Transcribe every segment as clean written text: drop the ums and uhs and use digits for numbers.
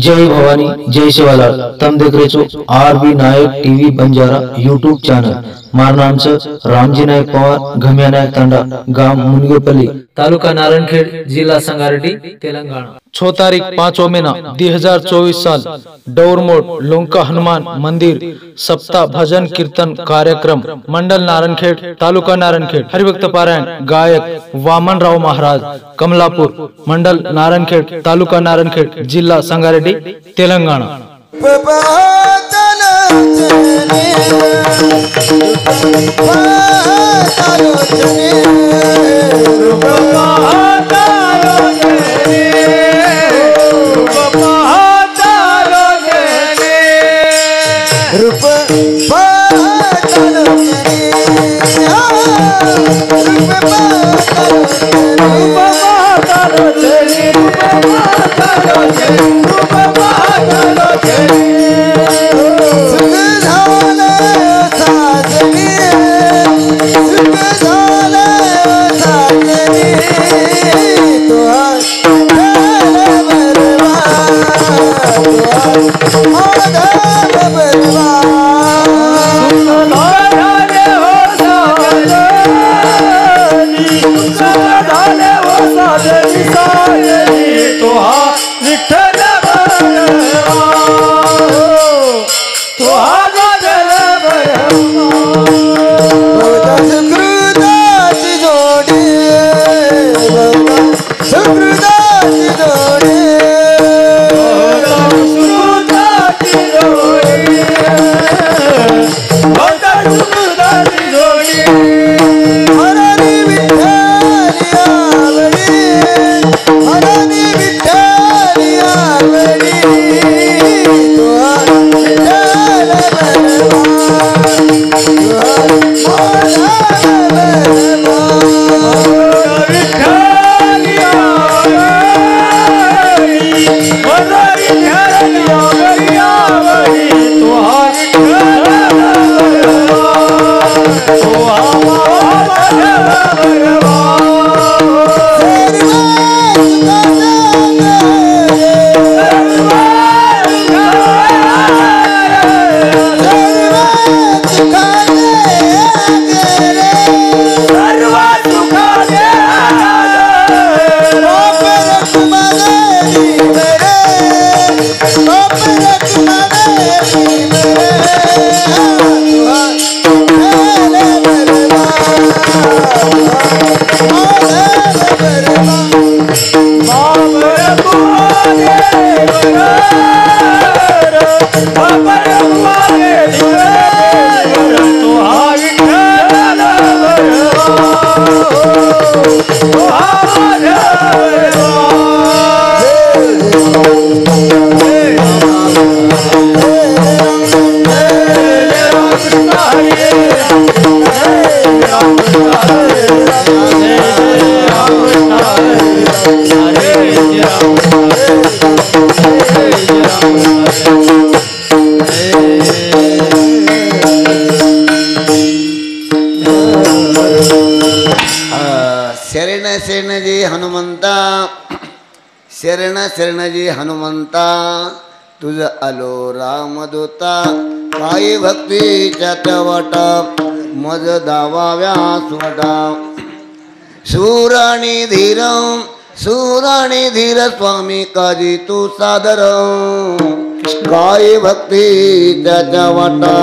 जय भवानी जय शिवालाल तम देख रहे छो आरबी नायक टीवी बंजारा यूट्यूब चॅनल। मार नाम से रामजी नायक पवार घमिया नायक तांडा गांव मुनगेपल्ली तालुका नारायणखेड जिला संगारेड्डी तेलंगाना। 6 तारीख 5वां महीना 2024 साल डोरमोड लोंका हनुमान मंदिर सप्ताह भजन कीर्तन कार्यक्रम मंडल नारायणखेड तालुका नारायणखेड हरिभक्त पारायण गायक वामन राव महाराज कमलापुर मंडल नारायणखेड तालुका नारायणखेड जिला संगारेड्डी तेलंगाना। शरण जी हनुमंता शरण शरण जी हनुमंता तुझ आलो रामदूता काही भक्तीच्या तवटा मज दावाव्या सुवटा शूर आणि धीर स्वामी काजी तू सादर काही भक्तीच्या तवटा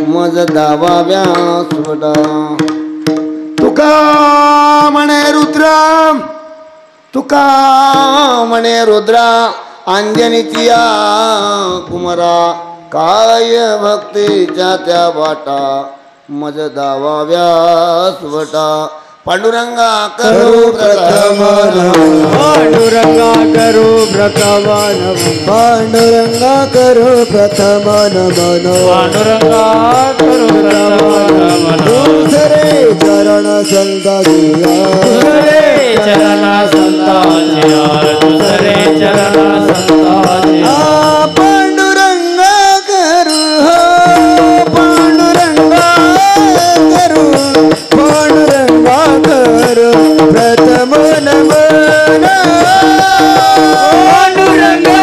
मज दावाव्या सुवटा तुका म्हणे रुद्रा अंजनीची कुमारा काय भक्तीच्या त्या वाटा मज दावा व्यासवटा पांडुरंगा करू प्रथम पांडुरंगा करू प्रथम पांडुरंगा करू प्रथम नमन पांडुरंगा करू प्रथम दुसरे चरण संताजिया दुसरे चरण संताजिया दुसरे चरण संताजिया पांडुरंगा करू पांडुरंगा करू पांडुरंगा करू प्रथम नमन पांडुरंगा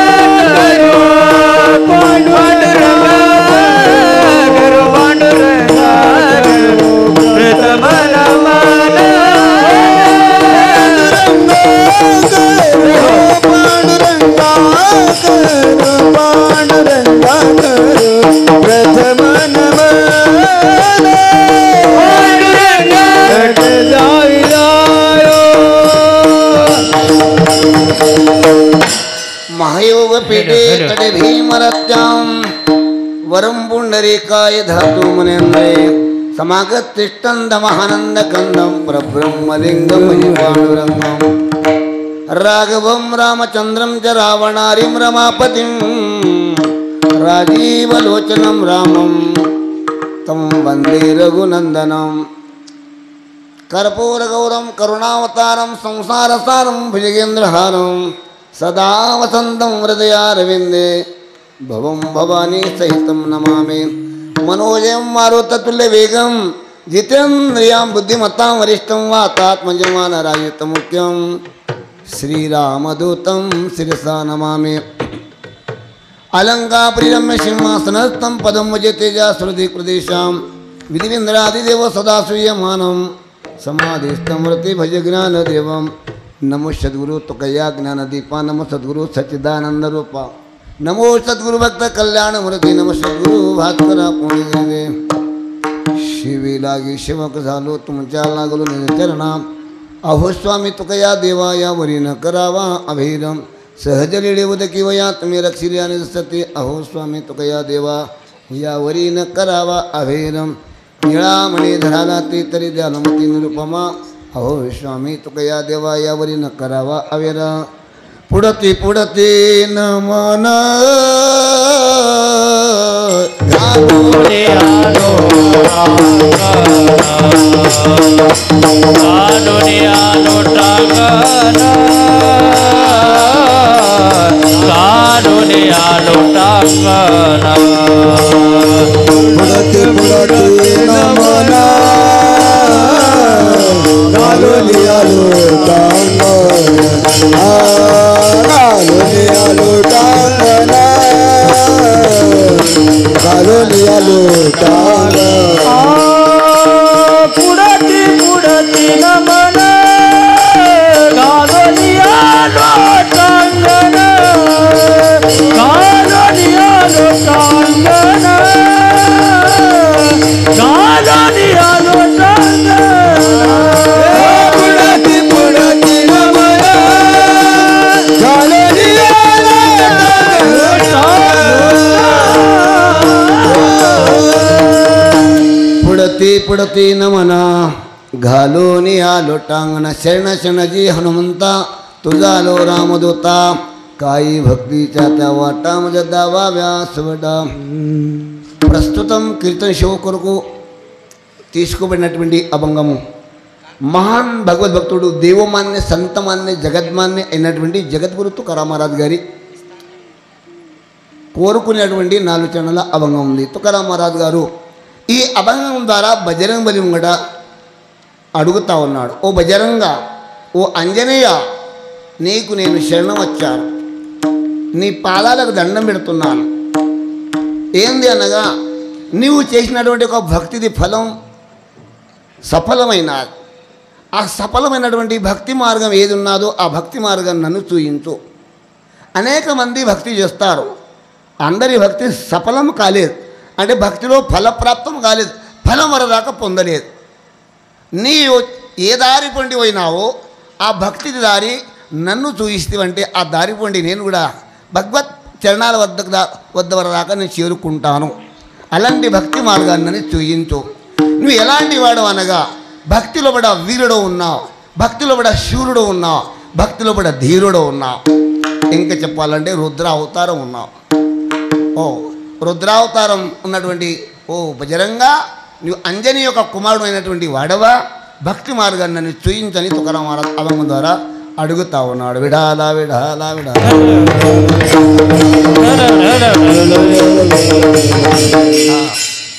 महयोगपीठे तटे भीमरत्यां वरं पुण्डरीकाय धातु मुनेन्द्रे समागतिष्ठन्दमहानन्दकन्दं परब्रह्मलिङ्गं पाण्डुरङ्गं राघवं रामचन्द्रं च रावणारिं रमापतिं राजीवलोचनं रामं तं वन्दे रघुनन्दनं कर्पूरगौरं करुणावतारं संसारसारं भुजगेन्द्रहारं सदा वसन्तं हृदयारविन्दे भवं भवानी सहितं नमामि मनोजयं मारुततुल्यवेगं जितेन्द्रियां बुद्धिमतां वरिष्ठं वातात्मजमानरायुतमुख्यं श्रीरामदूतं शिरसा नमामि अलङ्काप्रियम्य सिंहासनस्थं पदं वजतेजा श्रुतिप्रदेशां विधिविन्द्रादिदेव सदा सूयमानं समाधिस्थं व्रति भज ज्ञानदेवं नमो सद्गुरु तुकया ज्ञानदीपा नमो सद्गुरु सच्चिदानंद रूपा नमो सद्गुरु भक्त कल्याण मूर्ती नमो सद्गुरु भास्करा पुण्यदेवे शिवी लागी शिवक झालो तुमच्या लागलो निजचरणा अहो स्वामी तुकया देवा यावरी न करावा अभेदम सहज लीळे उदकी वया तुम्ही रक्षिले आणि सती अहो स्वामी तुकया देवा यावरी न करावा अभेदम निळामणी धराला ते तरी द्यालमती निरुपमा अहो स्वामी तुकया देवा यावरी न करावा अवेर पुढती पुढती न मन पुढती पुढती नमना घालून आलो टांग घालून आलो टांग पुढती पुढती नमना घालून आलो टांगण घालून आलो टांगण घालून आलो टांगण पुढती पुढती नमना घालून पुढती पुढती नमना घालून आलो टांगण शरण शरणजी हनुमंता तुझा आलो रामदूता काही भक्तीच्या त्या वाटा म्हणजे दावा व्यासवटा ప్రస్తుతం కీర్తన శివ కొరకు తీసుకోబడినటువంటి అభంగము మహాన్ భగవద్భక్తుడు దేవమాన్య సంతమాన్య జగద్మాన్య అయినటువంటి జగద్గురు తుకారాం మహారాజ్ గారి కోరుకునేటువంటి 4 చరణాల అభంగం ఉంది. తుకారాం మహారాజ్ గారు ఈ అభంగం ద్వారా బజరంగ బలి ముంగట అడుగుతా ఉన్నాడు, ఓ బజరంగ, ఓ అంజనేయ, నీకు నేను శరణం వచ్చాను, నీ పాదాలకు దండం పెడుతున్నాను. ఏంది అనగా నీవు చేసినటువంటి ఒక భక్తిది ఫలం సఫలమైన ఆ సఫలమైనటువంటి భక్తి మార్గం ఏది ఉన్నదో ఆ భక్తి మార్గం నన్ను చూయించు. అనేక మంది భక్తి చేస్తారు, అందరి భక్తి సఫలం కాలేదు, అంటే భక్తిలో ఫలప్రాప్తం కాలేదు, ఫలం వరదాకా పొందలేదు. నీవు ఏ దారి పొండి పోయినావో ఆ భక్తి దారి నన్ను చూయిస్తేవంటే ఆ దారి పొండి నేను కూడా భగవత్ చరణాల వద్ద వరదాకా నేను చేరుకుంటాను. అలాంటి భక్తి మార్గాన్ని చూయించు. నువ్వు ఎలాంటి వాడు అనగా భక్తిలో పడ వీరుడు ఉన్నావు, భక్తిలో పడ శూరుడు ఉన్నావు, భక్తిలో పడ ధీరుడు ఉన్నావు. ఇంకా చెప్పాలంటే రుద్ర అవతారం ఉన్నావు. ఓ రుద్రావతారం ఉన్నటువంటి ఓ బజరంగా, నువ్వు అంజని యొక్క కుమారుడు అయినటువంటి వాడవా, భక్తి మార్గాన్ని నన్ను చూయించని తుకారాం మహారాజ్ అభంగం ద్వారా అడుగుతా ఉన్నాడు. విడాలా విడాలా విడాలా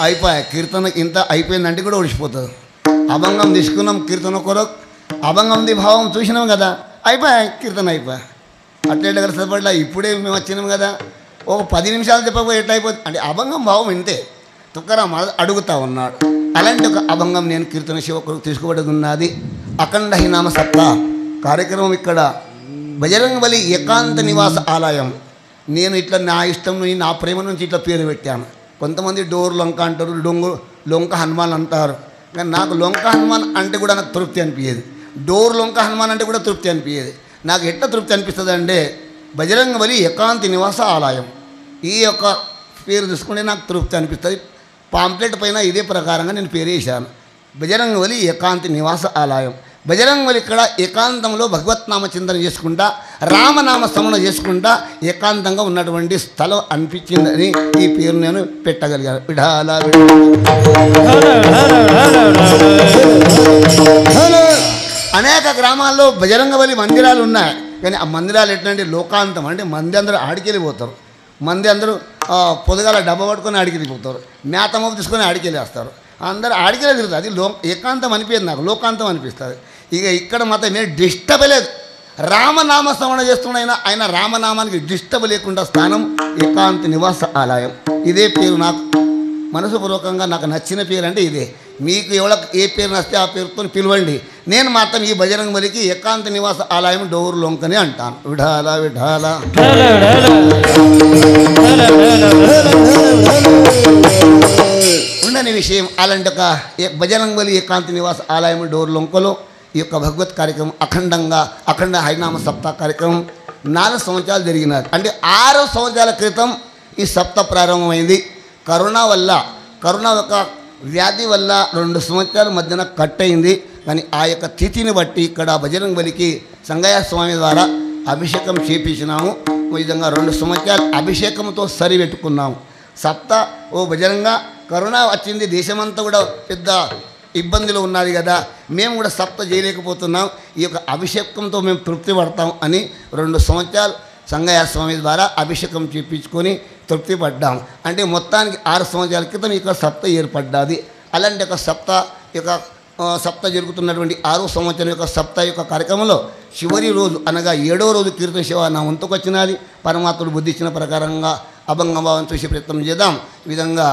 అయిపోయా కీర్తన ఇంత అయిపోయిందంటే కూడా ఒడిచిపోతుంది. అభంగం తీసుకున్నాం కీర్తన కొరకు, అభంగంది భావం చూసినాం కదా, అయిపోయా కీర్తన అయిపోయా. అట్లే కదా సరిపడలా, ఇప్పుడే మేము వచ్చినాం కదా, ఒక 10 నిమిషాలు చెప్పకపోతే ఎట్లా అయిపోతుంది అంటే అభంగం భావం ఇంతే. తుకారాం మహారాజ్ అడుగుతా ఉన్నాడు. అలాంటి ఒక అభంగం నేను కీర్తన శివ కొరకు తీసుకోబడి ఉన్నది. అఖండ హరినామ సప్తా కార్యక్రమం ఇక్కడ బజరంగ బలి ఏకాంత నివాస ఆలయం. నేను ఇట్లా నా ఇష్టం నుంచి నా ప్రేమ నుంచి ఇట్లా పేరు పెట్టాను. కొంతమంది డోర్ లొంక అంటారు, లొంక హనుమాన్ అంటారు, కానీ నాకు లొంక హనుమాన్ అంటే కూడా నాకు తృప్తి అనిపించేది, డోర్ లొంక హనుమాన్ అంటే కూడా తృప్తి అనిపించేది. నాకు ఎట్లా తృప్తి అనిపిస్తుంది అంటే బజరంగబలి ఏకాంతి నివాస ఆలయం. ఈ యొక్క పేరు తీసుకుంటే నాకు తృప్తి అనిపిస్తుంది. పాంప్లెట్ పైన ఇదే ప్రకారంగా నేను పేరు వేశాను, బజరంగబలి ఏకాంతి నివాస ఆలయం. బజరంగబలి ఇక్కడ ఏకాంతంలో భగవత్నామ చింతన చేసుకుంటా, రామనామ స్మరణ చేసుకుంటా ఏకాంతంగా ఉన్నటువంటి స్థలం అనిపించిందని ఈ పేరు నేను పెట్టగలిగాను. విఠాల అనేక గ్రామాల్లో బజరంగబలి మందిరాలు ఉన్నాయి. కానీ ఆ మందిరాలు ఎట్లాంటి లోకాంతం అంటే మంది అందరూ ఆడికెళ్ళిపోతారు. మంది అందరూ పొదగాల డబ్బా పట్టుకొని ఆడికెళ్ళిపోతారు, మేత మోపు తీసుకొని ఆడికెళ్ళేస్తారు. అందరూ ఆడికెళ్ళే తిరుగుతారు. అది ఏకాంతం అనిపించదు, నాకు లోకాంతం అనిపిస్తుంది. ఇక ఇక్కడ మాత్రం నేను డిస్టర్బ్ లేదు. రామనామ శ్రవణ చేస్తున్న ఆయన రామనామానికి డిస్టర్బ్ లేకుండా స్థానం ఏకాంతి నివాస ఆలయం. ఇదే పేరు నాకు మనసుపూర్వకంగా నాకు నచ్చిన పేరు అంటే ఇదే. మీకు ఎవరికి ఏ పేరు నచ్చితే ఆ పేరుతో పిలవండి. నేను మాత్రం ఈ బజరంగబలికి ఏకాంత నివాస ఆలయం డోరు లొంకని అంటాను. విఠాల విఠాల. ఉండని విషయం అలాంటి ఒక బజరంగబలి ఏకాంత నివాస ఆలయం డోరు లొంకలో ఈ యొక్క భగవత్ కార్యక్రమం అఖండ హరినామ సప్తాహ కార్యక్రమం 4 సంవత్సరాలు జరిగినది. అంటే 6 సంవత్సరాల క్రితం ఈ సప్త ప్రారంభమైంది. కరోనా ఒక వ్యాధి వల్ల 2 సంవత్సరాల మధ్యన కట్ అయింది. కానీ ఆ యొక్క తిథిని బట్టి ఇక్కడ బజరంగబలికి సంగయ్య స్వామి ద్వారా అభిషేకం చేపించినాము. ఈ విధంగా 2 సంవత్సరాలు అభిషేకంతో సరిపెట్టుకున్నాము. ఓ బజరంగ కరోనా వచ్చింది, దేశమంతా కూడా పెద్ద ఇబ్బందులు ఉన్నది కదా, మేము కూడా సప్త చేయలేకపోతున్నాం, ఈ యొక్క అభిషేకంతో మేము తృప్తి పడతాం అని 2 సంవత్సరాలు సంగయ్య స్వామి ద్వారా అభిషేకం చేయించుకొని తృప్తి పడ్డాం. అంటే మొత్తానికి 6 సంవత్సరాల క్రితం ఈ యొక్క సప్త ఏర్పడ్డాది. అలాంటి యొక్క సప్త జరుగుతున్నటువంటి 6వ సంవత్సరం యొక్క సప్త యొక్క కార్యక్రమంలో చివరి రోజు అనగా 7వ రోజు కీర్తన సేవ నా వంతుకు వచ్చినది. పరమాత్ముడు బుద్ధి ఇచ్చిన ప్రకారంగా అభంగభావం చూసే ప్రయత్నం చేద్దాం. ఈ విధంగా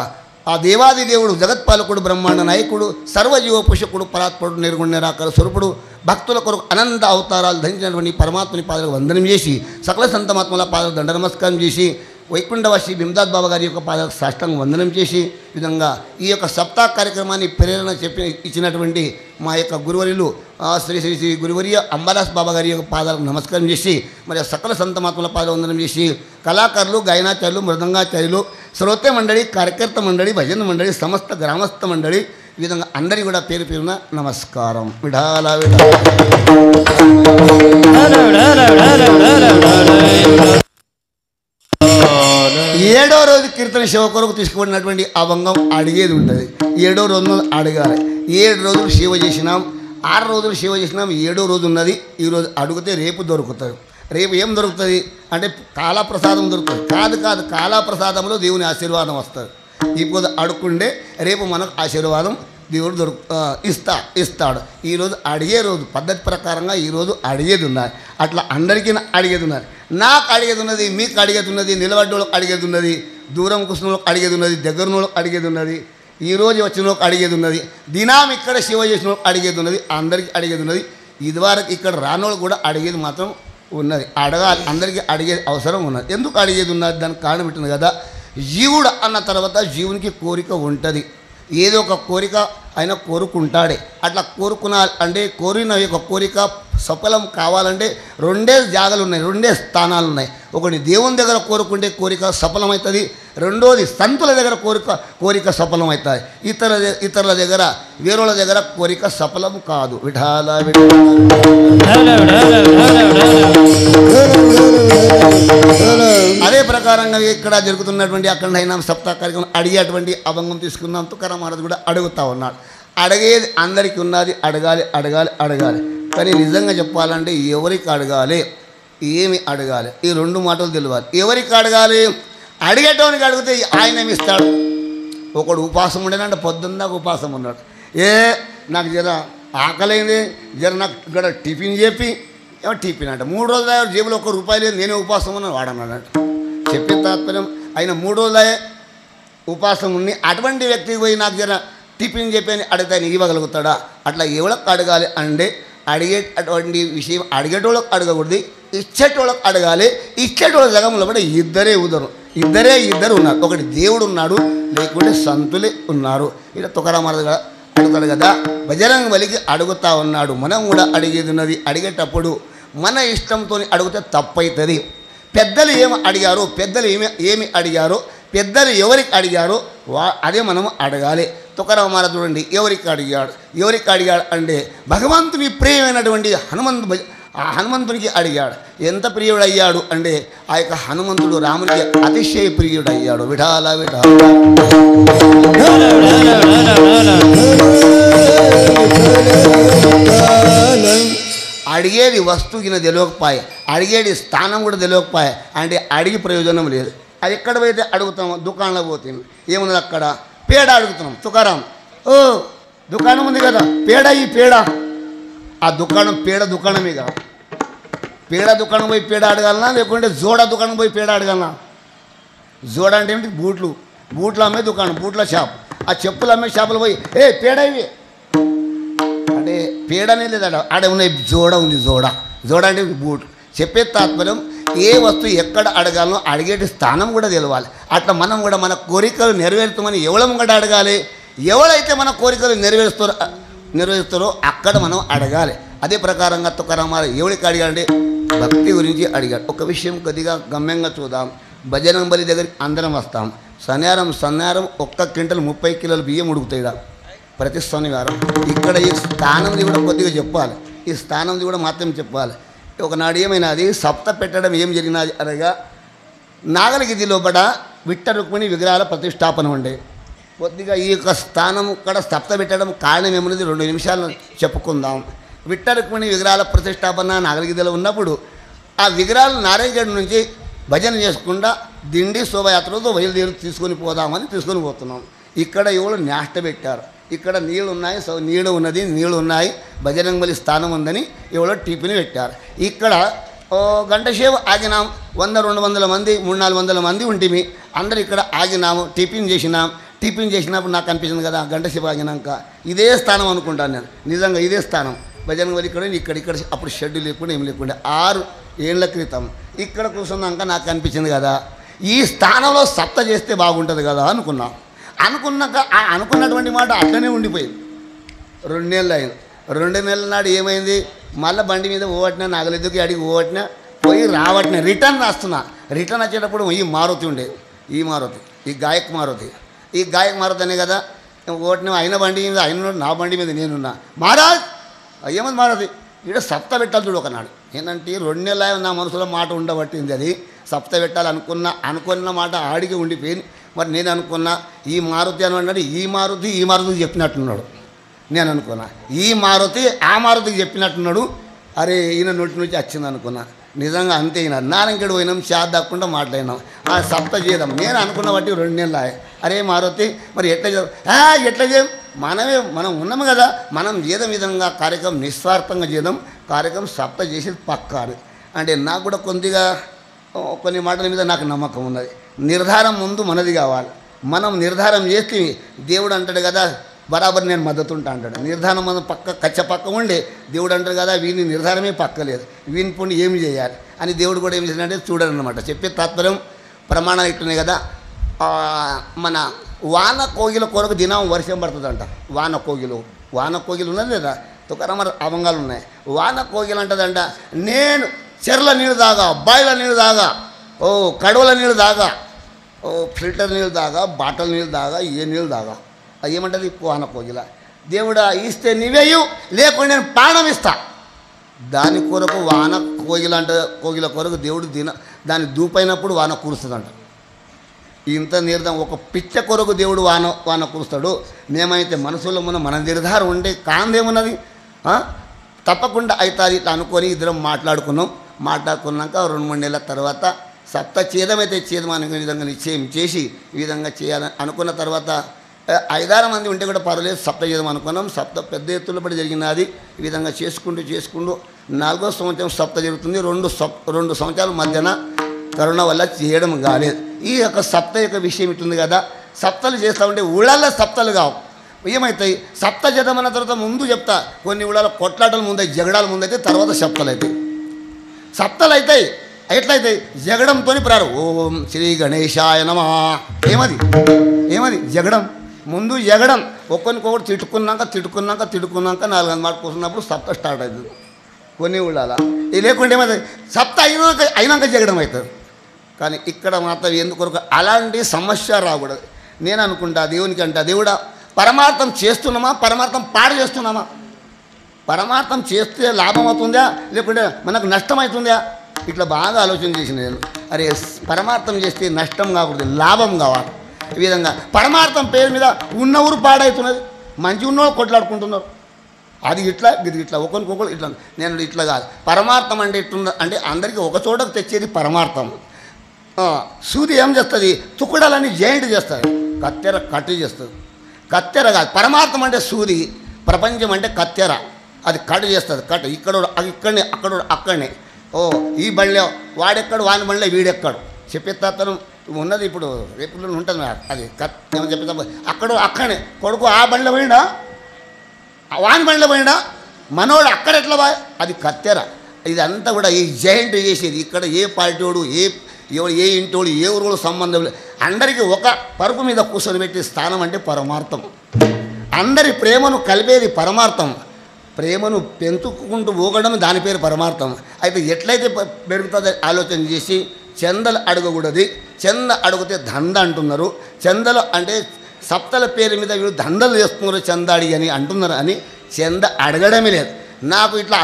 ఆ దేవాది దేవుడు జగత్పాలకుడు బ్రహ్మాండ నాయకుడు సర్వజీవ పుషకుడు పరాత్పరుడు నిర్గుణ నిరాకార స్వరూపుడు భక్తుల కొరకు అనంత అవతారాలు ధరించినటువంటి పరమాత్మని పాదాలకు వందనం చేసి సకల సంతమాత్మల పాదాలకు దండ నమస్కారం చేసి వైకుంఠవాసి బిందాద్ బాబా గారి యొక్క పాదాలకు సాష్టాంగ వందనం చేసి విధంగా ఈ యొక్క సప్తాహ కార్యక్రమాన్ని ప్రేరణ ఇచ్చినటువంటి మా యొక్క గురువర్యులు శ్రీ శ్రీ శ్రీ గురువర్య అంబాదాస్ బాబా గారి యొక్క పాదాలకు నమస్కారం చేసి మరి సకల సంతమాత్మల పాదాలు వందనం చేసి కళాకారులు గాయనాచార్యులు మృదంగాచార్యులు శ్రోత మండలి కార్యకర్త మండలి భజన మండలి సమస్త గ్రామస్థ మండలి ఈ విధంగా అందరికీ కూడా పేరు పేరున నమస్కారం. విఠాల ఏడో రోజు కీర్తన శివ కొరకు తీసుకుబడినటువంటి అభంగం అడిగేది ఉంటుంది. 7వ రోజు అడగాలి. 7 రోజులు సేవ చేసినాం, 6 రోజులు సేవ చేసినాం, 7వ రోజు ఉన్నది. ఈరోజు అడిగితే రేపు దొరుకుతుంది. రేపు ఏం దొరుకుతుంది అంటే కాళప్రసాదం దొరుకుతుంది. కాదు కాళప్రసాదంలో దేవుని ఆశీర్వాదం వస్తుంది. ఇప్పుడు అడుక్కుండే రేపు మనకు ఆశీర్వాదం దేవుడు ఇస్తాడు. ఈరోజు అడిగే రోజు పద్ధతి ప్రకారంగా ఈరోజు అడిగేది ఉన్నది. అట్లా అందరికీ అడిగేది ఉన్నది. నాకు అడిగేది ఉన్నది, మీకు అడిగేది ఉన్నది, నిలబడ్డోళ్ళకి అడిగేది ఉన్నది, దూరం కూర్చున్నోళ్ళకి అడిగేది ఉన్నది, దగ్గరనోళ్ళకి అడిగేది ఉన్నది, ఈరోజు వచ్చిన వాళ్ళకి అడిగేది ఉన్నది, దినాం ఇక్కడ సేవ చేసిన వాళ్ళకి అడిగేది ఉన్నది, అందరికీ అడిగేది ఉన్నది. ఇదివరకు ఇక్కడ రానోళ్ళు కూడా అడిగేది మాత్రం ఉన్నది. అడగాలి, అందరికీ అడిగేది అవసరం ఉన్నది. ఎందుకు అడిగేది ఉన్నది దానికి కారణం పెట్టింది కదా. జీవుడు అన్న తర్వాత జీవునికి కోరిక ఉంటుంది. ఏదో ఒక కోరిక ఆయన కోరుకుంటాడే. అట్లా అంటే కోరిన యొక్క కోరిక సఫలం కావాలంటే 2 జాగాలు ఉన్నాయి, 2 స్థానాలు ఉన్నాయి. ఒకటి దేవుని దగ్గర కోరుకుంటే కోరిక సఫలమవుతుంది, రెండోది సంతుల దగ్గర కోరిక సఫలమవుతుంది. ఇతరుల దగ్గర వేరేళ్ళ దగ్గర కోరిక సఫలం కాదు. విఠాల అదే ప్రకారంగా ఇక్కడ జరుగుతున్నటువంటి అఖండ హరినామ సప్తాహ కార్యక్రమం అడిగేటువంటి అభంగం తీసుకుందాం. తుకారాం మహారాజు కూడా అడుగుతా ఉన్నాడు. అడిగేది అందరికీ ఉన్నది, అడగాలి. కానీ నిజంగా చెప్పాలంటే ఎవరికి అడగాలి, ఏమి అడగాలి, ఈ 2 మాటలు తెలియాలి. ఎవరికి అడగాలి? అడిగేటోనికి అడిగితే ఆయన ఏమి ఇస్తాడు. ఒకడు ఉపాసం ఉండేనంటే పొద్దున్నదాకా ఉపాసం ఉన్నాడు. నాకు జర ఆకలైంది, జర నాకు ఇక్కడ టిఫిన్ చెప్పి టిఫిన్ అంట 3 రోజులు జేబులో ₹1 లేదు, నేనే ఉపాసం ఉన్నాను వాడన్నాడు. చెప్పే తాత్పర్యం ఆయన 3 రోజులే ఉపాసం ఉండి అటువంటి వ్యక్తికి పోయి నాకు జర టిఫిన్ చెప్పి అని అడిగితే ఆయన ఇవ్వగలుగుతాడా? అట్లా ఎవరికి అడగాలి అంటే అడిగేటటువంటి విషయం అడిగేటోళ్ళకి అడగకూడదు, ఇచ్చేటోళ్ళకి అడగాలి. ఇచ్చేటోళ్ళ జగంలో కూడా ఇద్దరు ఉన్నారు. ఒకటి దేవుడు ఉన్నాడు, లేకుంటే సంతులే ఉన్నారు. ఇలా తుకారాం మహారాజు అడుగుతాడు కదా. బజరంగబలికి అడుగుతా ఉన్నాడు. మనం కూడా అడిగేది ఉన్నది. అడిగేటప్పుడు మన ఇష్టంతో అడిగితే తప్పవుతుంది. పెద్దలు ఏమి అడిగారు, పెద్దలు ఏమి అడిగారో, పెద్దలు ఎవరికి అడిగారో అదే మనం అడగాలి. తుకారాం మహారాజ్ చూడండి ఎవరికి అడిగాడు అంటే భగవంతుని ప్రియమైనటువంటి హనుమంతునికి అడిగాడు. ఎంత ప్రియుడయ్యాడు అంటే ఆ యొక్క హనుమంతుడు రామునికి అతిశయ ప్రియుడయ్యాడు. విఠాల విఠాల అడిగేది వస్తువుకిన తెలియకపోయే, అడిగేది స్థానం కూడా తెలియకపోయే అంటే అడిగి ప్రయోజనం లేదు. అది ఎక్కడ పోయితే అడుగుతాము, దుకాణంలో పోతుంది ఏమున్నది అక్కడ పేడ అడుగుతున్నాం. తుకారాం ఓ దుకాణం ఉంది కదా పేడ, ఈ పేడ ఆ దుకాణం పేడ దుకాణమే కదా. పేడ దుకాణం పోయి పేడ అడగాలనా లేకుంటే జోడ దుకాణం పోయి పేడ అడగాలనా? జోడ అంటే ఏమిటి? బూట్లు అమ్మే దుకాణం, బూట్ల షాప్. ఆ చెప్పులు అమ్మే షాపులు పోయి పేడ ఇవి అంటే పేడనే లేదా ఆడ ఉన్నాయి, జోడ ఉంది. జోడ అంటే బూట్లు. చెప్పే తాత్పర్యం ఏ వస్తువు ఎక్కడ అడగాలనో అడిగేటి స్థానం కూడా తెలవాలి. అట్లా మనం కూడా మన కోరికలు నెరవేరుతామని ఎవరి ముంగట అడగాలి. ఎవరైతే మన కోరికలు నెరవేరుస్తారో అక్కడ మనం అడగాలి. అదే ప్రకారంగా తుకారాం మహారాజ్ ఎవరికి అడిగాడంటే భక్తి గురించి అడిగాడు. ఒక విషయం కొద్దిగా గమ్యంగా చూద్దాం. బజరంగ బలి దగ్గరికి అందరం వస్తాం. శనివారం 1 క్వింటల్ 30 కిలోల బియ్యం ఉడుకుతాయి ప్రతి శనివారం. ఇక్కడ ఈ స్థానంది కూడా కొద్దిగా చెప్పాలి, ఈ స్థానంది కూడా మాత్రం చెప్పాలి. ఒకనాడు ఏమైనాది సప్త పెట్టడం ఏం జరిగినది అనగా నాగలగిరి లోపల విట్ట రుక్మిణి విగ్రహాల ప్రతిష్టాపన ఉండే. కొద్దిగా ఈ యొక్క స్థానం ఇక్కడ సప్త పెట్టడం కారణం ఏమన్నది 2 నిమిషాలు చెప్పుకుందాం. విట్ట రుక్మిణి విగ్రహాల ప్రతిష్టాపన నాగలగిరిలో ఉన్నప్పుడు ఆ విగ్రహాలు నారాయణగఢ్ నుంచి భజన చేసుకుండా దిండి శోభయాత్రలతో బయలుదేరి తీసుకొని పోతున్నాం. ఇక్కడ ఎవరు న్యాష్ట పెట్టారు. ఇక్కడ నీళ్ళు ఉన్నాయి, నీళ్ళు ఉన్నాయి, బజరంగ బలి స్థానం ఉందని ఎవరో టిఫిన్ పెట్టారు. ఇక్కడ గంట సేపు ఆగినాం. 100-200 మంది 300-400 మంది ఉంటిమి. అందరు ఇక్కడ ఆగినాము, టిఫిన్ చేసినప్పుడు నాకు అనిపించింది కదా గంట సేపు ఆగినాక ఇదే స్థానం అనుకుంటాను నేను. నిజంగా ఇదే స్థానం బజరంగ బలి ఇక్కడ అప్పుడు షెడ్ లేకుండా ఏం లేకుండా 6 ఏళ్ల క్రితం ఇక్కడ కూర్చున్నాక నాకు అనిపించింది కదా ఈ స్థానంలో సప్త చేస్తే బాగుంటుంది కదా అనుకున్నాక అనుకున్నటువంటి మాట అట్లనే ఉండిపోయింది. 2 నెలలు అయింది. 2 నెలల నాడు ఏమైంది, మళ్ళీ బండి మీద ఓవట్నా, నాగలెద్దుకి అడిగి ఓవట్నా, పోయి రావట్నా, రిటర్న్ వచ్చేటప్పుడు ఈ మారుతి ఉండేది. ఈ గాయక్ మారుతి అనే కదా ఓట్నా. అయిన బండి మీద అయిన నా బండి మీద నేనున్నా. మహారాజ్ ఏమది మారుతి ఇక్కడ సప్త పెట్టాలి చూడు ఒకనాడు. ఏంటంటే 2 నెలలు నా మనసులో మాట ఉండబట్టింది. అది సప్త పెట్టాలి అనుకున్న మాట ఆడికి ఉండిపోయింది. మరి నేను అనుకున్నా ఈ మారుతి అని అన్నాడు. ఈ మారుతికి చెప్పినట్టున్నాడు. నేను అనుకున్నా ఈ మారుతి ఆ మారుతికి చెప్పినట్టున్నాడు. అరే ఈయన నోటి నుంచి వచ్చింది అనుకున్నా. నిజంగా అంతే. ఈయన నారాయణగఢ్ పోయినాం, చేద్దాకుండా మాట్లాడినాం. ఆ సప్త చేద్దాం నేను అనుకున్న బట్టి 2 నెలలు. అరే మారుతి మరి ఎట్లా చేయం మనం ఉన్నాము కదా, మనం చేద్దాం విధంగా కార్యక్రమం నిస్వార్థంగా చేద్దాం. కార్యక్రమం సప్త చేసేది పక్కాడు అంటే నాకు కూడా కొద్దిగా కొన్ని మాటల మీద నాకు నమ్మకం ఉన్నది. నిర్ధారం ముందు మనది కావాలి. మనం నిర్ధారం చేస్తే దేవుడు అంటాడు కదా బరాబర్ నేను మద్దతు ఉంటా అంటాడు. నిర్ధారం మనం పక్క ఉండే దేవుడు అంటాడు కదా వీని నిర్ధారమే పక్కలేదు, వీని పుండి ఏమి చేయాలి అని దేవుడు కూడా ఏం చేశాడంటే చూడాలన్నమాట. చెప్పే తాత్పర్యం ప్రమాణాలు ఇట్టున్నాయి కదా. మన వాన కోగిల కొరకు దినం వర్షం పడుతుందంట. వాన కోగిలు ఉన్నది లేదా తుకారాం అవంగాలు ఉన్నాయి. వాన కోగిలు అంటదంట నేను చెర్ల నీళ్ళు తాగా, బాయిల నీళ్ళు తాగా, కడవల నీళ్ళు తాగా, ఫిల్టర్ నీళ్ళు తాగా, బాటల్ నీళ్ళు తాగా, ఏ నీళ్ళు తాగా. అది ఏమంటుంది వాన కోగిల. దేవుడా ఇస్తే నీవేయు లేకుండా నేను ప్రాణం ఇస్తా. దాని కొరకు వాన కోగిల కొరకు దేవుడు దాన్ని దూపైనప్పుడు వాన కురుస్తుందంట. ఇంత నిర్ధారం ఒక పిచ్చ కొరకు దేవుడు వాన కురుస్తాడు. మేమైతే మనసులో మన నిర్ధారం ఉంటే కాందేమున్నది తప్పకుండా అవుతుంది ఇట్లా అనుకొని ఇద్దరం మాట్లాడుకున్నాక 2-3 నెలల తర్వాత సప్త చేదమైతే చేదం అనే విధంగా నిశ్చయం చేసి ఈ విధంగా చేయాలని అనుకున్న తర్వాత 5-6 మంది ఉంటే కూడా పర్వాలేదు సప్త చేద్దాం అనుకున్నాం. సప్త పెద్ద ఎత్తులో పడి జరిగినది. ఈ విధంగా చేసుకుంటూ 4వ సంవత్సరం సప్త జరుగుతుంది. 2 సంవత్సరాల మధ్యన కరోనా వల్ల చేయడం కాలేదు. ఈ యొక్క సప్త యొక్క విషయం ఇట్టుంది కదా. సప్తలు చేస్తూ ఉంటే ఊళ్ళల్లో సప్తలు కావు. ఏమవుతాయి సప్త చేద్దామన్న తర్వాత ముందు చెప్తా కొన్ని ఊళ్ళలో కొట్లాటలు ముందై జగడాలు ముందైతే తర్వాత సప్తలు అవుతాయి. సప్తలు అవుతాయి ఎట్లయితాయి జగడంతో ఓం శ్రీ గణేశాయ నమః. ఏమది జగడం ముందు జగడం ఒక్కొక్కటి తిట్టుకున్నాక 4 మాట కూర్చున్నప్పుడు సప్త స్టార్ట్ అవుతుంది కొన్ని ఊళ్ళ. ఇది లేకుంటే ఏమవుతుంది సప్త అయినాక జగడం అవుతుంది. కానీ ఇక్కడ మాత్రం ఎందుకొరకు అలాంటి సమస్య రాకూడదు. నేను అనుకుంటా దేవునికి అంటా, దేవుడా పరమార్థం చేస్తున్నామా, పరమార్థం పాడు చేస్తున్నామా? పరమార్థం చేస్తే లాభం అవుతుందా లేకుంటే మనకు నష్టం అవుతుందా? ఇట్లా బాగా ఆలోచన చేసిన నేను. అరే పరమార్థం చేస్తే నష్టం కాకూడదు, లాభం కావాలి. ఈ విధంగా పరమార్థం పేరు మీద ఉన్న ఊరు పాడవుతున్నది, మంచి ఉన్నోళ్ళు కొట్లాడుకుంటున్నారు. అది ఇట్లా ఇది ఇట్లా ఒకరికొకరు ఇట్లా. నేను ఇట్లా కాదు. పరమార్థం అంటే ఇట్లా అంటే అందరికీ ఒక చోటకు తెచ్చేది పరమార్థం. సూది ఏం చేస్తుంది? తుకుడాలని జాయింట్ చేస్తుంది, కత్తెర కట్టు చేస్తుంది. కత్తెర కాదు, పరమార్థం అంటే సూది, ప్రపంచం అంటే కత్తెర, అది కట్ చేస్తుంది. కట్ ఇక్కడ ఇక్కడనే అక్కడ అక్కడనే. ఓ ఈ బండిలో వాడెక్కడు, వాని బండిలో వీడెక్కడు చెప్పేస్తాను ఉన్నది. ఇప్పుడు రేపు ఉంటుంది అది ఏమని చెప్పేస్తా, అక్కడ అక్కడనే కొడుకు ఆ బండిలో పోయినా, వాని బండిలో పోయినా, మనోడు అక్కడ ఎట్లా బా, అది కత్తెర. ఇదంతా కూడా ఈ జాయింట్ చేసేది. ఇక్కడ ఏ పార్టీ వాడు ఎవడు ఏ ఇంటోడు ఏ ఊరు సంబంధం లేదు, అందరికీ ఒక పరుపు మీద కూర్చొని పెట్టే స్థానం అంటే పరమార్థం. అందరి ప్రేమను కలిపేది పరమార్థం. ప్రేమను పెంచుకుంటూ పోగడం దాని పేరు పరమార్థం. అయితే ఎట్లయితే పెరుగుతుందో ఆలోచన చేసి చందలు అడగకూడదు. చంద అడిగితే దంద అంటున్నారు. చందలు అంటే సప్తల పేరు మీద వీళ్ళు దందలు చేస్తున్నారు, చందాడి అని అంటున్నారు. అని చంద అడగడమే లేదు. నాకు ఇట్లా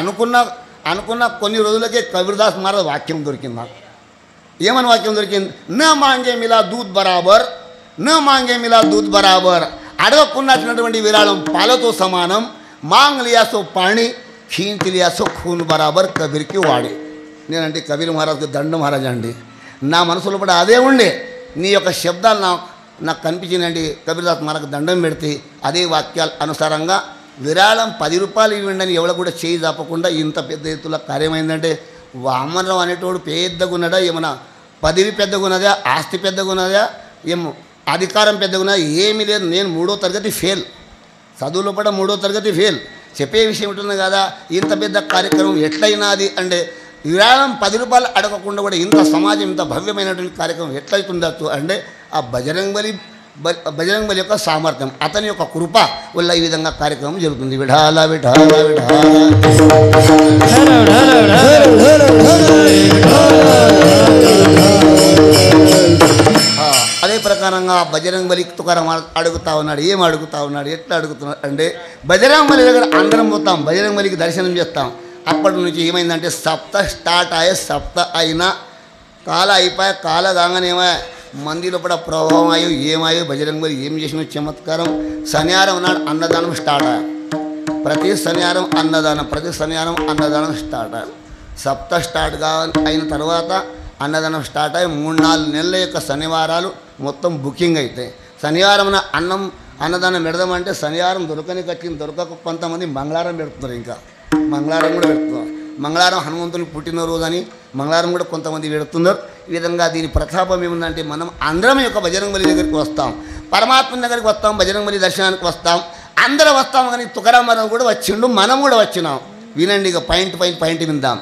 అనుకున్న కొన్ని రోజులకే కబీర్దాస్ మహారాజ్ వాక్యం దొరికింది. నాకు ఏమని వాక్యం దొరికింది? నా మాంగే మిలా దూద్ బరాబర్, నా మాంగే మిలా దూద్ బరాబర్. అడగకున్నటువంటి విరాళం పాలతో సమానం. మాంగ్ లియాసో పాణి, ఖీంచ్ లియాసో ఖూన్ బరాబర్ కబీర్కి వాడి. నేనంటే కబీర్ మహారాజ్కి దండ మహారాజ్ అండి. నా మనసులో కూడా అదే ఉండే. నీ యొక్క శబ్దాలు నాకు కనిపించిందండి. కబీర్దాస్ మహారాజ్కి దండం పెడితే అదే వాక్యాల అనుసారంగా విరాళం 10 రూపాయలు ఇవ్వండి ఎవడ కూడా చేయి తప్పకుండా ఇంత పెద్ద ఎత్తుల కార్యమైందంటే, వామనరావు అనేటోడు పెద్దగా ఉన్నాడా, ఏమన్నా పదవి పెద్దగా ఉన్నదా, ఆస్తి పెద్దగా ఉన్నదా, ఏమో అధికారం పెద్దగా ఉన్నదా, ఏమీ లేదు. నేను 3వ తరగతి ఫెయిల్, చదువులో కూడా 3వ తరగతి ఫెయిల్. చెప్పే విషయం ఉంటుంది కదా. ఇంత పెద్ద కార్యక్రమం ఎట్లయినది అంటే విరాళం 10 రూపాయలు అడగకుండా కూడా ఇంత సమాజం ఇంత భవ్యమైనటువంటి కార్యక్రమం ఎట్లయితుండొచ్చు అంటే ఆ బజరంగ్ బలి యొక్క సామర్థ్యం, అతని యొక్క కృప వల్ల ఈ విధంగా కార్యక్రమం జరుగుతుంది. విఠాల విఠాల అదే ప్రకారంగా బజరంగ్ బలి తుకారం అడుగుతా ఉన్నాడు. ఏం అడుగుతా ఉన్నాడు, ఎట్లా అడుగుతున్నాడు అంటే బజరంగ్ బలి దగ్గర అందరం పోతాం, బజరంగ్ బలికి దర్శనం చేస్తాం. అప్పటి నుంచి ఏమైందంటే సప్త స్టార్ట్ అయ్యే, సప్త అయినా కాల అయిపోయా, కాల కాగానే మందిలో కూడా ప్రభావం అయ్యో ఏమయ్యో బజరంగ్ బలి ఏం చేసిన చమత్కారం. శనివారం నాడు అన్నదానం స్టార్ట్ అయ్యా. ప్రతి శనివారం అన్నదానం, ప్రతి శనివారం అన్నదానం స్టార్ట్ అయ్యాలి. సప్త స్టార్ట్గా అయిన తర్వాత అన్నదానం స్టార్ట్ అయ్యి 3-4 నెలల యొక్క శనివారాలు మొత్తం బుకింగ్ అవుతాయి. శనివారం అన్నదానం పెడదామంటే శనివారం దొరకక కొంతమంది మంగళవారం పెడుతున్నారు. ఇంకా మంగళవారం కూడా పెడుతున్నారు. మంగళవారం హనుమంతుని పుట్టినరోజు అని మంగళవారం కూడా కొంతమంది పెడుతున్నారు. ఈ విధంగా దీని ప్రతాపం ఏముందంటే మనం అందరం యొక్క బజరంగ్ బలి దగ్గరికి వస్తాం, పరమాత్మ దగ్గరికి వస్తాం, బజరంగ్ బలి దర్శనానికి వస్తాం, అందరం వస్తాం. కానీ తుకారాం మహారాజ్ కూడా వచ్చిండు, మనం కూడా వచ్చినాం. వినండి, ఇక పాయింట్ విందాం.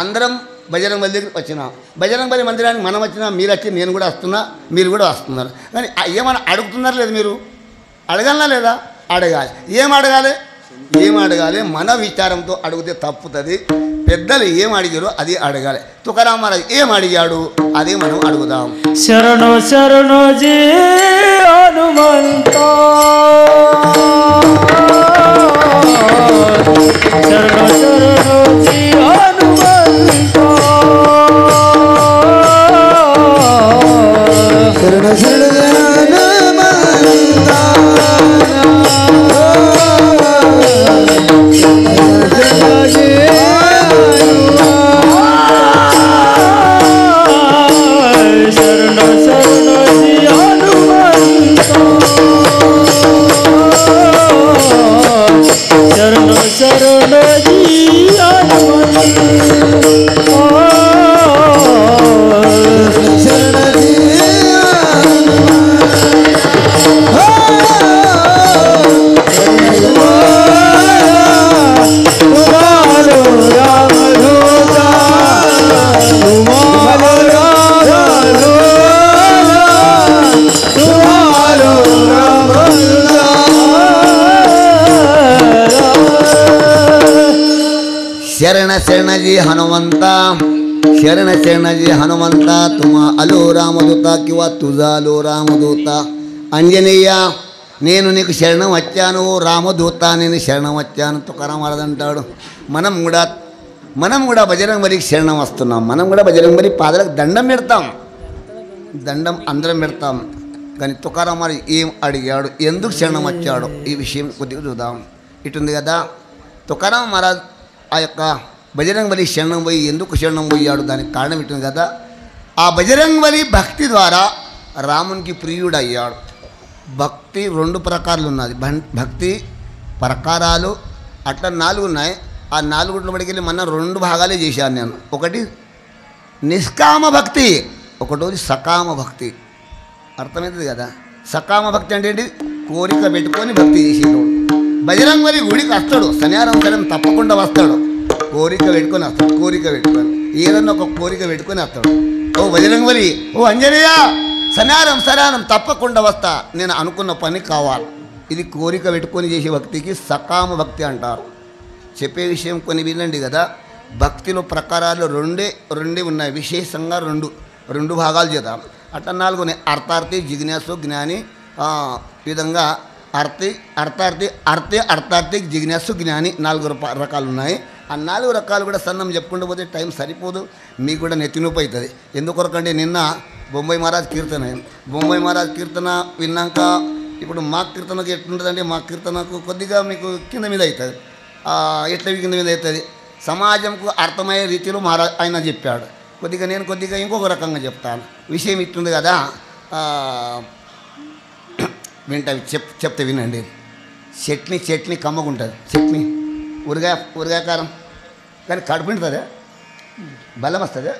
అందరం బజరంగ్ బలి దగ్గరికి వచ్చినాం. బజరంగ్ బలి మందిరానికి మనం వచ్చినా, మీరు వచ్చి నేను కూడా వస్తున్నా, మీరు కూడా వస్తున్నారు. కానీ ఏమైనా అడుగుతున్నారు లేదు? మీరు అడగాలనా లేదా? అడగాలి. ఏం అడగాలి? మన విచారంతో అడిగితే తప్పుతుంది. పెద్దలు ఏం అడిగారో అది అడగాలి. తుకారాం మహారాజ్ ఏం అడిగాడు అదే మనం అడుగుదాం. శరణు శరణు జీ హనుమంత, శరణు శరణు జీ హనుమంత, శరణ శరణ శరణ శరణజీ హనుమంత शरण शरणजी हनुमंता तुम्हा अलो रामदूता किंवा तुझा अलो रामदूता अंजनेय నేను నీకు శరణం వచ్చాను రామదూత నేను శరణం వచ్చాను తుకారాం మహారాజ్ అంటాడు. మనం కూడా బజరంగ బలికి శరణం వస్తున్నాం. మనం కూడా బజరంగ బలి పాదాలకు దండం పెడతాం, దండం అందరం పెడతాం. కానీ తుకారాం మహారాజ్ ఏం అడిగాడు, ఎందుకు శరణం వచ్చాడు, ఈ విషయం కొద్దిగా చూద్దాం. ఇటుంది కదా తుకారాం మహారాజ్ ఆ యొక్క బజరంగ బలి శరణం పోయి ఎందుకు శరణం పోయాడు, దానికి కారణం ఇటుంది కదా. ఆ బజరంగ బలి భక్తి ద్వారా రామునికి ప్రియుడయ్యాడు. భక్తి 2 ప్రకారాలు ఉన్నది, భక్తి ప్రకారాలు అట్లా 4 ఉన్నాయి. ఆ 4 బడికెళ్ళి మొన్న 2 భాగాలే చేశాను నేను. ఒకటి నిష్కామ భక్తి, ఒకటోది సకామ భక్తి. అర్థమవుతుంది కదా. సకామ భక్తి అంటే ఏంటి, కోరిక పెట్టుకొని భక్తి చేసేటోడు. బజరంగ బలి గుడికి వస్తాడు, శనివారం సరే తప్పకుండా వస్తాడు, కోరిక పెట్టుకొని వస్తాడు. కోరిక పెట్టుకొని ఏదన్నా ఒక కోరిక పెట్టుకొని వస్తాడు. ఓ బజరంగ బలి, ఓ అంజనేయ శనివారం తప్పకుండా వస్తా, నేను అనుకున్న పని కావాలి. ఇది కోరిక పెట్టుకొని చేసే భక్తికి సకామ భక్తి అంటారు. చెప్పే విషయం కొన్ని వినండి కదా. భక్తిలో ప్రకారాలు రెండే ఉన్నాయి, విశేషంగా రెండు భాగాలు చేద్దాం. అట్లా 4 ఉన్నాయి. అర్థార్థి, జిజ్ఞాసు, జ్ఞాని. ఈ విధంగా అర్థార్థి, జిజ్ఞాసు, జ్ఞాని 4 రకాలు ఉన్నాయి. ఆ 4 రకాలు కూడా సన్నం చెప్పుకుంటూ పోతే టైం సరిపోదు, మీకు కూడా నెత్తినొప్పి అవుతుంది. ఎందుకొరకంటే నిన్న బొంబాయి మహారాజ్ కీర్తన విన్నాక ఇప్పుడు మా కీర్తనకు ఎట్లుంటుందంటే, మా కీర్తనకు కొద్దిగా మీకు కింద మీద అవుతుంది. ఎట్లా కింద మీద అవుతుంది, సమాజంకు అర్థమయ్యే రీతిలో మహారాజ్ ఆయన చెప్పాడు. నేను కొద్దిగా ఇంకొక రకంగా చెప్తాను. విషయం ఇట్లుంది కదా, చెప్తే వినండి. చట్నీ కమ్మగుంటుంది, చట్నీ ఊరగాయ కారం, కానీ కడుపు నిండుతుంది, బలం వస్తుంది.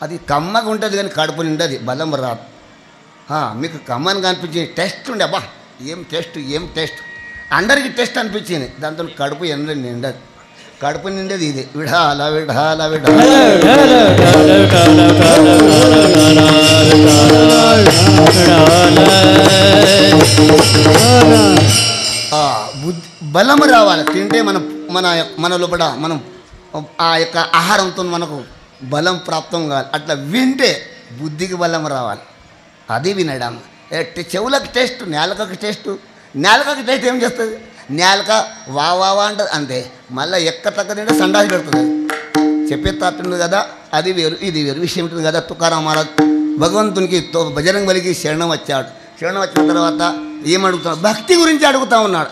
అది కమ్మగా ఉంటుంది కానీ కడుపు నిండది, బలం రాదు. మీకు కమ్మని కనిపించింది, టేస్ట్ ఉండే, అబ్బా ఏం టేస్ట్ అందరికీ టేస్ట్ అనిపించింది. దాంతో కడుపు నిండదు, కడుపు నిండేది ఇది. విడాల బలం రావాలి. తింటే మన లోపల మనం ఆ యొక్క ఆహారంతో మనకు బలం ప్రాప్తం కావాలి. అట్లా వింటే బుద్ధికి బలం రావాలి, అది వినడం. చెవులకు టేస్ట్, నేలకకి టేస్ట్ ఏం చేస్తుంది, నేలక వా అంటది అంతే. మళ్ళీ ఎక్క తగ్గ తింటే సండాసి పెడుతుంది. చెప్పే తాతుంది కదా, అది వేరు ఇది వేరు. విషయం ఉంటుంది కదా. తుకారాం మహారాజ్ భగవంతునికి బజరంగ బలికి శరణం వచ్చాడు. శరణం వచ్చిన తర్వాత ఏమడుగుతాడు, భక్తి గురించి అడుగుతా ఉన్నాడు.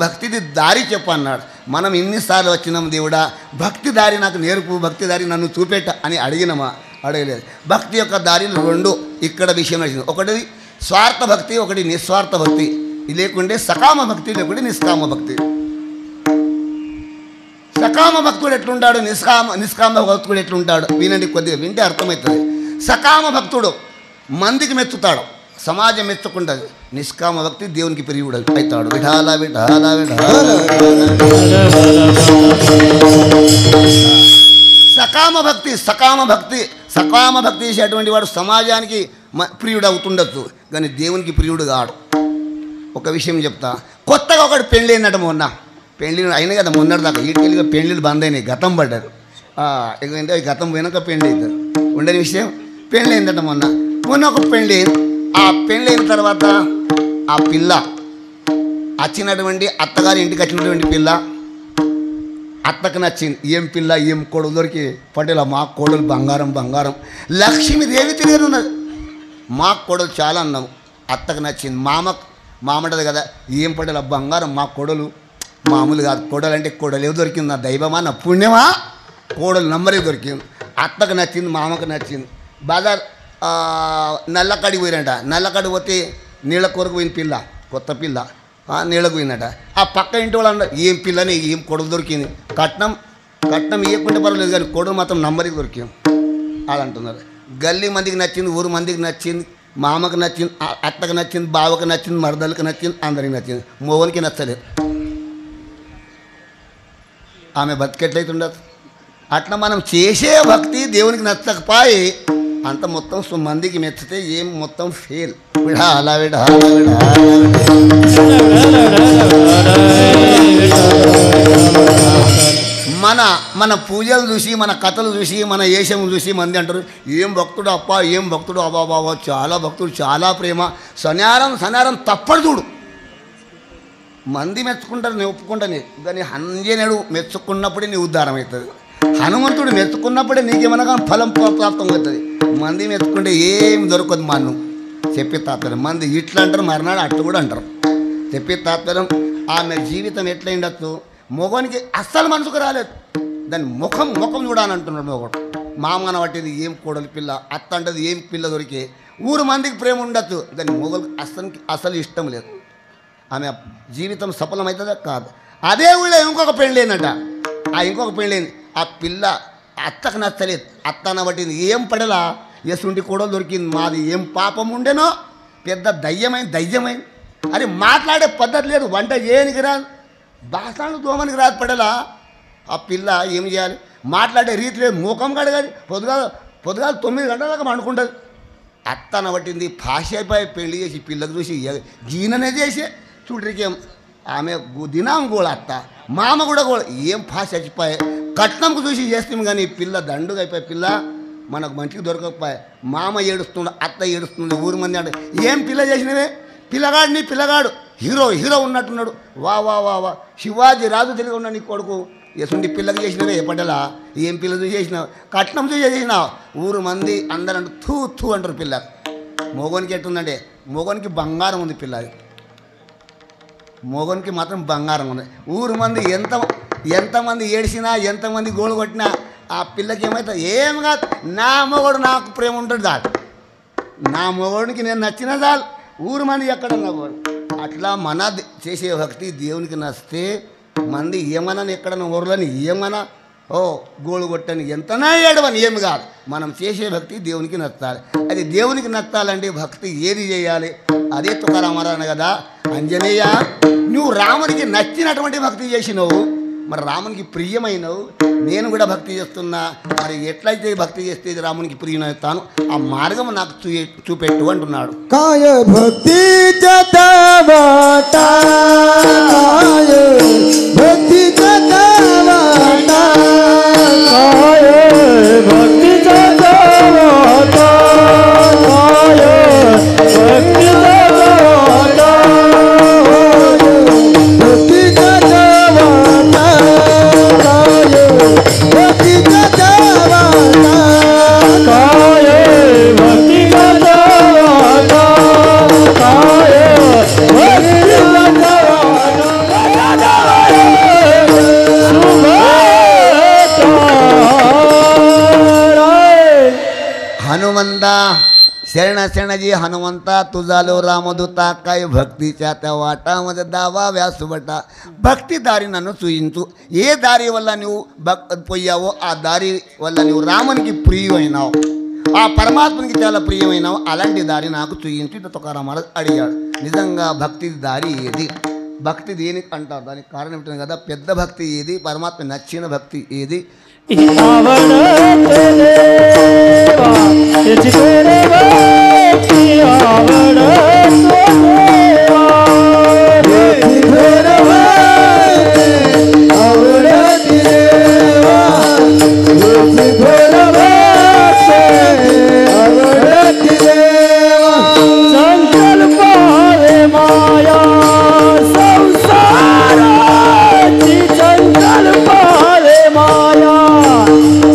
భక్తిది దారి చెప్పన్నాడు. మనం ఎన్నిసార్లు వచ్చినాం దేవుడా, భక్తి దారి నాకు నేర్పు, భక్తి దారి నన్ను చూపెట్ట అని అడిగినామా, అడగలేదు. భక్తి యొక్క దారిలు 2 ఇక్కడ విషయం వచ్చింది. ఒకటి స్వార్థ భక్తి, ఒకటి నిస్వార్థ భక్తి. లేకుంటే సకామ భక్తి, లేకుంటే నిష్కామ భక్తి. సకామ భక్తుడు ఎట్లుంటాడు, నిష్కామ భక్తుడు ఎట్లుంటాడు వినండి, కొద్దిగా వింటే అర్థమవుతుంది. సకామ భక్తుడు మందికి మెచ్చుతాడు, సమాజం మెచ్చుకుంటుంది. నిష్కామ భక్తి దేవునికి ప్రియుడు అవుతాడు. విఠాల సకామ భక్తి చేసేటువంటి వాడు సమాజానికి ప్రియుడు అవుతుండొచ్చు, కానీ దేవునికి ప్రియుడు కాడు. ఒక విషయం చెప్తా. కొత్తగా ఒకటి పెళ్ళి అయినట్టు మొన్న పెళ్ళి అయినా కదా, మొన్నటి దాకా వీటికెళ్ళిగా పెళ్ళిళ్ళు బంద్ అయినాయి, గతం పడ్డారు. ఎందుకంటే గతం పోయినాక పెళ్ళి అవుతారు. ఉండని విషయం, పెళ్ళి అయిందట మొన్న ఒక పెళ్ళి. ఆ పెళ్ళి అయిన తర్వాత ఆ పిల్ల వచ్చినటువంటి అత్తగారి ఇంటికి వచ్చినటువంటి పిల్ల అత్తకు నచ్చింది. ఏం పిల్ల, ఏం కోడలు దొరికి పటేల, మా కోడలు బంగారం లక్ష్మీదేవి తిరిగి ఉన్నది. మా కోడలు చాలా అన్నాము, అత్తకు నచ్చింది. మామటది కదా, ఏం పటేల బంగారం, మా కోడలు మామూలు కాదు. కోడలు అంటే కోడలు ఏవి దొరికింది, నా దైవమా నా పుణ్యమా, కోడలు నంబరే దొరికింది. అత్తకు నచ్చింది, మామకు నచ్చింది. బాజార్ నల్లకాడికి పోయినట. నల్లకాడికి పోతే నీళ్ళ కొరకు పోయిన పిల్ల, కొత్త పిల్ల నీళ్ళకు పోయినట. ఆ పక్క ఇంటి వాళ్ళు అన్నారు, ఏం పిల్లని, ఏం కొడుకు దొరికింది. కట్నం ఇవ్వకుంటే పర్వాలేదు, కానీ కొడుకు మాత్రం నంబరికి దొరికింది అలా అంటున్నారు. గల్లీ మందికి నచ్చింది, ఊరు మందికి నచ్చింది, మామకు నచ్చింది, అత్తకు నచ్చింది, బావకు నచ్చింది, మరదలకు నచ్చింది, అందరికి నచ్చింది. మోవనికి నచ్చలేదు. ఆమె బతికెట్లయితుండదు. అట్లా మనం చేసే భక్తి దేవునికి నచ్చకపోయి అంత మొత్తం మందికి మెచ్చితే ఏం మొత్తం ఫెయిల్. మన మన పూజలు చూసి మన కథలు చూసి మన వేషం చూసి మంది అంటారు ఏం భక్తుడు అప్ప ఏం భక్తుడు అబ్బా బాబా చాలా భక్తుడు చాలా ప్రేమ సన్యారం తప్పడు చూడు మంది మెచ్చుకుంటారు నేను ఒప్పుకుంటాను కానీ అంజనేయుడు మెచ్చుకున్నప్పుడే నీ ఉద్ధారం అవుతుంది హనుమంతుడు మెచ్చుకున్నప్పుడే నీకేమన్నా కానీ ఫలం ప్రాప్తం అవుతుంది మంది మెచ్చుకుంటే ఏం దొరకదు మన్ను చెప్పే తాత్పర్యం మంది ఇట్లా అంటారు మర్నాడు అట్లా కూడా అంటారు చెప్పే తాత్పర్యం ఆమె జీవితం ఎట్లా ఉండొచ్చు మొగోనికి అస్సలు మనసుకు రాలేదు దాన్ని ముఖం చూడాలంటున్నాడు మొగోడు మామన పట్టేది ఏం కోడలి పిల్ల అత్త అంటది ఏం పిల్ల దొరికే ఊరు మందికి ప్రేమ ఉండొచ్చు దాన్ని మొగోళ్ళకి అసలు ఇష్టం లేదు ఆమె జీవితం సఫలమవుతుందా కాదు అదే ఊళ్ళో ఇంకొక పెళ్ళేనట ఆ ఇంకొక పెళ్ళేంది ఆ పిల్ల అత్తకు నచ్చలేదు అత్త అనబట్టింది ఏం పడలా ఎసుంటి కోడలు దొరికింది మాది ఏం పాపం ఉండేనో పెద్ద దయ్యమైంది అది మాట్లాడే పద్ధతి లేదు వంట చేయనికి రాదు బాసాలు దోమనికి రాదు పడలా ఆ పిల్ల ఏం చేయాలి మాట్లాడే రీతి లేదు ముఖం కడగాలి పొద్దుగాల 9 గంటల దాకా పండుకుంటుంది అత్త అనబట్టింది భాషపై పెళ్లి చేసి పిల్లకు చూసి గీననే చేసే చూడరికేం ఆమె దినాం గోళ అత్త మామ కూడా గోళ ఏం భాష చచ్చిపోయాయి కట్నంకు చూసి చేస్తాం కానీ పిల్ల దండుగా అయిపోయి పిల్ల మనకు మంచిగా దొరకకపోయా మామ ఏడుస్తుండు అత్త ఏడుస్తుంది ఊరు మంది అంటే ఏం పిల్ల చేసినవే పిల్లగాడు హీరో ఉన్నట్టున్నాడు వా వా వా వా శివాజీ రాజు తిరిగి ఉన్నాడు నీ కొడుకు ఎసుంటి పిల్లకి చేసినవే పడ్డలా ఏం పిల్ల చూసి చేసినావు కట్నం చూసి చేసినావు ఊరు మంది అందరూ థూ అంటారు పిల్ల మోగోనికి ఎట్టుందంటే మోగోనికి బంగారం ఉంది పిల్ల మోగోనికి మాత్రం బంగారం ఉంది ఊరు మంది ఎంతమంది ఏడిసినా ఎంతమంది గోలు కొట్టినా ఆ పిల్లకి ఏమవుతుంది ఏం కాదు నా మొగోడు నాకు ప్రేమ ఉంటుంది చాలు నా మొగోడికి నేను నచ్చిన చాలు ఊరు మంది ఎక్కడన్నా పోడు అట్లా మన చేసే భక్తి దేవునికి నచ్చితే మంది ఏమన్నా ఎక్కడన్నా ఊర్లని ఏమన్నా గోలు కొట్టని ఎంతనా ఏడవని ఏమి కాదు మనం చేసే భక్తి దేవునికి నచ్చాలి అది దేవునికి నచ్చాలంటే భక్తి ఏది చేయాలి అదే తుకారామారాయణ కదా అంజనేయ నువ్వు రామునికి నచ్చినటువంటి భక్తి చేసినావు మరి రామునికి ప్రియమైనవు నేను కూడా భక్తి చేస్తున్నా మరి ఎట్లయితే భక్తి చేస్తే రామునికి ప్రియమవుతాను ఆ మార్గం నాకు చూపెట్టు అంటున్నాడు काय भक्ती जतावाता काय भक्ती जतावाता काय भक्ती जतावाता काय भक्ती जतावाता भक्ती जतावाता काय भक्ती जतावाता काय भक्ती जतावाता काय भक्ती हनुमंता शरणजी हनुमंता तुझालो रामदूता काय भक्तीच्या त्या वाटामध्ये दावा व्यासुबटा భక్తి దారి నన్ను చూయించు ఏ దారి వల్ల నువ్వు పోయావో ఆ దారి వల్ల నువ్వు రామునికి ప్రియమైనావు ఆ పరమాత్మనికి చాలా ప్రియమైనావు అలాంటి దారి నాకు చూయించు తుకారామారాజు అడిగాడు నిజంగా భక్తి దారి ఏది భక్తి దేనికి అంటారు దానికి కారణం ఏంటంటే కదా పెద్ద భక్తి ఏది పరమాత్మ నచ్చిన భక్తి ఏది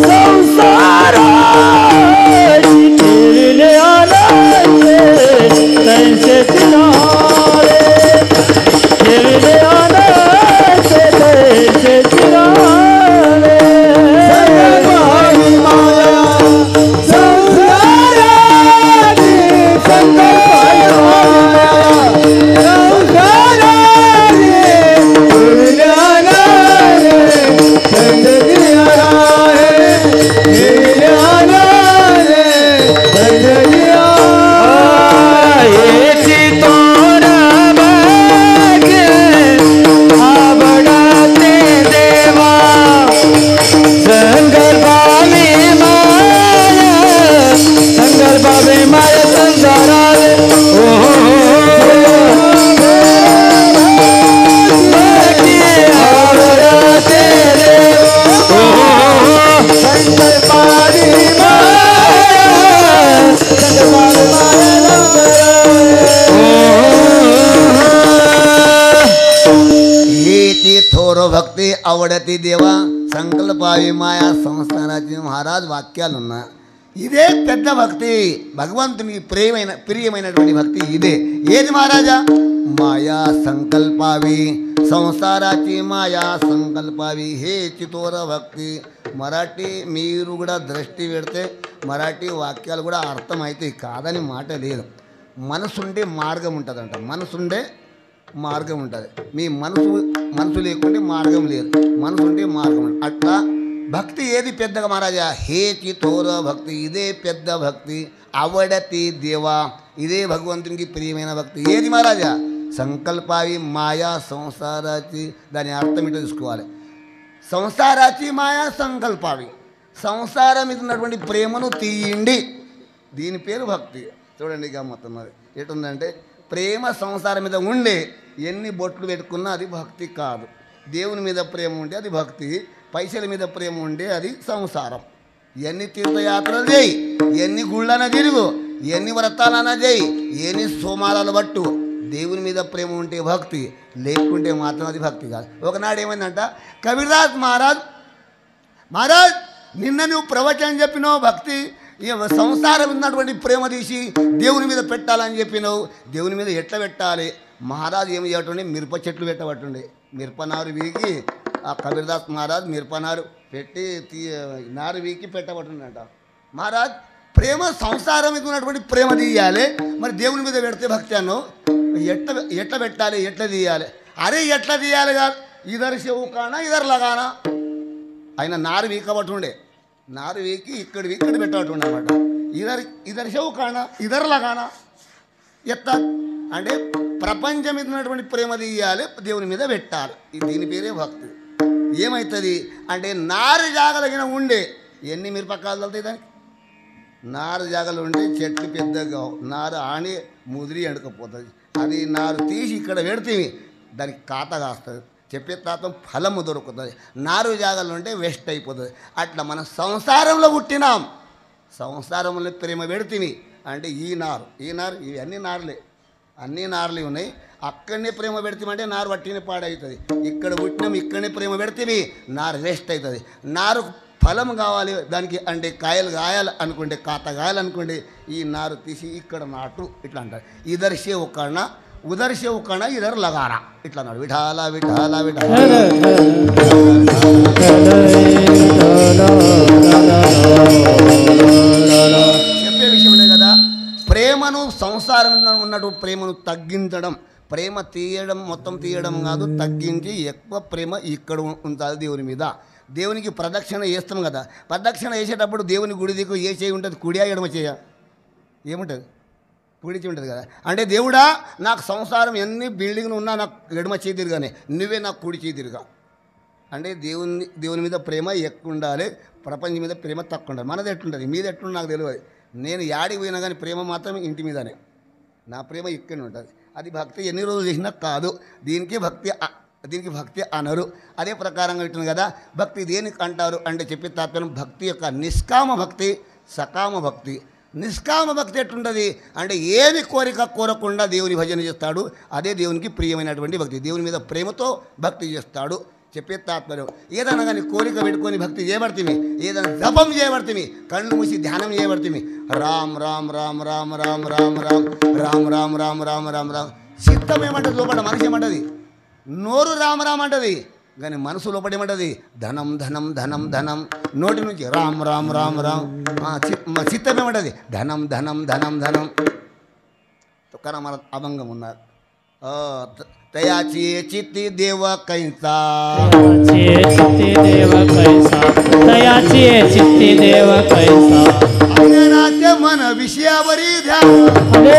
संसार అవడతి దేవా సంకల్పావి మాయా సంస్థానాచి మహారాజ్ వాక్యాలున్నా ఇదే పెద్ద భక్తి. భగవంతునికి ప్రియమైనటువంటి భక్తి ఇదే. ఏది మహారాజా? మాయా సంకల్పావి సంసారాచి మాయా సంకల్పావి హే చితోర భక్తి. మరాఠీ మీరు కూడా దృష్టి పెడితే మరాఠీ వాక్యాలు కూడా అర్థమైతే కాదని మాట లేదు. మనసుండే మార్గం ఉంటుందంట. మనసుండే మార్గం ఉంటుంది. మీ మనసు లేకుంటే మార్గం లేదు. మనసు ఉంటే మార్గం ఉంటుంది. అట్లా భక్తి ఏది పెద్దగా మహారాజా? హే చితోర భక్తి ఇదే పెద్ద భక్తి. అవడతి దేవా ఇదే భగవంతునికి ప్రియమైన భక్తి. ఏది మహారాజా? సంకల్పావి మాయా సంసారాచి. దాని అర్థం ఏంటో తీసుకోవాలి. సంసారాచి మాయా సంకల్పావి. సంసారం మీద ఉన్నటువంటి ప్రేమను తీయండి. దీని పేరు భక్తి. చూడండి గమ్మత్తం. మరి ఎటుందంటే ప్రేమ సంసారం మీద ఉండే ఎన్ని బొట్లు పెట్టుకున్నా అది భక్తి కాదు. దేవుని మీద ప్రేమ ఉంటే అది భక్తి. పైసల మీద ప్రేమ ఉంటే అది సంసారం. ఎన్ని తీర్థయాత్రలు చేయి, ఎన్ని గుళ్ళన తిరుగు, ఎన్ని వ్రతాలన చేయి, ఎన్ని సోమారాలు పట్టు, దేవుని మీద ప్రేమ ఉంటే భక్తి, లేకుంటే మాత్రం అది భక్తి కాదు. ఒకనాడు ఏమైందంట, కబీర్దాస్ మహారాజ్ నిన్న నువ్వు ప్రవచనం చెప్పినావు భక్తి సంసారం ఉన్నటువంటి ప్రేమ తీసి దేవుని మీద పెట్టాలని చెప్పినావు. దేవుని మీద ఎట్లా పెట్టాలి? మహారాజు ఏమి చేయటండి, మిరప చెట్లు పెట్టబట్టుండే. మిరపనారు వీకి ఆ కబీర్దాస్ మహారాజ్ మిరపనారు పెట్టి నారు వీకి పెట్టబట్టుండట. మహారాజ్ ప్రేమ సంసారం మీద ఉన్నటువంటి ప్రేమ తీయాలి, మరి దేవుని మీద పెడితే భక్తి అన్నావు. ఎట్లా పెట్టాలి, ఎట్లా తీయాలి? అరే ఎట్లా తీయాలి కాదు, ఇద్దరు చెవు కానా ఇద్దరు లగానా. ఆయన నారు వీకబట్టుండే. నారు వీకి ఇక్కడ పెట్టబట్టుండే అనమాట. ఇద్దరు చెవు కానా ఇద్దరు లగానా ఎత్త అంటే ప్రపంచం మీద ఉన్నటువంటి ప్రేమ తీయాలి, దేవుని మీద పెట్టాలి. దీని పేరే భక్తి. ఏమవుతుంది అంటే నారు జాగలిగిన ఉండే ఎన్ని మిరపకాయలు తగులుతాయి దానికి. నారు జాగలు ఉంటే చెట్లు పెద్దగా నారు ఆని ముదిరి ఎండకపోతుంది. అది నారు తీసి ఇక్కడ పెడితే దానికి కాత కాస్తుంది, చెప్పే తాతం ఫలము దొరుకుతుంది. నారు జాగలు ఉంటే వేస్ట్ అయిపోతుంది. అట్లా మనం సంసారంలో పుట్టినాం, సంసారంలో ప్రేమ పెడితే అంటే ఈ నారు ఇవి అన్ని నారులే ఉన్నాయి. అక్కడనే ప్రేమ పెడితేమంటే నారు పట్టిన పాడవుతుంది. ఇక్కడ పుట్టినాం, ఇక్కడనే ప్రేమ పెడితే నారు వేస్ట్ అవుతుంది. నారు ఫలం కావాలి దానికి అంటే కాయలు కాయాలి అనుకుంటే, కాత కాయాలనుకుంటే ఈ నారు తీసి ఇక్కడ నాటు ఇట్లా అంటారు. ఇద్దరు సేవ్ కన్నా ఉదర్ సేవ్ కన్నా ఇద్దరు లగారా ఇట్లా అన్నాడు. విఠాల విఠాల విఠాల చెప్పే విషయంలే కదా. ప్రేమను సంసారం ఉన్నట్టు ప్రేమను తగ్గించడం, ప్రేమ తీయడం మొత్తం తీయడం కాదు, తగ్గించి ఎక్కువ ప్రేమ ఇక్కడ ఉంటుంది దేవుని మీద. దేవునికి ప్రదక్షిణ చేస్తాం కదా, ప్రదక్షిణ చేసేటప్పుడు దేవుని గుడి దిక్కు ఏ చేయి ఉంటుంది? కుడియా ఎడమ చేయ ఏముంటుంది? కుడి చేయి ఉంటుంది కదా. అంటే దేవుడా నాకు సంసారం ఎన్ని బిల్డింగ్లు ఉన్నా నాకు ఎడమ చేయి తిరగానే, నువ్వే నాకు కుడి చేయి తిరగా. అంటే దేవుని మీద ప్రేమ ఎక్కువ ఉండాలి, ప్రపంచం మీద ప్రేమ తక్కువ ఉండాలి. మనది ఎట్లుంటుంది, మీది ఎట్లుంది నాకు తెలియదు. నేను యాడికి పోయినా కానీ ప్రేమ మాత్రం ఇంటి మీదనే, నా ప్రేమ ఇక్కడనే ఉంటుంది. అది భక్తి ఎన్ని రోజులు చేసినా కాదు. దీనికి భక్తి అనరు. అదే ప్రకారంగా ఉంటుంది కదా. భక్తి దేనికి అంటారు అంటే చెప్పే తాత్పర్యం భక్తి యొక్క నిష్కామ భక్తి, సకామ భక్తి. నిష్కామ భక్తి ఎట్లుంటుంది అంటే ఏమి కోరిక కోరకుండా దేవుని భజన చేస్తాడు, అదే దేవునికి ప్రియమైనటువంటి భక్తి. దేవుని మీద ప్రేమతో భక్తి చేస్తాడు. చెప్పే తాత్పర్యం ఏదైనా కానీ కోరిక పెట్టుకొని భక్తి చేయబడుతుంది, ఏదైనా జపం చేయబడుతుంది, కళ్ళు మూసి ధ్యానం చేయబడుతుంది. రామ్ రామ్ రామ్ రామ్ రామ్ రామ్ రామ్ రామ్ రామ్ రామ్ రామ్ రామ్ రామ్. చిత్తం ఏమంటుంది? లోపల మనిషి ఏమంటుంది? నోరు రామ రామ్ అంటది, కానీ మనసు లోపల ఏమంటుంది? ధనం ధనం ధనం ధనం. నోటి నుంచి రామ్ రామ్ రామ్ రామ్. చిత్తం ఏమంటుంది? ధనం ధనం ధనం ధనం. తుకారాం మన అభంగం ఉన్నారు. तयाची चित्ती देव कैसा, चित्ती देव कैसा, तयाची चित्ती देव कैसा. अज्ञानाचे मन विषयावरी ध्यान,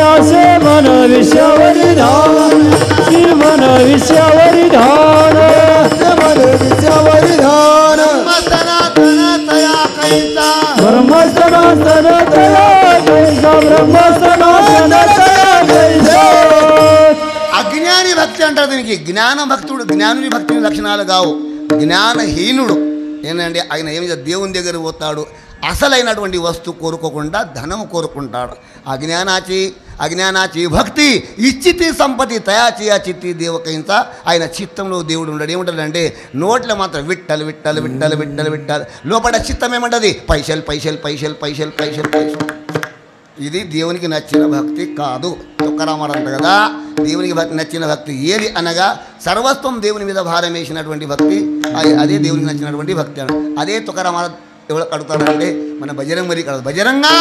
असे मन विषयावरी ध्यान, श्री मन विषयावरी ध्यान, मन विषयावरी ध्यान. ब्रह्मसनातन तया कैसा, ब्रह्मसनातन तया कैसा, ब्रह्मसनातन तया कैसा. అజ్ఞాని భక్తి అంటారు దీనికి. జ్ఞాన భక్తుడు, జ్ఞానుని భక్తి లక్షణాలు కావు. జ్ఞానహీనుడు ఏంటంటే ఆయన ఏమి దేవుని దగ్గర పోతాడు, అసలైనటువంటి వస్తువు కోరుకోకుండా ధనం కోరుకుంటాడు. అజ్ఞానాచి భక్తి ఇచ్చితి సంపత్తి తయాచి చిత్తి దేవకైంత. ఆయన చిత్తంలో దేవుడు ఉండడు. ఏముంటాడంటే నోట్లో మాత్రం విట్టలు విట్టలు విట్టలు విట్టలు విట్టాలి, లోపల చిత్తం ఏమంటుంది పైసలు పైసలు పైసలు పైసలు పైసలు పైసలు. ఇది దేవునికి నచ్చిన భక్తి కాదు. తుకారామారు అంట కదా, దేవునికి నచ్చిన భక్తి ఏది అనగా సర్వస్వం దేవుని మీద భారం వేసినటువంటి భక్తి, అదే దేవునికి నచ్చినటువంటి భక్తి అన్న. అదే తుకారామారు ఎవరు అడుగుతాడంటే మన బజరంగబలి కాదు, బజరంగా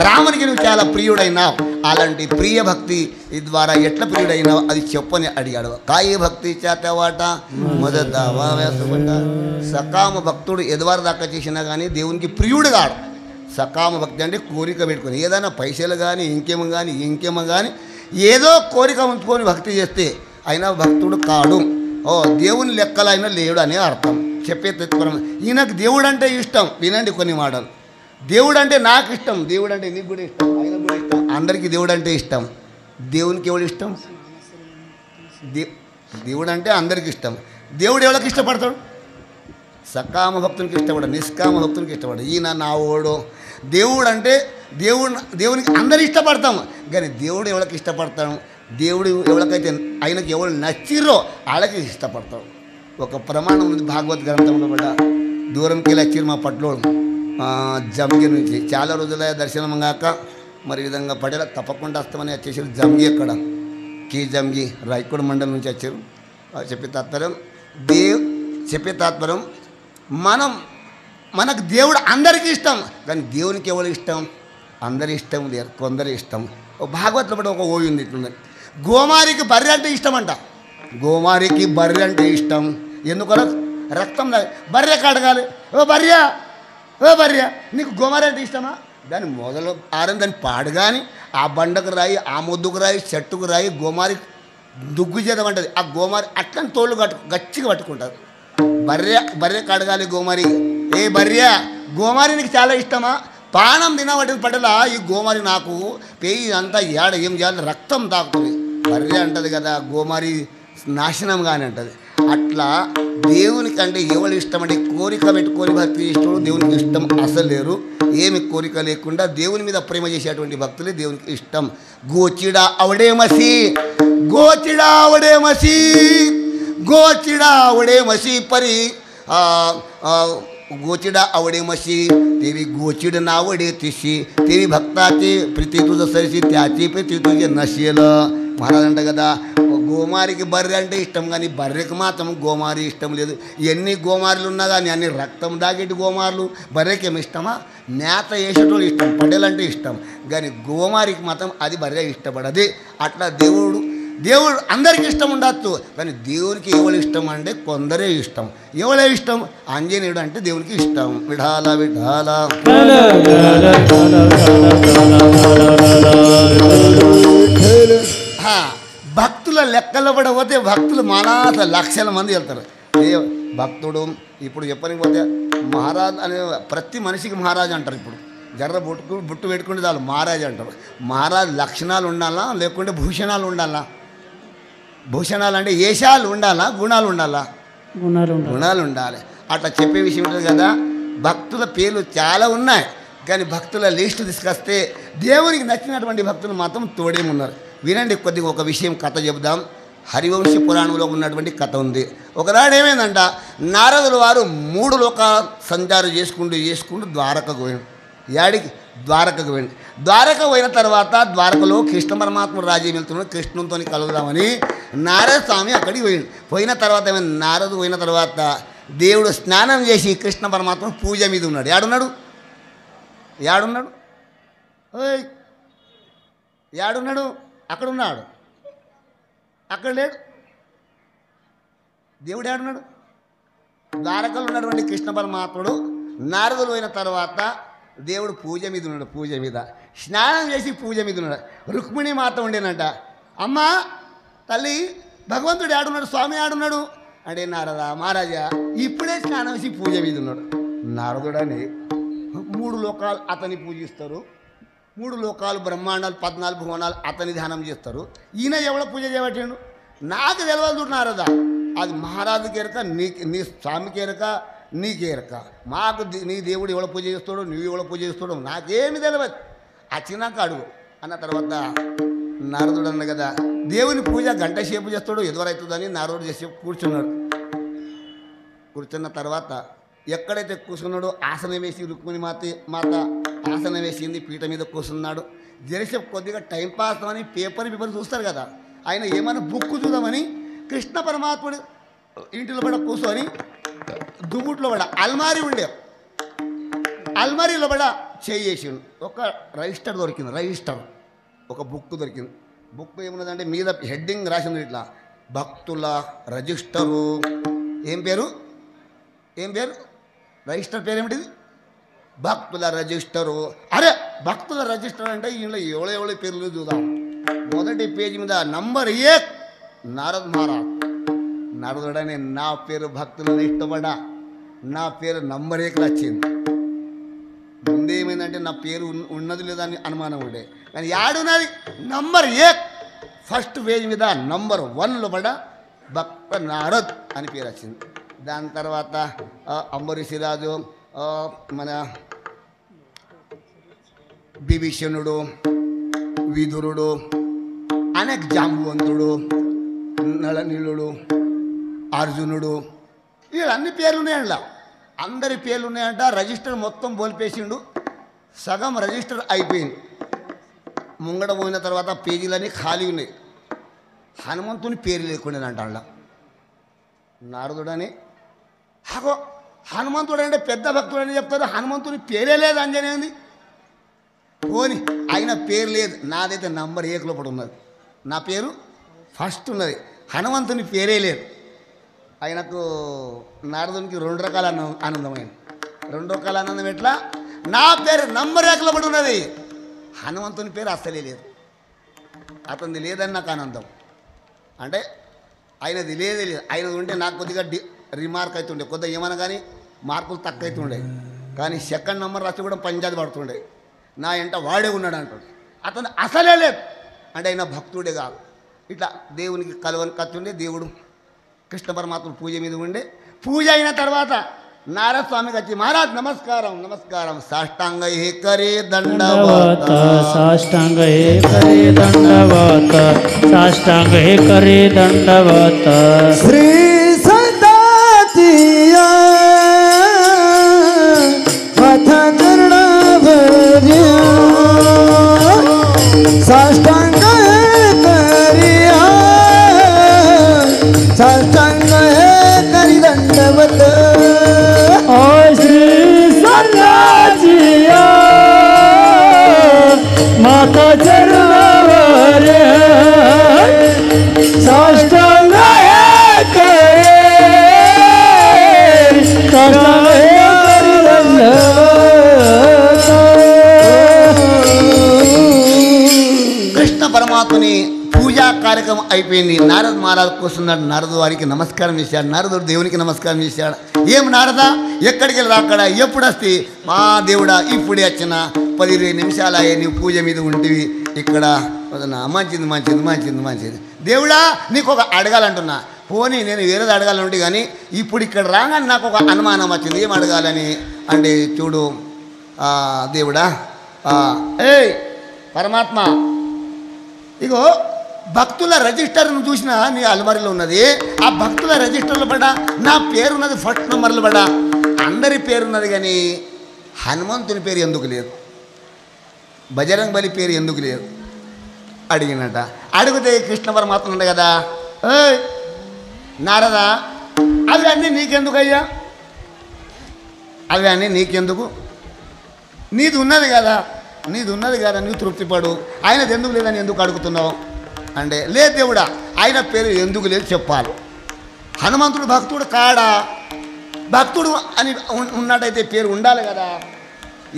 రామునికి నువ్వు చాలా ప్రియుడైనావు, అలాంటి ప్రియ భక్తి ద్వారా ఎట్లా ప్రియుడైనావు అది చెప్పని అడిగాడు. కాయ భక్తి చేతవాట మొదదావా వేసబడ్డ. సకామ భక్తుడు ఎదువారు దాకా చేసినా కానీ దేవునికి ప్రియుడు కాడు. సకామ భక్తి అంటే కోరిక పెట్టుకొని ఏదైనా పైసలు కానీ ఇంకేమో కానీ ఏదో కోరిక ఉంచుకొని భక్తి చేస్తే అయినా భక్తుడు కాడు. దేవుని లెక్కలైనా లేడు అనే అర్థం. చెప్పే తత్పరం ఈయనకు దేవుడు అంటే ఇష్టం. వినండి కొన్ని మాటలు. దేవుడు అంటే నాకు ఇష్టం, దేవుడు అంటే నీకు కూడా ఇష్టం, ఆయనకు కూడా ఇష్టం, అందరికీ దేవుడు అంటే ఇష్టం. దేవునికి ఎవడు ఇష్టం? దేవుడు అంటే అందరికి ఇష్టం. దేవుడు ఎవరికి ఇష్టపడతాడు? సకామ భక్తునికి ఇష్టపడడు, నిష్కామ భక్తునికి ఇష్టపడడు. ఈయన నా ఓడు దేవుడు అంటే దేవునికి అందరు ఇష్టపడతాం, కానీ దేవుడు ఎవరికి ఇష్టపడతాం? దేవుడు ఎవరికైతే ఆయనకి ఎవరు నచ్చిరో వాళ్ళకి ఇష్టపడతాడు. ఒక ప్రమాణం ఉంది భాగవత్ గ్రంథంలో కూడా. దూరంకి వెళ్ళి వచ్చిరు మా పట్లోడు జమ్గి నుంచి. చాలా రోజుల దర్శనం కాక మరి విధంగా పడేలా తప్పకుండా వస్తామని వచ్చేసారు. జమ్గి అక్కడ జమ్గి రాయకోడ మండలం నుంచి వచ్చారు. చెప్పే తాత్పర్యం మనకు దేవుడు అందరికీ ఇష్టం, కానీ దేవునికి ఎవరు ఇష్టం? అందరి ఇష్టం లేరు, కొందరు ఇష్టం. భాగవత్లో కూడా ఒక ఓయి ఉంది ఇట్లుంది. గోమారికి బర్రె అంటే ఇష్టం అంట. గోమారికి బర్రె అంటే ఇష్టం. ఎందుకన్నా రక్తం బర్రె కడగాలి. ఓ బర్రె నీకు గోమారి అంటే ఇష్టమా? దాని మొదలు దాన్ని పాడు కానీ ఆ బండకు రాయి, ఆ మొద్దుకు రాయి, చెట్టుకు రాయి, గోమారి దుగ్గు చేద్దామంటుంది. ఆ గోమారి అట్లని తోళ్ళు గట్టిగా పట్టుకుంటారు. బర్రె కడగాలి గోమారి. ఏ బర్రె గోమారి నీకు చాలా ఇష్టమా? పానం తినబట్టిన పడలా ఈ గోమారి నాకు పేయి అంతా ఏడ ఏం చేయాలి, రక్తం తాకుతుంది. బర్రె అంటది కదా, గోమారి నాశనం కానీ అంటది. అట్లా దేవునికి అంటే ఎవరు ఇష్టం అంటే కోరిక పెట్టుకొని భక్తి చేసేవాడు దేవునికి ఇష్టం అసలు లేరు. ఏమి కోరిక లేకుండా దేవుని మీద ప్రేమ చేసేటువంటి భక్తులే దేవునికి ఇష్టం. గోచిడా అవడే మసి, గోచిడా అవడే మసి, గోచిడా అవడే మసి పరి गोचिडा आवडे मशी तेवी गोचिड नावडे तिशी तेवी भक्ताची प्रीती तुझं सरशी त्याची प्रीती तुझे नशेल. महाराज अंट కదా గోమారికి బర్రె అంటే ఇష్టం కానీ బర్రెకి మాత్రం గోమారి ఇష్టం లేదు. ఎన్ని గోమారులు ఉన్నా కానీ అన్ని రక్తం దాగేటి గోమారులు. బర్రెకేమి ఇష్టమా? మేత వేసేటోళ్ళు ఇష్టం, పడేలంటే ఇష్టం, కానీ గోమారికి మాత్రం అది బర్రె ఇష్టపడది. అట్లా దేవుడు అందరికీ ఇష్టం ఉండొచ్చు, కానీ దేవునికి ఎవరు ఇష్టం అంటే కొందరే ఇష్టం. ఎవరే ఇష్టం? ఆంజనేయుడు అంటే దేవునికి ఇష్టం. విఠాల విఠాల భక్తుల లెక్కలు పడకపోతే భక్తులు మానాస లక్షల మంది వెళ్తారు. భక్తుడు ఇప్పుడు చెప్పనిపోతే మహారాజ్ అనే ప్రతి మనిషికి మహారాజ్ అంటారు. ఇప్పుడు జర్ర బుట్టు పెట్టుకుంటే చాలు మహారాజ్ అంటారు. మహారాజ్ లక్షణాలు ఉండాలా లేకుంటే భూషణాలు ఉండాలా? భూషణాలు అంటే ఏషాలు ఉండాలా గుణాలు ఉండాలా? గుణాలు ఉండాలి. అట్లా చెప్పే విషయం ఉంటుంది కదా. భక్తుల పేర్లు చాలా ఉన్నాయి, కానీ భక్తుల లిస్టు తీసుకొస్తే దేవునికి నచ్చినటువంటి భక్తులు మాత్రం తోడేమున్నారు. వినండి కొద్దిగా ఒక విషయం కథ చెబుదాం. హరివంశ పురాణంలో ఉన్నటువంటి కథ ఉంది. ఒకనాడు ఏమైందంట, నారదుల వారు 3 లోకాలు సంచారం చేసుకుంటూ ద్వారకకు పోయాడు. యాడికి? ద్వారకకు పోయింది. ద్వారక పోయిన తర్వాత ద్వారకలో కృష్ణ పరమాత్మ రాజ్యం వెళ్తున్నాడు. కృష్ణునితో కలుగుదామని నారద స్వామి అక్కడికి పోయింది. పోయిన తర్వాత ఏమైనా నారదు పోయిన తర్వాత దేవుడు స్నానం చేసి కృష్ణ పరమాత్మ పూజ మీద ఉన్నాడు. యాడున్నాడు? ఓయ్ యాడున్నాడు? అక్కడున్నాడు, అక్కడ లేడు. దేవుడు ఏడున్నాడు? ద్వారకలో ఉన్నటువంటి కృష్ణ పరమాత్ముడు నారదులు పోయిన తర్వాత దేవుడు పూజ మీద ఉన్నాడు. పూజ మీద స్నానం చేసి పూజ మీద ఉన్నాడు. రుక్మిణి మాత ఉండేనంట. అమ్మా తల్లి భగవంతుడు ఏడున్నాడు, స్వామి ఏడున్నాడు అంటే నారదా మహారాజా ఇప్పుడే స్నానం చేసి పూజ మీద ఉన్నాడు. నారదుడని 3 లోకాలు అతన్ని పూజిస్తారు. 3 లోకాలు బ్రహ్మాండాలు 14 భువనాలు అతని ధ్యానం చేస్తారు. ఈయన ఎవడ పూజ చేయబట్టాడు? నాకు తెలవదు నారదా. అది మహారాజుకి ఎరక, నీ స్వామికి ఎరక, నీకేరక మాకు నీ దేవుడు ఎవడ పూజ చేస్తాడో నువ్వు ఎవడ పూజ చేస్తాడో నాకేమి తెలియదు వచ్చినాక అడుగు అన్న తర్వాత నారదుడు అన్న కదా దేవుని పూజ గంట సేపు చేస్తాడు ఎదురైతుందని నారదుడు చేసి కూర్చున్నాడు. కూర్చున్న తర్వాత ఎక్కడైతే కూర్చున్నాడో ఆసనం వేసి రుక్మిణి మాత ఆసనం వేసింది, పీట మీద కూర్చున్నాడు. జరసేపు కొద్దిగా టైంపాస్ అని పేపర్ చూస్తారు కదా, ఆయన ఏమైనా బుక్ చూద్దామని కృష్ణ పరమాత్ముడు ఇంటిలో పడ కూర్చొని దుమ్ముట్లో పడ అల్మారీ ఉండే అల్మారీలో పడ చేసిండు. ఒక రిజిస్టర్ దొరికింది, రిజిస్టర్ ఒక బుక్ దొరికింది. బుక్ ఏమున్నదంటే మీద హెడ్డింగ్ రాసింది ఇట్లా భక్తుల రిజిస్టరు. ఏం పేరు రిజిస్టర్ పేరు ఏమిటిది? భక్తుల రిజిస్టరు. అరే భక్తుల రిజిస్టర్ అంటే ఇంట్లో ఎవడో పేర్లు చూద్దాం. మొదటి పేజీ మీద నంబర్ 1 నారద్ మహారాజ్. నారదుడనే నా పేరు భక్తులను ఇష్టపడా, నా పేరు నంబర్ 1 వచ్చింది. ముందేమైందంటే నా పేరు ఉన్నది లేదని అనుమానం ఉండే, కానీ యాడున్నది నంబర్ 1 ఫస్ట్ పేజీ మీద నంబర్ 1లో పడ భక్త నారద్ అని పేరు వచ్చింది. దాని తర్వాత అంబరీషిరాజు, మన బిభీషణుడు, విదురుడు, అనేక జాంబువంతుడు, నళనీలుడు, అర్జునుడు, వీళ్ళన్ని పేర్లు ఉన్నాయంట. అందరి పేర్లు ఉన్నాయంట. రిజిస్టర్ మొత్తం బోల్పేసిండు. సగం రిజిస్టర్ అయిపోయింది. ముంగడ పోయిన తర్వాత పేజీలన్నీ ఖాళీ ఉన్నాయి. హనుమంతుని పేరు లేకుండానంట అలా. నారదుడని హగో హనుమంతుడు అంటే పెద్ద భక్తుడు అని చెప్తారు, హనుమంతుని పేరే లేదు అంజనేయుంది. పోని ఆయన పేరు లేదు, నాదైతే నంబర్ 1 లోపల ఉన్నది. నా పేరు ఫస్ట్ ఉన్నది, హనుమంతుని పేరే లేదు. ఆయనకు నారదునికి 2 రకాల ఆనందమైంది. 2 రకాల ఆనందం ఎట్లా? నా పేరు నంబర్ 1 లోపల ఉన్నది, హనుమంతుని పేరు అస్సలే లేదు. అతనిది లేదని నాకు ఆనందం. అంటే ఆయనది లేదే లేదు. ఆయనది ఉంటే నాకు కొద్దిగా రిమార్క్ అవుతుండే, కొద్దిగా ఏమన్నా కానీ మార్కులు తక్కువ అవుతుండే. కానీ సెకండ్ నంబర్ రాసి కూడా పంచాయతీ పడుతుండే. నా ఎంట వాడే ఉన్నాడు అంటాడు. అతను అసలే లేదు అంటే ఆయన భక్తుడే కాదు. ఇట్లా దేవునికి కలవని కత్తుండే. దేవుడు కృష్ణ పరమాత్మ పూజ మీద ఉండే. పూజ అయిన తర్వాత నారద స్వామికి వచ్చి మహారాజ్ నమస్కారం నమస్కారం సాష్టాంగ కరే దండవత సాష్టాంగ కరే దండవత సాష్టాంగ కరే దండవత శ్రీ సదాతియా పథ కరుణాభర్యా సాష్టాంగ కరియా సాష్టాంగ కరి దండవత श्री सदाजिया माता चरणावर साष्टांग करे साष्टांग కృష్ణ పరమాత్మని పూజా కార్యక్రమం అయిపోయింది. నారద మహారాజు కూర్చున్నాడు. నారదు వారికి నమస్కారం చేశాడు. నారదుడు దేవునికి నమస్కారం చేశాడు. ఏం నారద ఎక్కడికి వెళ్ళి అక్కడ ఎప్పుడు వస్తే? మా దేవుడా ఇప్పుడే వచ్చిన 10-20 నిమిషాలు అయ్యే నీవు పూజ మీద ఉంటివి ఇక్కడ. మంచిది మంచిది మంచిది మంచిది. దేవుడా నీకు ఒక అడగాలంటున్నా. పోనీ నేను వేరేది అడగాలంటే కానీ ఇప్పుడు ఇక్కడ రాగానే నాకు ఒక అనుమానం వచ్చింది. ఏం అడగాలని అంటే చూడు దేవుడా, ఏయ్ పరమాత్మ, ఇగో భక్తుల రిజిస్టర్ను చూసిన నీ అల్మారీలో ఉన్నది. ఆ భక్తుల రిజిస్టర్లో పడ్డా నా పేరున్నది ఫస్ట్ నెంబర్లో పడ్డా. అందరి పేరున్నది కానీ హనుమంతుని పేరు ఎందుకు లేదు? బజరంగ్ బలి పేరు ఎందుకు లేదు అడిగినట. అడిగితే కృష్ణ పరమాత్మ ఉంది కదా, ఏయ్ నారదా అవి అన్నీ నీకెందుకయ్యా? అవి అన్నీ నీకెందుకు? నీది ఉన్నది కదా, నీది ఉన్నది కదా, నువ్వు తృప్తిపడు. ఆయనది ఎందుకు లేదని ఎందుకు అడుగుతున్నావు అంటే, లేదు దేవుడా ఆయన పేరు ఎందుకు లేదు చెప్పాలి. హనుమంతుడు భక్తుడు కాడా? భక్తుడు అని ఉన్నట్టయితే పేరు ఉండాలి కదా,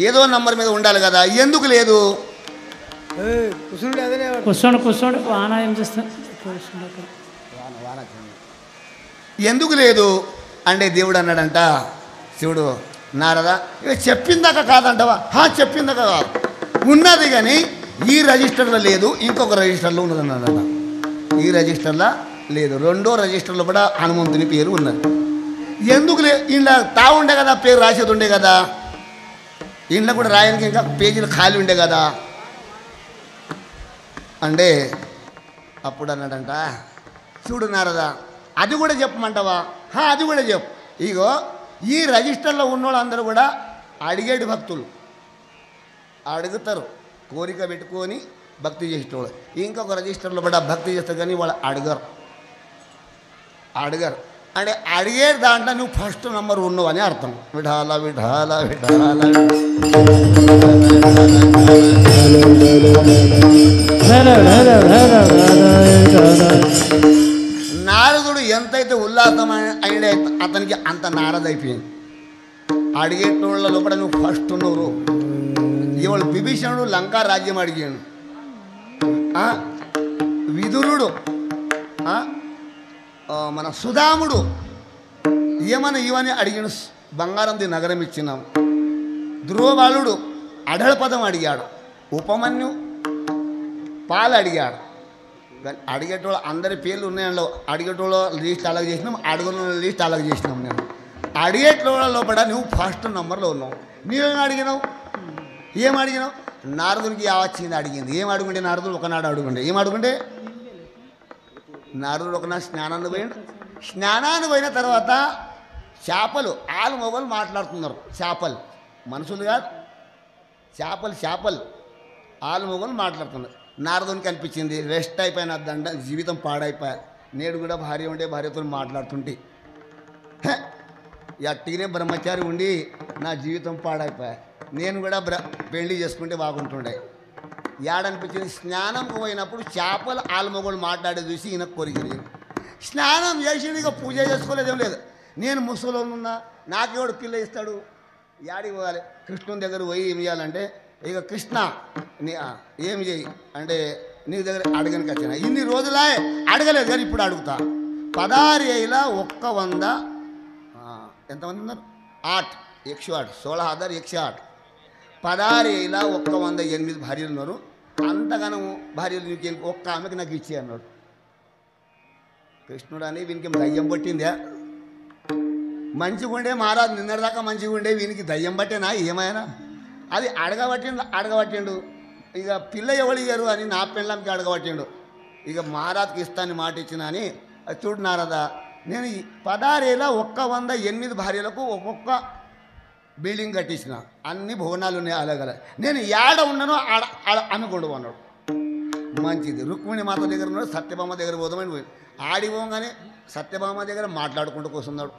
ఏదో నంబర్ మీద ఉండాలి కదా, ఎందుకు లేదు? కూర్చోండి కూర్చోండి. వాన ఏం చేస్తా? ఎందుకు లేదు అంటే దేవుడు అన్నాడంట, శివుడు నారదా ఇక చెప్పిందాక కాదంటవా? చెప్పిందాక కాదు, ఉన్నది కానీ ఈ రిజిస్టర్లో లేదు, ఇంకొక రిజిస్టర్లో ఉన్నదన్నాడట. ఈ రిజిస్టర్లో లేదు, రెండో రిజిస్టర్లో కూడా హనుమంతుని పేరు ఉన్నది. ఎందుకులే ఇంట్లో తాగుండే కదా, పేరు రాసేది ఉండే కదా, ఇంట్లో కూడా రాయడానికి ఇంకా పేజీలు ఖాళీ ఉండే కదా అంటే అప్పుడు అన్నాడంట, చూడు నారదా, అది కూడా చెప్పమంటావా? అది కూడా చెప్పు. ఇగో ఈ రిజిస్టర్లో ఉన్నోళ్ళందరూ కూడా అడిగేటి భక్తులు, అడుగుతారు కోరిక పెట్టుకొని భక్తి చేసేటోళ్ళు. ఇంకొక రిజిస్టర్లో కూడా భక్తి చేస్తారు కానీ వాళ్ళు అడగరు అంటే అడిగే దాంట్లో నువ్వు ఫస్ట్ నంబర్ ఉన్నావు అని అర్థం. విఠాల విఠాల విఠాల నారదుడు ఎంతైతే ఉల్లాసం అయినా అతనికి అంత నారదైపోయింది. అడిగేటోళ్ళ లోపల నువ్వు ఫస్ట్ ఉన్నావు. ఇవాళ విభీషణుడు లంకా రాజ్యం అడిగాడు, విదురుడు మన సుధాముడు ఏమని ఇవని అడిగాడు, బంగారంది నగరం ఇచ్చినాం. ధ్రువబాలుడు అడళపదం అడిగాడు, ఉపమన్యు పాలు అడిగాడు. అడిగేటోళ్ళు అందరి పేర్లు ఉన్నాయంలో, అడిగేటోళ్ళ లిస్ట్ అలాగ చేసినాం, అడుగుల లిస్ట్ అలాగ చేసినాం. నేను అడిగేటోళ్ళ లోపల నువ్వు ఫస్ట్ నెంబర్లో ఉన్నావు. నీవేం అడిగినావు? ఏం అడిగినావు? నారదునికి యావచ్చింది అడిగింది. ఏం అడుగుంటే నారదుడు ఒకనాడు అడుగుండే, ఏం అడుగుంటే నారదుడు ఒకనాడు స్నానాన్ని పోయిండు. స్నానాన్ని పోయిన తర్వాత చేపలు ఆలు మొగలు మాట్లాడుతున్నారు. చేపలు మనుషులు కాదు, చేపలు ఆలు మొగలు మాట్లాడుతున్నారు. నారదునికి అనిపించింది రెస్ట్ అయిపోయిన దండ, జీవితం పాడైపోయా. నేడు కూడా భార్య ఉండే భార్యతో మాట్లాడుతుంటే అట్టిగానే బ్రహ్మచారి ఉండి నా జీవితం పాడైపోయా, నేను కూడా పెళ్లి చేసుకుంటే బాగుంటుండే. ఏడనిపించింది, స్నానంకు పోయినప్పుడు చేపలు ఆలుమొగలు మాట్లాడే చూసి ఈయన కోరికలు. స్నానం చేసి ఇక పూజ చేసుకోలేదేం లేదు. నేను ముసలోనున్నా, నాకెవడు పిల్ల ఇస్తాడు, యాడికి పోవాలి? కృష్ణుని దగ్గర పోయి ఏం చేయాలంటే, ఇక కృష్ణ ఏమి చేయి అంటే నీ దగ్గర అడగనికి వచ్చిన ఇన్ని రోజులే అడగలేదు కానీ ఇప్పుడు అడుగుతా. 16,100 ఎంతమంది ఉన్నారు? 8 108 16,108 16,108 భార్యలు ఉన్నారు. అంతగానో భార్యలు నీకు ఒక్క ఆమెకి నాకు ఇచ్చే అన్నాడు కృష్ణుడు. అని వీనికి దయ్యం పట్టిందే, మంచిగా ఉండే మహారాజు నిన్నటిదాకా మంచిగా ఉండే, వీనికి దయ్యం పట్టేనా ఏమైనా? అది అడగబట్టిండు. ఇక పిల్ల ఎవరు ఇయ్యరు అని నా పెళ్ళంకి అడగబట్టిండు. ఇక మహారాజుకి ఇస్తాను మాట ఇచ్చిన అని. అది చూడు నారదా, నేను 16,108 భార్యలకు ఒక్కొక్క బిల్డింగ్ కట్టించిన, అన్ని భవనాలు ఉన్నాయి అలాగల. నేను ఏడ ఉన్నానో ఆడ అనుకోండు అన్నాడు. మంచిది. రుక్మిణి మాత దగ్గర ఉన్నాడు, సత్యభామ దగ్గర పోదామని పోయి ఆడిపోగానే సత్యభామ దగ్గర మాట్లాడుకుంటూ కూర్చున్నాడు.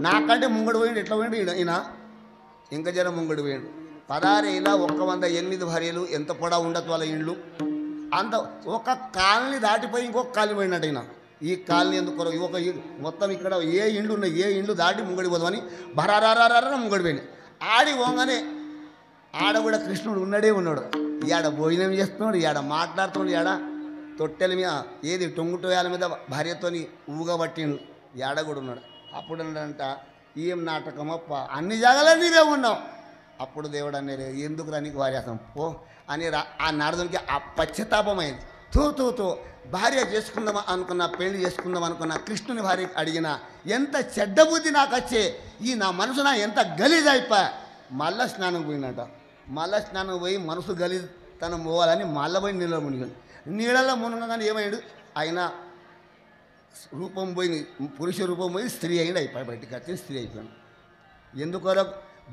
నాకంటే ముంగడు పోయిండు. ఎట్లా పోయిండు ఈయన? ఇంకా జనం ముంగడు పోయిండు. 16,108 భార్యలు ఎంత పొడా ఉండదు వాళ్ళ ఇండ్లు. అంత ఒక కాలనీ దాటిపోయి ఇంకొక కాలనీ పోయినట్టు ఈయన. ఈ కాలనీ ఎందుకు ఒక మొత్తం ఇక్కడ ఏ ఇండ్లు ఉన్నాయి, ఏ ఇండ్లు దాటి ముంగడి పోదామని బరారారా ముంగడి పోయింది. ఆడి పోగానే ఆడ కూడా కృష్ణుడు ఉన్నాడు. ఈడ భోజనం చేస్తున్నాడు, ఈడ మాట్లాడుతున్నాడు, ఈడ తొట్టెల మీద ఏది టొంగుటోయాల మీద భార్యతోని ఊగబట్టిండు, ఈడ కూడా ఉన్నాడు. అప్పుడు అన్నాడంట, ఏం నాటకమప్ప, అన్ని జాగాలో నీవే ఉన్నావు. అప్పుడు దేవుడు అనేది ఎందుకు నీకు వారేసం పో అని ఆ నారదునికి ఆ పశ్చాత్తాపమైంది. తూ భార్య చేసుకుందాం అనుకున్నా, పెళ్లి చేసుకుందాం అనుకున్నా, కృష్ణుని భార్య అడిగినా ఎంత చెడ్డ బుద్ధి నాకు వచ్చే, ఈ నా మనసు నా ఎంత గలీజ్ అయిపోయా. మళ్ళా స్నానం పోయినట. మళ్ళా స్నానం పోయి మనసు గలీజ్ తనం పోవాలని మళ్ళీ పోయి నీళ్ళలో మునిగాడు. నీళ్ళలో మునగగానే ఏమయ్యాడు? ఆయన రూపం పోయింది, పురుష రూపం పోయి స్త్రీ అయింది. అయిపోయి బయటికి వచ్చి స్త్రీ అయిపోయాడు. ఎందుకో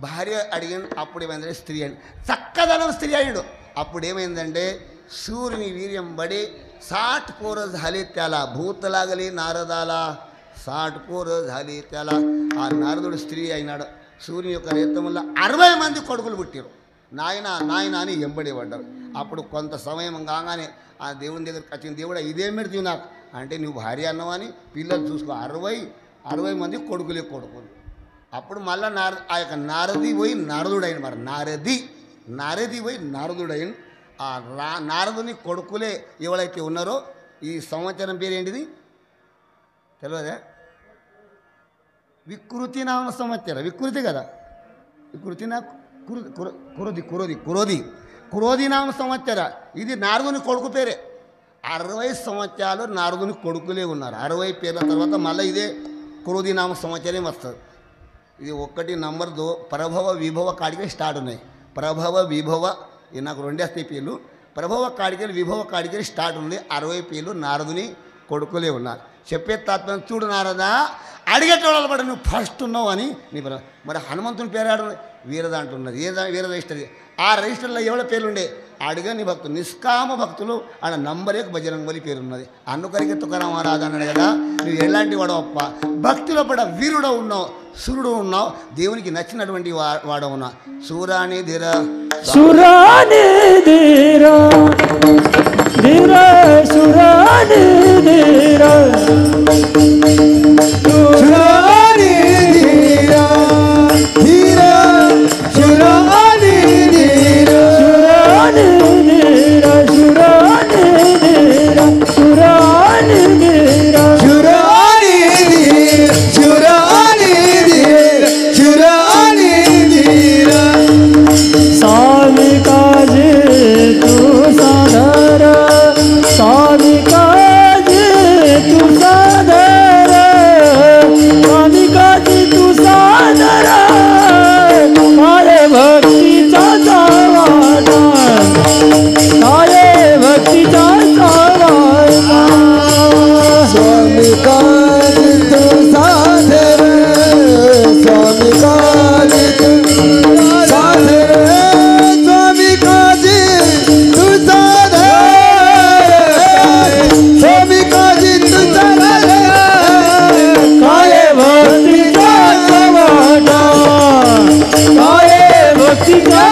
భార్య అడిగాను. అప్పుడు ఏమైందంటే స్త్రీ అయింది, చక్కదనం స్త్రీ అయ్యాడు. అప్పుడు ఏమైందంటే సూర్యుని వీర్యం బడి 60 पोरं झाले त्याला, भूत लागली नारदाला 60 पोरं झाली त्याला. ఆ నారదుడు స్త్రీ అయినాడు. సూర్యుని యొక్క రేతం వల్ల 60 మంది కొడుకులు పుట్టారు. నాయన నాయన అని ఎంబడి పడ్డారు. అప్పుడు కొంత సమయం కాగానే ఆ దేవుని దగ్గరికి వచ్చిన, దేవుడా ఇదే మెడితే నాకు అంటే నువ్వు భార్య అన్నావని పిల్లలు చూసుకో, 60 మంది కొడుకులు. అప్పుడు మళ్ళీ ఆ యొక్క నారది పోయి నారదుడైన, మరి నారది పోయి నారదుడైన. ఆ నారదుని కొడుకులే ఎవరైతే ఉన్నారో ఈ సంవత్సరం పేరు ఏంటిది తెలియదా? వికృతి నామ సంవత్సరం. వికృతి కదా, వికృతి నా కురోది నామ సంవత్సర. ఇది నారదుని కొడుకు పేరే. 60 సంవత్సరాలు నారదుని కొడుకులే ఉన్నారు. 60 పేర్ల తర్వాత మళ్ళీ ఇదే క్రోధి నామ సంవత్సరం వస్తుంది. ఇది 1 నంబర్ 2 ప్రభవ విభవ కాడికి స్టార్ట్ ఉన్నాయి. ప్రభవ విభవ ఇది నాకు 2 వస్తాయి పేర్లు. ప్రభవ కాడికి విభవ కాడికి స్టార్ట్ ఉంది. 60 పేర్లు నారదుని కొడుకులే ఉన్నారు. చెప్పే తాత్పర్యం చూడు నారదా, అడిగేటోళ్ళు పడ నువ్వు ఫస్ట్ ఉన్నావు అని నీ మరి హనుమంతుని పేరు ఆడు వీరద అంటున్నది. వీర రిజిస్టర్. ఆ రిజిస్టర్లో ఎవరి పేర్లు ఉండే అడిగని భక్తులు నిష్కామ భక్తులు ఆడ నంబరేకు బజరంగ బలి పేరున్నది. అందుకరికి తుకారామ రాజు అన్నాడు కదా, నువ్వు ఎలాంటి వాడవప్ప, భక్తిలో పడ వీరుడు ఉన్నావు, సూర్యుడు ఉన్నావు, దేవునికి నచ్చినటువంటి వాడు ఉన్నావు. సూరాని ధీర సురాని ధీర ధీర సురాని ధీర సురాని ధీర ధీర సురాని ధీర సురాని ధీర సురాని ధీర సురాని ధీర సురాని ధీర సురాని ధీర సురాని ధీర स्वामी काजे तू साधर स्वामी काजे तू साधर स्वामी काजे तू साधर काये भक्तीचा चावाटा काये भक्तीचा चावाटा स्वामी काज तू साधर स्वामी काज तू साधर स्वामी काज तू साधर स्वामी काज तू साधर काये भक्तीचा चावाटा काये भक्तीचा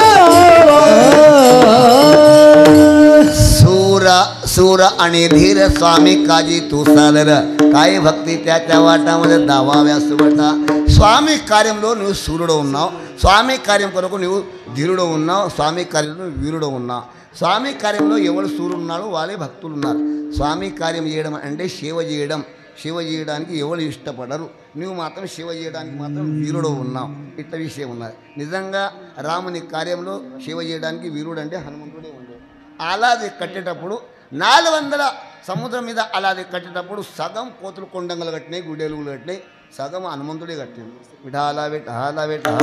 सूर आणि धीर स्वामी काजी तू सादर. काय भक्ती त्याच्या वाटामध्ये दावाव्या सुबटा. స్వామి కార్యంలో నువ్వు సూర్యుడు ఉన్నావు, స్వామి కార్యం కొరకు నువ్వు ధీరుడు ఉన్నావు, స్వామి కార్యంలో వీరుడు ఉన్నావు. స్వామి కార్యంలో ఎవరు సూర్యుడు ఉన్నాడు వాళ్ళే భక్తులు ఉన్నారు. స్వామి కార్యం చేయడం అంటే సేవ చేయడం. సేవ చేయడానికి ఎవరు ఇష్టపడరు, నువ్వు మాత్రం సేవ చేయడానికి మాత్రం వీరుడు ఉన్నావు. ఇట్ల విషయం ఉన్నది. నిజంగా రాముని కార్యంలో సేవ చేయడానికి వీరుడు అంటే హనుమంతుడే ఉండే. అలాది కట్టేటప్పుడు 400 సముద్రం మీద అలాది కట్టేటప్పుడు సగం కోతులు కొండంగలు కట్టినాయి, గుడేలుగులు కట్టినాయి, సగం హనుమంతుడే కట్టింది. విఠాల విఠాల విఠాల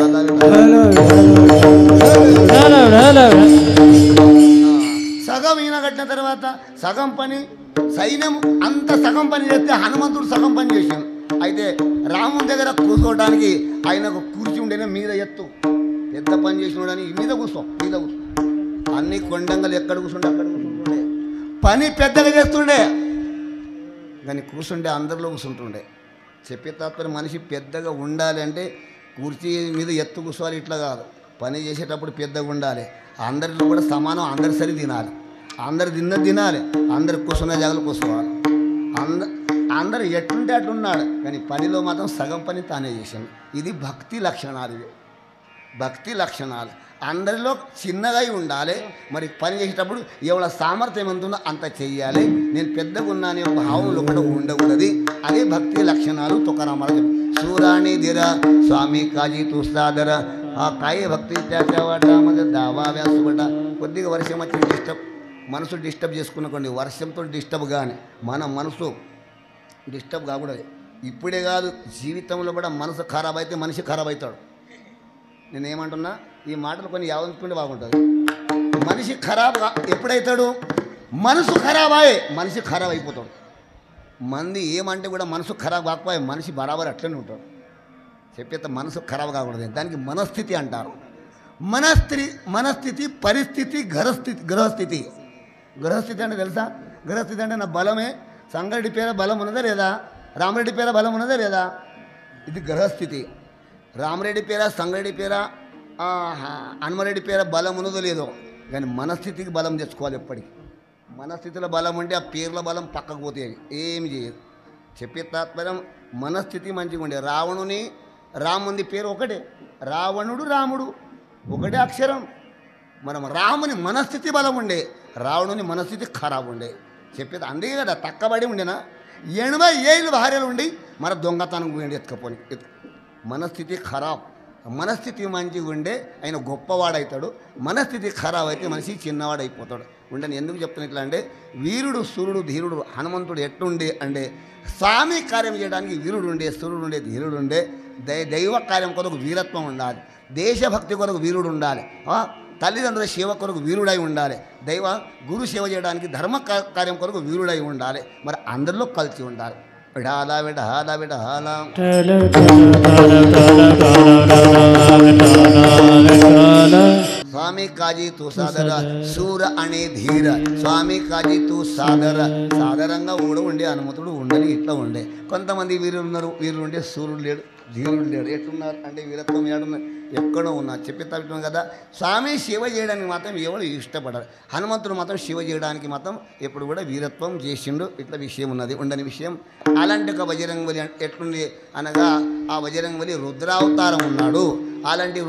సగం ఈయన కట్టిన తర్వాత సగం పని సైన్యం అంత సగం పని చేస్తే హనుమంతుడు సగం పని చేశాను. అయితే రాముని దగ్గర కూర్చోవడానికి ఆయనకు కూర్చి ఉండేనే మీద ఎత్తు, పెద్ద పని చేసినోడని మీద కూర్చో, మీద కూర్చో. అన్ని కొండంగలు ఎక్కడ కూర్చుంటే అక్కడ కూర్చుంటుండే, పని పెద్దగా చేస్తుండే, కానీ కూర్చుంటే అందరిలో కూర్చుంటుండే. చెప్పే తాత్పర్యం మనిషి పెద్దగా ఉండాలి అంటే కుర్చీ మీద ఎత్తు కూర్చోవాలి, ఇట్లా కాదు. పని చేసేటప్పుడు పెద్దగా ఉండాలి, అందరిలో కూడా సమానం, అందరి సరి తినాలి, అందరు తినాలి, అందరు కూర్చున్న జాగాలో కూర్చోవాలి. అందరు ఎట్లుంటే అట్లున్నాడు, కానీ పనిలో మాత్రం సగం పని తానే చేశాను. ఇది భక్తి లక్షణాలు. ఇవి భక్తి లక్షణాలు. అందరిలో చిన్నగా ఉండాలి, మరి పని చేసేటప్పుడు ఎవరి సామర్థ్యం ఎంత ఉందో అంత చెయ్యాలి. నేను పెద్దగా ఉన్నానే ఒక భావంలో కూడా ఉండకూడదు. అదే భక్తి లక్షణాలు. తుకారామారావు సూరాణి ధీర స్వామి కాజీ తుస్తాదర. ఆ కాయ భక్తి త్యాగవాట దావా వ్యాసుబట. కొద్దిగా వర్షం వచ్చి మనసు డిస్టర్బ్ చేసుకున్నకోండి, వర్షంతో డిస్టర్బ్ కానీ మన మనసు డిస్టర్బ్ కాకూడదు. ఇప్పుడే కాదు, జీవితంలో కూడా మనసు ఖరాబ్ అయితే మనిషి ఖరాబ్ అవుతాడు. నేనేమంటున్నా, ఈ మాటలు కొన్ని యావనుకుంటే బాగుంటుంది. మనిషి ఖరాబ్ ఎప్పుడైతాడు, మనసు ఖరాబ్ అయ్యే మనిషి ఖరాబ్ అయిపోతాడు. మంది ఏమంటే కూడా మనసు ఖరాబ్ కాకపోయే మనిషి బరాబర్ అట్లనే ఉంటాడు. చెప్పేత మనసు ఖరాబ్ కాకూడదు, దానికి మనస్థితి అంటారు. మనస్థితి, పరిస్థితి, గ్రహస్థితి. గ్రహస్థితి అంటే తెలుసా? గ్రహస్థితి అంటే నా బలమే, సంగరెడ్డి పేర బలం ఉన్నదా లేదా, రామరెడ్డి పేర బలం ఉన్నదా లేదా, ఇది గ్రహస్థితి. రామరెడ్డి పేర, సంగరెడ్డి పేర, హనుమరెడ్డి పేర బలం ఉన్నదో లేదో, కానీ మనస్థితికి బలం తెచ్చుకోవాలి. ఎప్పటికీ మనస్థితిలో బలం ఉంటే ఆ పేర్ల బలం పక్కకు పోతే ఏమి చేయదు. చెప్పే తాత్పర్యం మనస్థితి మంచిగా ఉండే. రాముని పేరు ఒకటే, రావణుడు రాముడు ఒకటే అక్షరం. మనం రాముని మనస్థితి బలం ఉండే, రావణుని మనస్థితి ఖరాబ్ ఉండే. చెప్పేది అందుకే కదా తక్కబడి ఉండేనా 80 ఏళ్ళు భార్యలు ఉండి మన దొంగతనం పోయింది ఎత్తుకపోని. మనస్థితి ఖరాబ్. మనస్థితి మంచిగా ఉండే ఆయన గొప్పవాడవుతాడు, మనస్థితి ఖరాబ్ అయితే మనిషి చిన్నవాడైపోతాడు. ఉండని ఎందుకు చెప్తాను ఇట్లా అంటే, వీరుడు సూర్యుడు ధీరుడు హనుమంతుడు ఎట్టుండే అంటే స్వామి కార్యం చేయడానికి వీరుడు ఉండే, సూర్యుడు ఉండే, ధీరుడు ఉండే. దైవ కార్యం కొరకు వీరత్వం ఉండాలి, దేశభక్తి కొరకు వీరుడు ఉండాలి, తల్లిదండ్రుల సేవ కొరకు వీరుడై ఉండాలి, దైవ గురు సేవ చేయడానికి ధర్మ కార్యం కొరకు వీరుడై ఉండాలి. మరి అందరిలో కలిసి ఉండాలి. విడాలా విడాలా విడాలా స్వామి కాజీ తూ సాదర సూర అనే ధీర స్వామి కాజీ తూ సాదర. సాధారణంగా ఉండే హనుమంతుడు ఉండని ఇట్లా ఉండే. కొంతమంది వీరులు ఉన్నారు, వీరులు ఉండే సూర్యుడు లేడు, ధీరుడు లేడు. ఎట్లున్నారు అంటే వీరత్వం ఏడున్నారు, ఎక్కడో ఉన్నారు. చెప్పి తప్పడం కదా. స్వామి సేవ చేయడానికి మాత్రం ఎవరు ఇష్టపడరు, హనుమంతుడు మాత్రం సేవ చేయడానికి మాత్రం ఎప్పుడు కూడా వీరత్వం చేసిండు. ఇట్లా విషయం ఉన్నది, ఉండని విషయం. అలాంటి ఒక బజరంగబలి ఎట్లుంది అనగా, ఆ బజరంగబలి రుద్రావతారం ఉన్నాడు. అలాంటి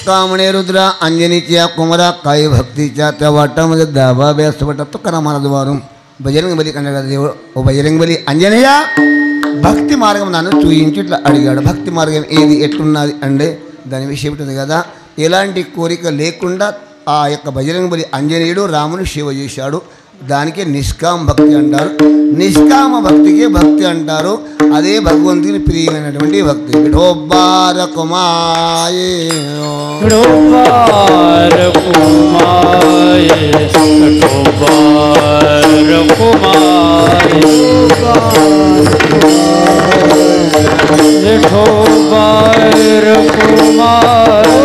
तुकामणे रुद्र अंजनीच्या कुमरा काही भक्तीच्या त्या वाटामध्ये दाबा व्यस्त वाटत तुकाराम महाराज वारू బజరంగబలి కన్నడ దేవుడు. ఓ బజరంగబలి అంజనేయ భక్తి మార్గం నన్ను చూయించి ఇట్లా అడిగాడు. భక్తి మార్గం ఏది ఎట్లున్నది అంటే దాని విషయం ఉంటుంది కదా. ఎలాంటి కోరిక లేకుండా ఆ యొక్క బజరంగబలి అంజనేయుడు రాముని సేవ చేశాడు. దానికే నిష్కామ భక్తి అంటారు. నిష్కామ భక్తికే భక్తి అంటారు. అదే భగవంతుని ప్రియమైనటువంటి భక్తి. విఠోబార కుమాయే విఠోబార కుమాయే విఠోబార కుమాయే విఠోబార కుమాయే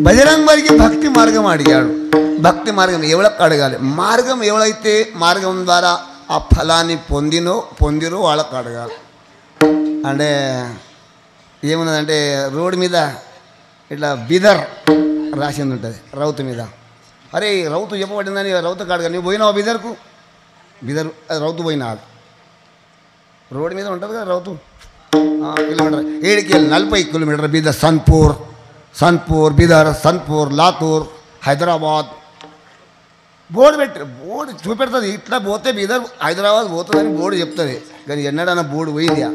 బజరంగబలికి భక్తి మార్గం అడిగాడు. భక్తి మార్గం ఎవరికి అడగాలి? మార్గం ఎవరైతే మార్గం ద్వారా ఆ ఫలాన్ని పొందిరో వాళ్ళకి అడగాలి. అంటే ఏమున్నదంటే రోడ్డు మీద ఇట్లా బిదర్ రాసింది ఉంటుంది రౌతు మీద. అరే రౌతు చెప్పబడిందని రౌతుకు అడగా. నువ్వు పోయినావు బిదర్కు? బిదర్ రౌతు పోయినా రోడ్డు మీద ఉంటుంది కదా రౌతు. కిలోమీటర్ 40 కిలోమీటర్ బిదర్ సన్పూర్ బిదర్ సన్పూర్ లాతూర్ హైదరాబాద్ బోర్డు బోర్డు చూపెడుతుంది. ఇట్లా పోతే బిదర్ హైదరాబాద్ పోతుందని బోర్డు చెప్తుంది. కానీ ఎన్నడన్నా బోర్డు పోయిందా?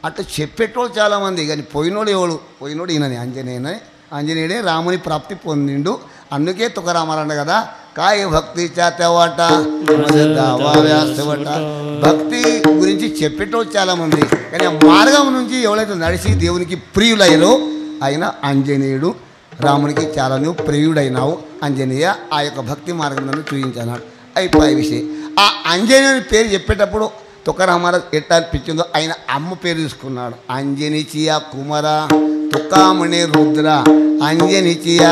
అట్లా చెప్పేటోళ్ళు చాలామంది, కానీ పోయినోడు ఎవడు? పోయినోడు ఈయనని ఆంజనేయుడే రాముని ప్రాప్తి పొందిండు. అందుకే తుకారామారాయణ కదా, కాయ భక్తి చాతవాట భక్తి గురించి చెప్పేటోళ్ళు చాలామంది, కానీ ఆ మార్గం నుంచి ఎవరైతే నడిచి దేవునికి ప్రియులయ్యారో ఆయన ఆంజనేయుడు. రామునికి చాలా నువ్వు ప్రియుడైనావు ఆంజనేయ, ఆ యొక్క భక్తి మార్గం నన్ను చూపించాడు. అయిపోయే విషయం. ఆ ఆంజనేయుని పేరు చెప్పేటప్పుడు తుకారామారావు ఎట్లా అనిపించిందో ఆయన అమ్మ పేరు తీసుకున్నాడు. అంజనిచియా కుమార తుకామణి రుద్ర అంజనిచియా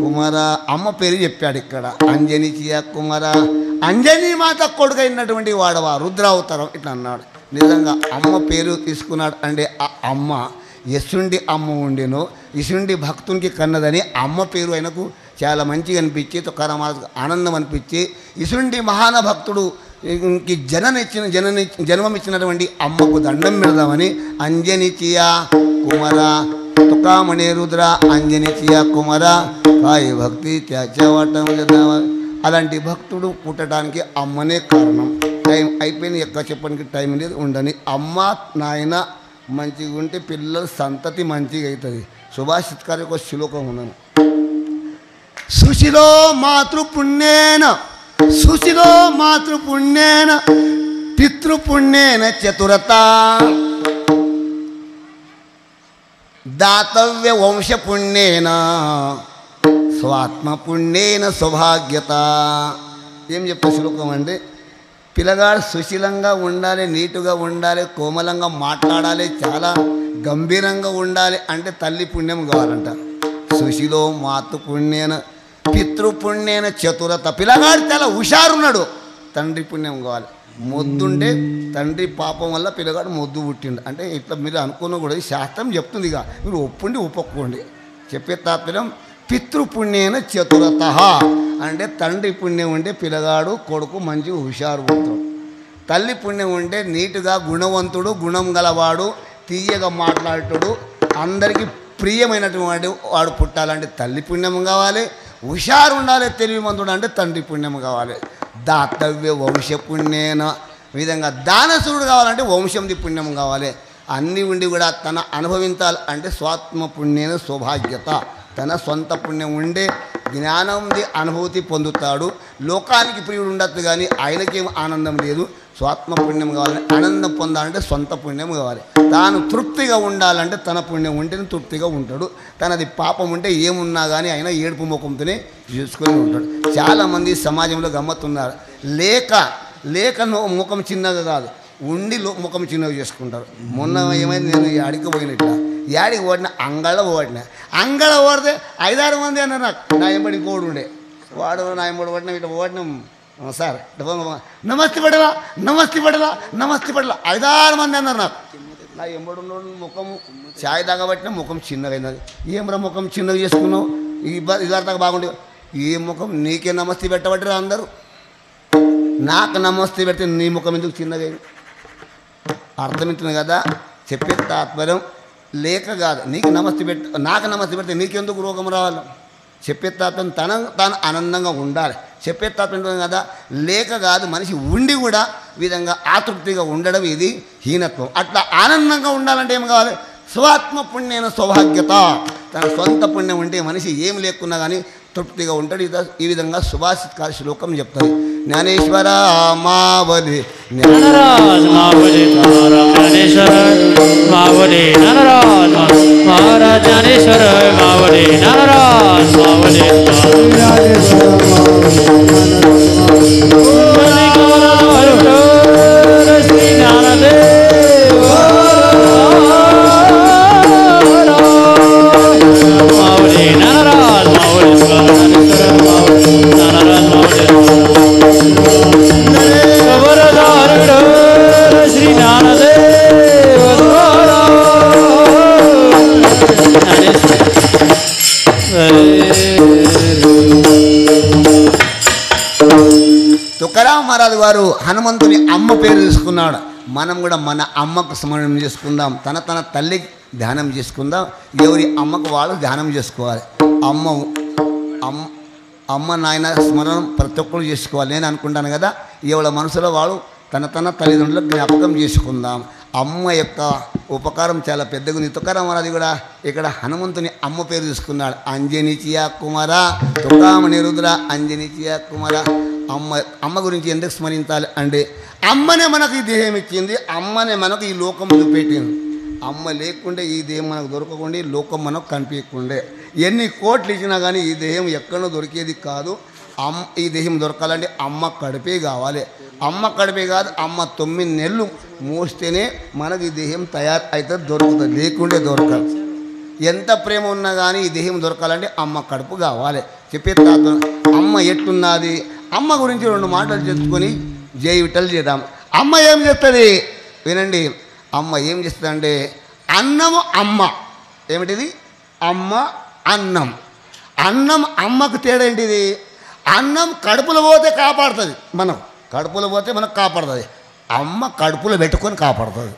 కుమార అమ్మ పేరు చెప్పాడు ఇక్కడ. అంజనిచియా కుమార అంజనీ మాత కొడుకైనటువంటి వాడవా రుద్ర అవతారం ఇట్లా అన్నాడు. నిజంగా అమ్మ పేరు తీసుకున్నాడు అంటే ఆ అమ్మ యశుండి అమ్మ ఉండేను, యశుండి భక్తునికి కన్నదని అమ్మ పేరు ఆయనకు చాలా మంచిగా అనిపించి తుకారామారావుకు ఆనందం అనిపించి యశుండి మహాన భక్తుడు జన్మమిచ్చినటువంటి అమ్మకు దండం పెడదామని అంజనిచియా కుమార తుకామణి రుద్ర అంజనిచియా కుమార కాయ భక్తి త్యాచవటం. అలాంటి భక్తుడు పుట్టడానికి అమ్మనే కారణం. టైం అయిపోయింది, ఎక్కడ చెప్పడానికి టైం లేదు ఉండని. అమ్మ నాయన మంచిగా ఉంటే పిల్లల సంతతి మంచిగా అవుతుంది. సుభాషిత్కారి ఒక శ్లోకం ఉన్నాను. సుశిలో మాతృపుణ్యేన సుశిలో మాతృపుణ్యేన పితృపుణ్యేన చతురత దాతవ్య వంశపుణ్యేన స్వాత్మపుణ్యేన సౌభాగ్యత. ఏం చెప్పే శ్లోకం అంటే పిల్లగాడు సుశీలంగా ఉండాలి, నీటుగా ఉండాలి, కోమలంగా మాట్లాడాలి, చాలా గంభీరంగా ఉండాలి అంటే తల్లి పుణ్యం కావాలంట. సుశీలో మాతృపుణ్యేన పితృపుణ్యేన చతురత. పిల్లగాడు చాలా హుషారున్నాడు, తండ్రి పుణ్యం కావాలి. మొద్దుంటే తండ్రి పాపం వల్ల పిల్లగాడు మొద్దు పుట్టిండు అంటే ఇట్లా మీరు అనుకున్న కూడా శాస్త్రం చెప్తుంది. ఇక మీరు ఒప్పుండి ఒప్పుకోండి. చెప్పే తాత్పర్యం పితృపుణ్యేన చతురత అంటే తండ్రి పుణ్యం ఉంటే పిల్లగాడు కొడుకు మంచి హుషారు ఉంటాడు. తల్లి పుణ్యం ఉంటే నీటుగా గుణవంతుడు, గుణం గలవాడు, తీయగా మాట్లాడేటాడు, అందరికీ ప్రియమైనటువంటి వాడు పుట్టాలంటే తల్లి పుణ్యం కావాలి. హుషారు ఉండాలి, తెలివిమంతుడు అంటే తండ్రి పుణ్యం కావాలి. దాతవ్య వంశపుణ్యేన విధంగా దానసురుడు కావాలంటే వంశంది పుణ్యం కావాలి. అన్నీ ఉండి కూడా తన అనుభవించాలి అంటే స్వాత్మ పుణ్యేన సౌభాగ్యత. తన సొంత పుణ్యం ఉండే జ్ఞానంది అనుభూతి పొందుతాడు. లోకానికి ప్రియుడు ఉండొచ్చు కానీ ఆయనకేం ఆనందం లేదు. స్వాత్మ పుణ్యం కావాలని ఆనందం పొందాలంటే సొంత పుణ్యం కావాలి. తాను తృప్తిగా ఉండాలంటే తన పుణ్యం ఉంటేనే తృప్తిగా ఉంటాడు. తనది పాపం ఉంటే ఏమున్నా కానీ ఆయన ఏడుపు ముఖంతోనే చూసుకొని ఉంటాడు. చాలామంది సమాజంలో గమ్మత్తున్నారు. లేక ముఖం చిన్నగా కాదు, ఉండి ముఖం చిన్నగా చేసుకుంటారు. మొన్న ఏమైంది, నేను యాడికి పోయినట్ల యాడికి ఓడిన అంగళ ఓడితే 5-6 మంది అన్నారు నాకు. నా ఎంబడి కోడు ఉండే వాడు నా ఎంబడి ఓడిన ఇట్లా ఓడినాం సార్ నమస్తే పడలా 5-6 మంది అన్నారు నాకు. నా ఎంబడి ఉన్న ముఖం ఛాయ్ తాగబట్టిన ముఖం చిన్నగా అయినది. ఏమరా ముఖం చిన్నగా చేసుకున్నావు, ఇదాకా బాగుండే ఏ ముఖం నీకే నమస్తే పెట్టబట్టిరా అందరూ. నాకు నమస్తే పెడితే నీ ముఖం ఎందుకు చిన్నగా అయింది? అర్థమవుతుంది కదా. చెప్పే తాత్పర్యం లేక కాదు, నీకు నమస్తే నాకు నమస్తే పెడితే నీకెందుకు రోగం రావాలి? చెప్పే తాత్పర్యం తాను ఆనందంగా ఉండాలి. చెప్పే తాత్పర్యం కదా. లేక కాదు, మనిషి ఉండి కూడా విధంగా ఆతృప్తిగా ఉండడం ఇది హీనత్వం. అట్లా ఆనందంగా ఉండాలంటే ఏం కావాలి? స్వాత్మ పుణ్యమైన సౌభాగ్యత. తన సొంత పుణ్యం ఉంటే మనిషి ఏం లేకున్నా కానీ తృప్తిగా ఉంటాడు. ఈ విధంగా సుభాషిత్కార శ్లోకం చెప్తారు. జ్ఞానేశ్వర మావలి జ్ఞానరాజ్ మావలి జ్ఞానేశ్వర మావలి జ్ఞానరాజ్ మహారాజ్ జ్ఞానేశ్వర మావలి జ్ఞానరాజ్ మావలి శ్రీ జ్ఞానదేవ మావలి జ్ఞానరాజ్ మావలి జ్ఞానేశ్వర మావలి జ్ఞానరాజ్ మావలి శ్రీ జ్ఞానదేవ తుకారాం మహారాజు వారు హనుమంతుని అమ్మ పేరు తీసుకున్నాడు. మనం కూడా మన అమ్మకు స్మరణం చేసుకుందాం, తన తల్లికి ధ్యానం చేసుకుందాం. ఎవరి అమ్మకు వాళ్ళు ధ్యానం చేసుకోవాలి. అమ్మ నాయన స్మరణం ప్రతి ఒక్కరు చేసుకోవాలి. నేను అనుకుంటాను కదా, ఎవరి మనసులో వాళ్ళు తన తల్లిదండ్రులకు జ్ఞాపకం చేసుకుందాం. అమ్మ యొక్క ఉపకారం చాలా పెద్దగా ఉంది. తుకారాం మహారాజు కూడా ఇక్కడ హనుమంతుని అమ్మ పేరు తీసుకున్నాడు. అంజనిచియా కుమార తుకామణి రుద్ర అంజనిచియా కుమార. అమ్మ గురించి ఎందుకు స్మరించాలి అంటే అమ్మనే మనకు ఈ దేహం ఇచ్చింది, అమ్మనే మనకు ఈ లోకం పెట్టింది. అమ్మ లేకుంటే ఈ దేహం మనకు దొరకకుండా ఈ లోకం మనకు కనిపించకుండే. ఎన్ని కోట్లు ఇచ్చినా కానీ ఈ దేహం ఎక్కడో దొరికేది కాదు. ఈ దేహం దొరకాలంటే అమ్మ కడుపే కావాలి. అమ్మ కడుపే కాదు, అమ్మ 9 నెలలు మోస్తేనే మనకు ఈ దేహం తయారు అయితే దొరుకుతుంది, లేకుంటే దొరకదు. ఎంత ప్రేమ ఉన్నా కానీ ఈ దేహం దొరకాలంటే అమ్మ కడుపు కావాలి. చెప్పే తాత అమ్మ ఎట్టున్నది, అమ్మ గురించి 2 మాటలు చెప్పుకొని జై విఠల్ చేద్దాం. అమ్మ ఏం చేస్తుంది వినండి. అమ్మ ఏం చేస్తుందంటే అన్నము అమ్మ ఏమిటిది అమ్మ అన్నం. అన్నం అమ్మకు తేడా ఏంటిది? అన్నం కడుపులో పోతే కాపాడుతుంది, మనం కడుపులో పోతే మనకు కాపాడుతుంది. అమ్మ కడుపులో పెట్టుకొని కాపాడుతుంది.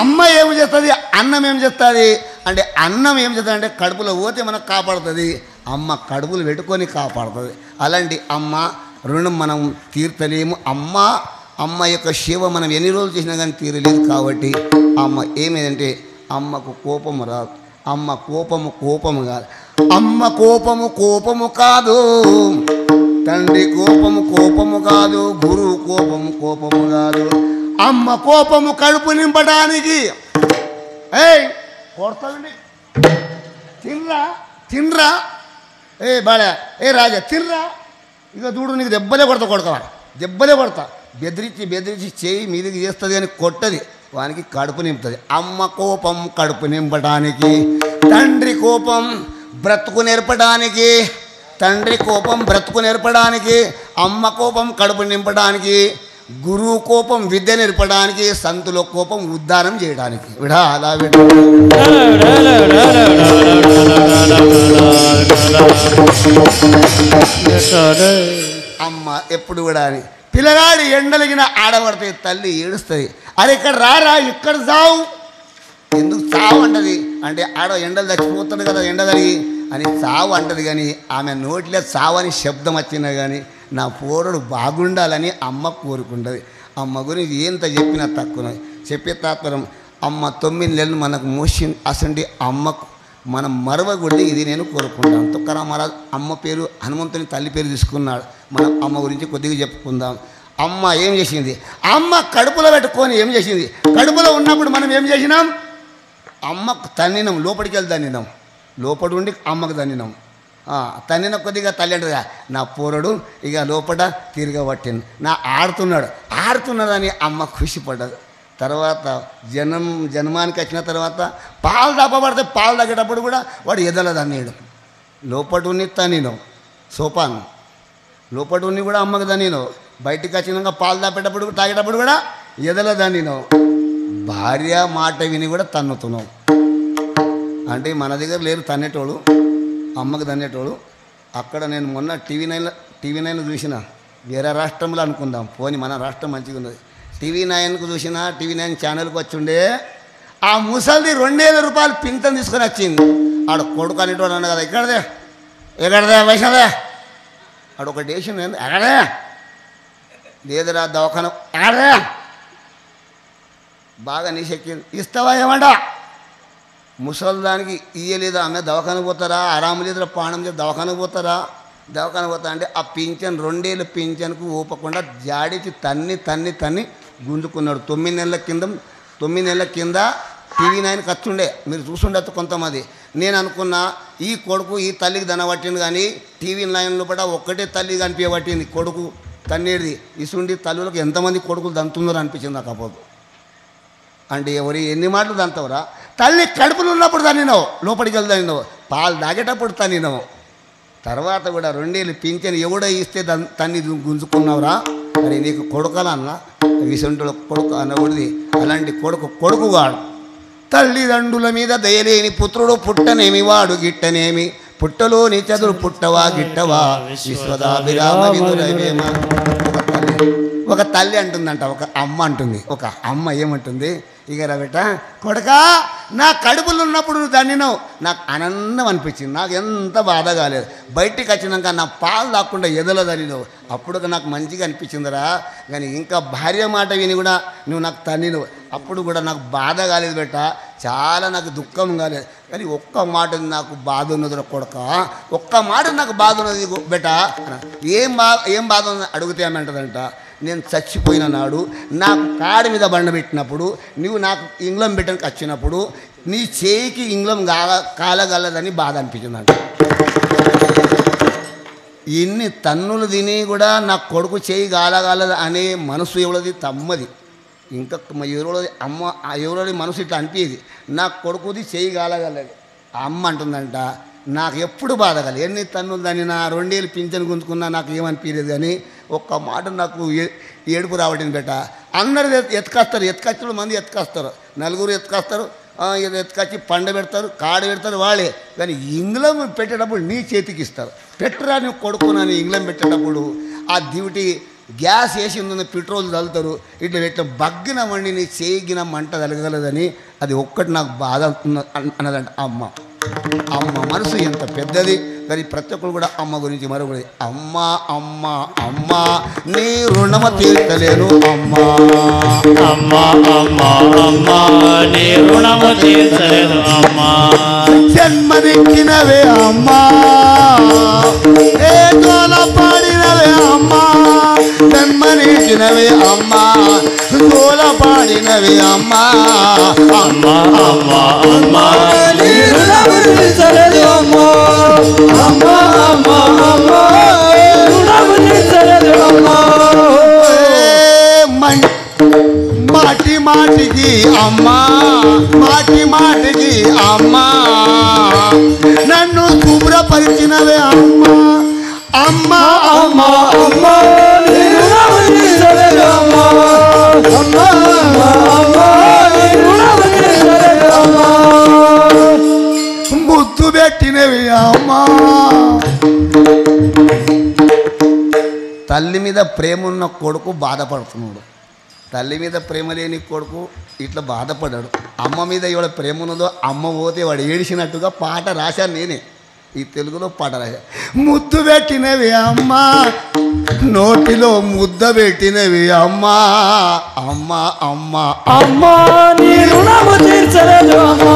అమ్మ ఏం చేస్తుంది, అన్నం ఏం చేస్తుంది అంటే అన్నం ఏం చేస్తుంది అంటే కడుపులో పోతే మనకు కాపాడుతుంది, అమ్మ కడుపులు పెట్టుకొని కాపాడుతుంది. అలాంటి అమ్మ రుణం మనం తీర్చలేము. అమ్మ యొక్క సేవ మనం ఎన్ని రోజులు చేసినా కానీ తీరలేదు. కాబట్టి అమ్మ ఏమేదంటే అమ్మకు కోపము రాదు. అమ్మ కోపము కాదు. అమ్మ కోపము కాదు, తండ్రి కోపము కాదు, గురువు కోపము కాదు. అమ్మ కోపము కడుపు నింపడానికి కొడతాండి. తిన్రా ఏ బాడా ఏ రాజా తిన్రా, ఇక చూడు నీకు దెబ్బలే కొడతా. బెదిరించి చేయి మీదికి చేస్తుంది కానీ కొట్టది, వానికి కడుపు నింపుతుంది. అమ్మ కోపం కడుపు నింపడానికి, తండ్రి కోపం బ్రతుకు నేర్పడానికి, అమ్మ కోపం కడుపు నింపడానికి, గురువు కోపం విద్య నేర్పడానికి, సంతుల కోపం ఉద్ధారం చేయడానికి. అలా అమ్మ ఎప్పుడు కూడా అని పిల్లగాడి ఎండలిగిన ఆడబడితే తల్లి ఏడుస్తుంది. అరే ఇక్కడ రారా, ఇక్కడ చావు. ఎందుకు చావు అంటది అంటే ఆడ ఎండలు చచ్చిపోతుంది కదా ఎండ తగిలి అని చావు అంటది. కానీ ఆమె నోటిలో చావు అని శబ్దం వచ్చినా కానీ నా పోరడు బాగుండాలని అమ్మ కోరుకుంటుంది. అమ్మ గురించి ఎంత చెప్పినా తక్కువ. చెప్పే తాత్పర్యం అమ్మ 9 నెలలు మనకు మోసింది. అసంటి అమ్మకు మనం మరవకూడదు, ఇది నేను కోరుకుంటాను. తుకారాం మహారాజ్ అమ్మ పేరు హనుమంతుని తల్లి పేరు తీసుకున్నాడు. మనం అమ్మ గురించి కొద్దిగా చెప్పుకుందాం. అమ్మ ఏం చేసింది? అమ్మ కడుపులో పెట్టుకొని ఏం చేసింది? కడుపులో ఉన్నప్పుడు మనం ఏం చేసినాం? అమ్మకు తన్నినాం, లోపలికి వెళ్ళి తన్నినాం, లోపడి ఉండి అమ్మకు తన్నినాం. తన్నిన కొద్దిగా తల్లి అంటదిగా నా పోరడు ఇక లోపల తిరగబట్టింది, నా ఆడుతున్నాడని అమ్మ ఖుషిపడ్డది. తర్వాత జన్మానికి వచ్చిన తర్వాత పాలు తప్పబడితే పాలు తగ్గేటప్పుడు కూడా వాడు ఎదల తన్నీడు. లోపటి ఉన్ని తన్నినాం సోపాన్, లోపటి ఉన్ని కూడా అమ్మకు తన్నినాం. బయటికి వచ్చినాక పాలు తాగేటప్పుడు కూడా ఎదల తన్నినాం. భార్య మాట విని కూడా తన్నుతున్నాం. అంటే మన దగ్గర లేరు తన్నేటోడు, అమ్మకు తన్నేటోడు. అక్కడ నేను మొన్న టీవీ నైన్ చూసిన, వేరే రాష్ట్రంలో అనుకుందాం, పోని మన రాష్ట్రం మంచిగా ఉన్నది. టీవీ 9కు చూసిన, టీవీ 9 ఛానల్కి వచ్చిండే ఆ ముసలిది 2000 రూపాయలు పింఛన్ తీసుకొని వచ్చింది. ఆడ కొడుకు అనేటోడు అన్న కదా, ఎక్కడదే వైష్ణవే ఆడ ఒక డేషన్ ఎక్కడే లేదురా దవాఖాన ఎక్కడే బాగా నీసెక్కింది, ఇస్తావా ఏమంట ముసలిదానికి ఇయ్యలేదా? ఆమె దవాఖానకు పోతారా? ఆరాము లేదురా, ప్రాణం లేదు, దవాఖానకు పోతారా అంటే ఆ పింఛన్ 2 ఏళ్ళ పింఛన్కు ఊపకుండా జాడిచి తన్ని గుంజుకున్నాడు. 9 నెలల కింద టీవీ 9కి వచ్చుండే, మీరు చూసుండొచ్చు కొంతమంది. నేను అనుకున్నా ఈ కొడుకు ఈ తల్లికి దనబట్టింది, కానీ టీవీ 9 లోపల ఒక్కటే తల్లి కనిపించబట్టింది కొడుకు తన్నేది. ఇసుండి తల్లులకు ఎంతమంది కొడుకులు దంతున్నారో అనిపించింది నాకు. అప్పుడు అంటే ఎన్ని మాటలు దంతవరా? తల్లి కడుపులు ఉన్నప్పుడు తన్నినావు, లోపలికి వెళ్ళి తన్నినావు, పాలు తాగేటప్పుడు తన్నినావు. తర్వాత కూడా 2 ఏళ్ళు పింఛన్ ఎవడో ఇస్తే తన్ని గుంజుకున్నావురా, మరి నీకు కొడుకలన్నా విసంటుడు కొడుకు అనకూడదు. అలాంటి కొడుకుగాడు. తల్లిదండ్రుల మీద దయలేని పుత్రుడు పుట్టనేమి, వాడు గిట్టనేమి, పుట్టలోని చదురు పుట్టవా గిట్టవా, విశ్వదాభిరామ విదురవేమ. ఒక తల్లి అంటుందంట, ఒక అమ్మ అంటుంది. ఒక అమ్మ ఏమంటుంది, ఇక రబెట కొడకా నా కడుపులో ఉన్నప్పుడు నువ్వు తన్నినావు, నాకు ఆనందం అనిపించింది, నాకు ఎంత బాధ కాలేదు. బయటికి వచ్చినాక నా పాలు తాకుండా ఎదలో తన్నినావు, అప్పుడు నాకు మంచిగా అనిపించిందిరా. కానీ ఇంకా భార్య మాట విని కూడా నువ్వు నాకు తన్నినవు, అప్పుడు కూడా నాకు బాధ కాలేదు బెట్ట, చాలా నాకు దుఃఖం కాలేదు. కానీ ఒక్క మాట నాకు బాధ ఉన్నది కొడక, ఒక్క మాట నాకు బాధ ఉన్నది బెట్ట. ఏం బాధ ఉన్నది అడిగితే ఏమంటదంట, నేను చచ్చిపోయిన నాడు నాకు కాడి మీద బండ పెట్టినప్పుడు, నువ్వు నాకు ఇంగ్లం పెట్టడానికి వచ్చినప్పుడు నీ చేయికి ఇంగ్లం కాలగలదని బాధ అనిపించిందంట. ఇన్ని తన్నులు తిని కూడా నా కొడుకు చేయి కాలగలదు అనే మనసు ఎవరిది, తమ్మది. ఇంకా ఎవరోది అమ్మ, ఎవరోది మనసు ఇట్లా అనిపించేది, నా కొడుకుది చేయి కాలగలదు. అమ్మ అంటుందంట, నాకు ఎప్పుడు బాధ కలి, ఎన్ని తన్నులు దాన్ని నా 2 ఏళ్ళు పింఛను గుంజుకున్నా నాకు ఏమనిపించలేదు. కానీ ఒక్క మాట నాకు ఏడుపు రావటం బెట్ట. అందరు ఎత్తుకొస్తారు మంది ఎత్తుకొస్తారు, 4 ఎత్తుకొస్తారు, ఎత్తుకొచ్చి పండ పెడతారు, కాడ పెడతారు వాళ్ళే. కానీ ఇంగ్లం పెట్టేటప్పుడు నీ చేతికి ఇస్తారు. పెట్టరా నువ్వు కొడుకునని ఇంగ్లం పెట్టేటప్పుడు ఆ డ్యూటీ గ్యాస్ వేసి ఉందని పెట్రోల్ చల్లుతారు, ఇట్లా పెట్టిన బగ్గిన వండి నీ చేయిగిన మంట తలగలదని, అది ఒక్కటి నాకు బాధ అన్నదంట అమ్మ. అమ్మ మనసు ఎంత పెద్దది. కానీ ప్రతి ఒక్కరు కూడా అమ్మ గురించి మరొకటి, అమ్మ అమ్మ అమ్మ నీ రుణమ తీర్చలేను అమ్మ, అమ్మ అమ్మ అమ్మ నీ రుణము తీర్చలేను అమ్మ, జన్మదిచ్చినవే అమ్మ, ఏ జోల పాడినవే అమ్మ, జన్మనిచ్చినవే అమ్మ, జోల పాడినవే అమ్మ, అమ్మ అమ్మ అమ్మ నీ రుణము తీర్చలేను అమ్మ, అమ్మ అమ్మ అమ్మ రుణము తీర్చలేను అమ్మ. మాటి మాటికి అమ్మ, మాటి మాటికి అమ్మ నన్ను శుభ్రపరిచినవే అమ్మ, అమ్మ అమ్మ అమ్మ నీ రుణము తీర్చలేను అమ్మ, అమ్మ అమ్మ అమ్మ నీ రుణము తీర్చలేను అమ్మ. ముద్దు పెట్టినవి అమ్మ. తల్లి మీద ప్రేమ ఉన్న కొడుకు బాధపడుతున్నాడు, తల్లి మీద ప్రేమ లేని కొడుకు ఇట్లా బాధపడ్డాడు. అమ్మ మీద ఎవడ ప్రేమ ఉన్నదో అమ్మ పోతే వాడు ఏడిచినట్టుగా పాట రాశాను నేనే, ఈ తెలుగులో పాట రాశాను. ముద్దు పెట్టినవి అమ్మ, నోటిలో ముద్ద పెట్టినవి అమ్మ, అమ్మ అమ్మ అమ్మ నీ రుణము తీర్చలేదు అమ్మ,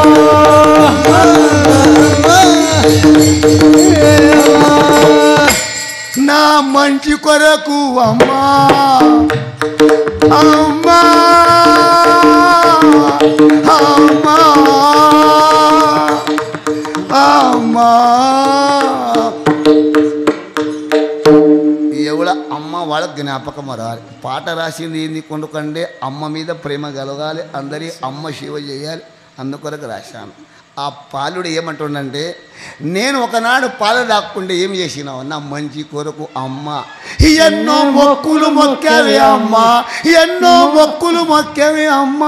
నా మంచి కొరకు అమ్మ, అమ్మ అమ్మ అమ్మ ఎవడ అమ్మ వాళ్ళ జ్ఞాపకం రాలి. పాట రాసింది ఏంది కొనుకంటే అమ్మ మీద ప్రేమ కలగాలి, అందరి అమ్మ సేవ చేయాలి, అందుకొరకు రాశాను. ఆ పాలుడు ఏమంటుండంటే, నేను ఒకనాడు పాలు దాక్కుంటే ఏం చేసినావు, నా మంచి కొరకు అమ్మ, ఎన్నో మొక్కులు మొక్కావి అమ్మ, ఎన్నో మొక్కులు మొక్కావి అమ్మ,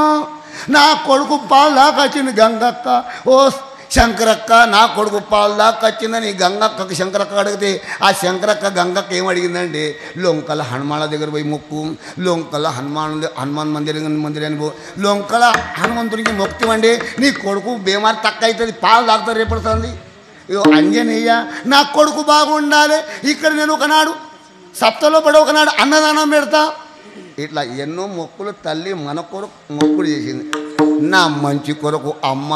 నా కొడుకు పాలు దాకొచ్చింది గంగక్క, ఓ శంకరక్క నా కొడుకు పాలు దాకొచ్చిందని గంగక్కకి శంకరక్క అడిగితే, ఆ శంకరక్క గంగక్క ఏమడిగిందంటే, లొంకల హనుమాన్ల దగ్గర పోయి మొక్కు, లొంకల హనుమాన్ మందిరాన్ని పో, లొంకల హనుమంతునికి మొక్కివండి నీ కొడుకు బీమారి తక్కువ అవుతుంది, పాలు తాగుతారు రేపడుతుంది. ఇగో అంజనేయ నా కొడుకు బాగుండాలి, ఇక్కడ నేను ఒకనాడు సప్తలో పడి ఒకనాడు అన్నదానం పెడతా, ఇట్లా ఎన్నో మొక్కులు తల్లి మన కొరకు మొక్కులు చేసింది. నా మంచి కొరకు అమ్మ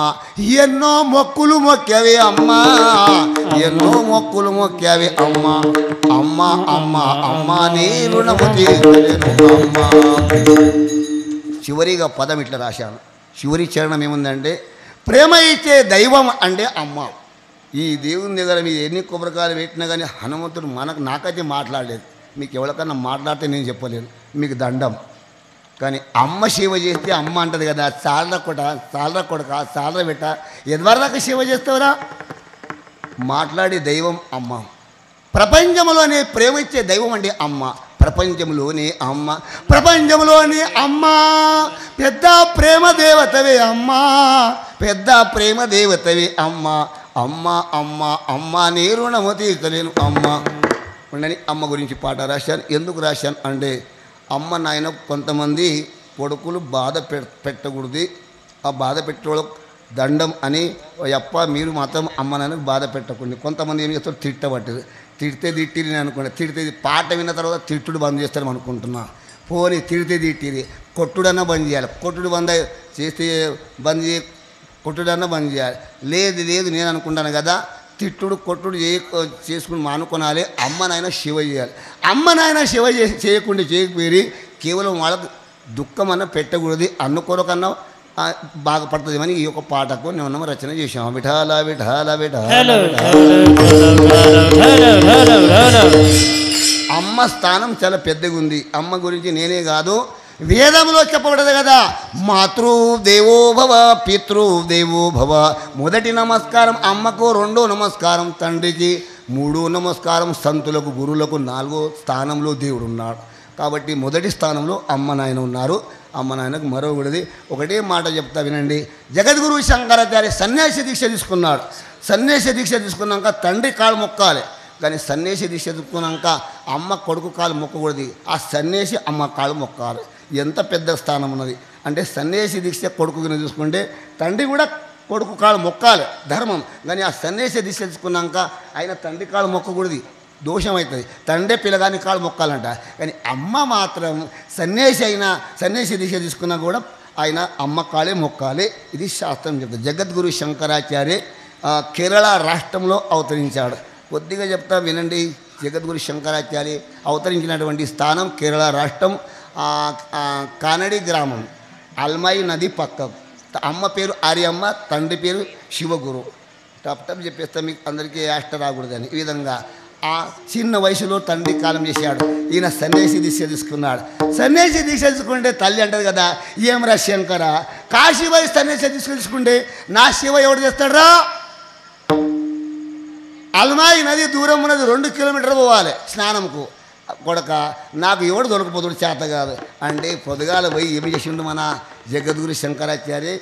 ఎన్నో మొక్కులు మొక్కావి అమ్మ, ఎన్నో మొక్కులు మొక్కావి అమ్మ, అమ్మ అమ్మ అమ్మ నీ రుణము తీర్చలేను అమ్మ. చివరిగా పదం ఇట్లా రాశాను, చివరి చరణం ఏముందంటే, ప్రేమ ఇచ్చే దైవం అంటే అమ్మ. ఈ దేవుని దగ్గర మీరు ఎన్ని కొబ్బరికాయలు పెట్టినా కానీ హనుమంతుడు నాకైతే మాట్లాడలేదు, మీకు ఎవరికన్నా మాట్లాడితే నేను చెప్పలేను, మీకు దండం. కానీ అమ్మ సేవ చేస్తే అమ్మ అంటది కదా, సాలర కొడక సాలర పెట్ట ఎదువరదాకా సేవ చేస్తావురా, మాట్లాడే దైవం అమ్మ. ప్రపంచంలోనే ప్రేమ ఇచ్చే దైవం అంటే అమ్మ, ప్రపంచంలోనే అమ్మ, ప్రపంచంలోనే అమ్మ, పెద్ద ప్రేమ దేవతవే అమ్మ, పెద్ద ప్రేమ దేవతవే అమ్మ, అమ్మ అమ్మ అమ్మ నీ రుణము తీర్చలేను అమ్మ. ఉండని అమ్మ గురించి పాట రాశాను. ఎందుకు రాశాను అంటే, అమ్మ నాయన కొంతమంది కొడుకులు బాధ పెట్టకూడదు, ఆ బాధ పెట్టేవాళ్ళకు దండం అని అప్ప మీరు మాత్రం అమ్మ నాన్నకు బాధ పెట్టకండి. కొంతమంది ఏం చేస్తారు, తిట్టబట్టదు. తిడితే తిట్టిరి నేను అనుకున్నా, తిడితే పాట విన్న తర్వాత తిట్టుడు బంద్ చేస్తాను అనుకుంటున్నా. పోనీ తిడితే తిట్టిరి, కొట్టుడన్నా బంద్ చేయాలి. కొట్టుడు చేస్తే కొట్టుడన్నా బంద్ చేయాలి. లేదు నేను అనుకుంటాను కదా, తిట్టుడు కొట్టుడు చేసుకుని మానుకొనాలి. అమ్మ నాయన శివ చేయాలి. అమ్మ నాయన శివ చేయకుండా చేయకపోయి కేవలం వాళ్ళకు దుఃఖం అన్న పెట్టకూడదు, అన్నుకొరకన్నా బాగుపడుతుంది అని ఈ యొక్క పాటకు మేము రచన చేసాము. విఠాల విఠాల విఠాల. అమ్మ స్థానం చాలా పెద్దగా ఉంది. అమ్మ గురించి నేనే కాదు, వేదంలో చెప్పబడదు కదా, మాతృదేవో భవ పితృదేవో భవ. మొదటి నమస్కారం అమ్మకు, రెండో నమస్కారం తండ్రికి, మూడో నమస్కారం సంతులకు గురువులకు, నాలుగో స్థానంలో దేవుడు ఉన్నాడు. కాబట్టి మొదటి స్థానంలో అమ్మ నాయన ఉన్నారు. అమ్మ నాయనకు మరొకటిది ఒకటే మాట చెప్తా వినండి. జగద్గురు శంకరాచార్య సన్యాసి దీక్ష తీసుకున్నాడు. సన్యాసి దీక్ష తీసుకున్నాక తండ్రి కాళ్ళు మొక్కాలి, కానీ సన్యాసి దీక్ష తీసుకున్నాక అమ్మ కొడుకు కాళ్ళు మొక్కకూడదు, ఆ సన్యాసి అమ్మ కాళ్ళు మొక్కాలి. ఎంత పెద్ద స్థానం ఉన్నది అంటే సన్యాసి దీక్ష కొడుకుని చూసుకుంటే తండ్రి కూడా కొడుకు కాళ్ళు మొక్కాలి, ధర్మం. కానీ ఆ సన్యాసి దీక్ష తీసుకున్నాక ఆయన తండ్రి కాళ్ళు మొక్కకూడదు, దోషం అవుతుంది. తండ్రి పిల్లగాని కాళ్ళు మొక్కాలంట. కానీ అమ్మ మాత్రం సన్యాసి దీక్ష తీసుకున్నా కూడా ఆయన అమ్మ కాళ్ళే మొక్కాలి. ఇది శాస్త్రం చెప్తుంది. జగద్గురు శంకరాచార్య కేరళ రాష్ట్రంలో అవతరించాడు. కొద్దిగా చెప్తా వినండి. జగద్గురు శంకరాచార్య అవతరించినటువంటి స్థానం కేరళ రాష్ట్రం, కానడి గ్రామం, అల్మాయి నది పక్కకు. అమ్మ పేరు ఆర్యమ్మ, తండ్రి పేరు శివగురు. టప్ చెప్పేస్తా మీకు అందరికీ యాష్ట రాకూడదని. ఈ విధంగా ఆ చిన్న వయసులో తండ్రి కాలం చేశాడు. ఈయన సన్యాసి దీక్ష తీసుకున్నాడు. సన్యాసి దీక్ష తీసుకుంటే తల్లి అంటది కదా, ఏమరా శంకర కాశీ వయసు సన్యాసి తీసుకుంటే నా శివ ఎవడు చేస్తాడరా? అల్మాయి నది దూరం ఉన్నది, 2 కిలోమీటర్లు పోవాలి స్నానంకు. కొడక నాకు ఎవడు దొరకపోతుడు చేత కాదు అంటే పొద్దుగాల పోయి ఏమి చేసిండు మన జగద్గురు శంకరాచార్య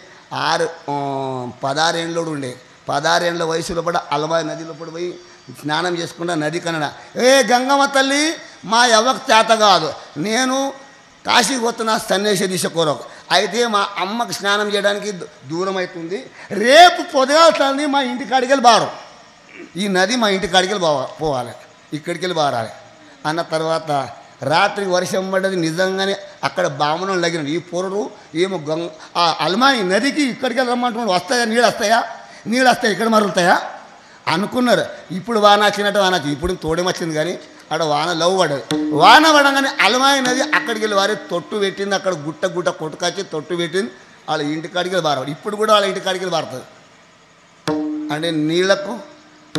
16 ఏళ్ళోడు ఉండే. 16 ఏళ్ళ వయసులో పడ అల్మాయి నదిలో పడి పోయి స్నానం చేసుకుంటా నది కన్నడ, ఏ గంగమ్మ తల్లి మా ఎవ్వకు చేత కాదు, నేను కాశీకి పోతున్నా సన్యాసి దిశ కొరకు, అయితే మా అమ్మకు స్నానం చేయడానికి దూరం అవుతుంది, రేపు పొద్దుగాల మా ఇంటికాడికి వెళ్ళి బారు, ఈ నది మా ఇంటికాడికి వెళ్ళి పోవాలి, ఇక్కడికి వెళ్ళి బారాలి అన్న తర్వాత రాత్రి వర్షం పడ్డది. నిజంగానే అక్కడ బామనం లగిన ఈ పొరడు ఏమో ఆ అల్మాయి నదికి ఇక్కడికి వెళ్ళి రమ్మంటున్నాడు. వస్తాయా నీళ్ళు వస్తాయి ఇక్కడ మరుగుతాయా అనుకున్నారు. ఇప్పుడు వాన వచ్చినట్టు వాన వచ్చింది, ఇప్పుడు తోడేమొచ్చింది కానీ అక్కడ వాన లవ్ పడ్డది. వాన పడగానే అల్మాయి నది అక్కడికి వెళ్ళి వారి తొట్టు పెట్టింది. అక్కడ గుట్ట కొట్టుకొచ్చి తొట్టు పెట్టింది. వాళ్ళ ఇంటికాడికి వెళ్ళి బారవాడు. ఇప్పుడు కూడా వాళ్ళ ఇంటికాడికి వెళ్ళి బారుతుంది. అంటే నీళ్లకు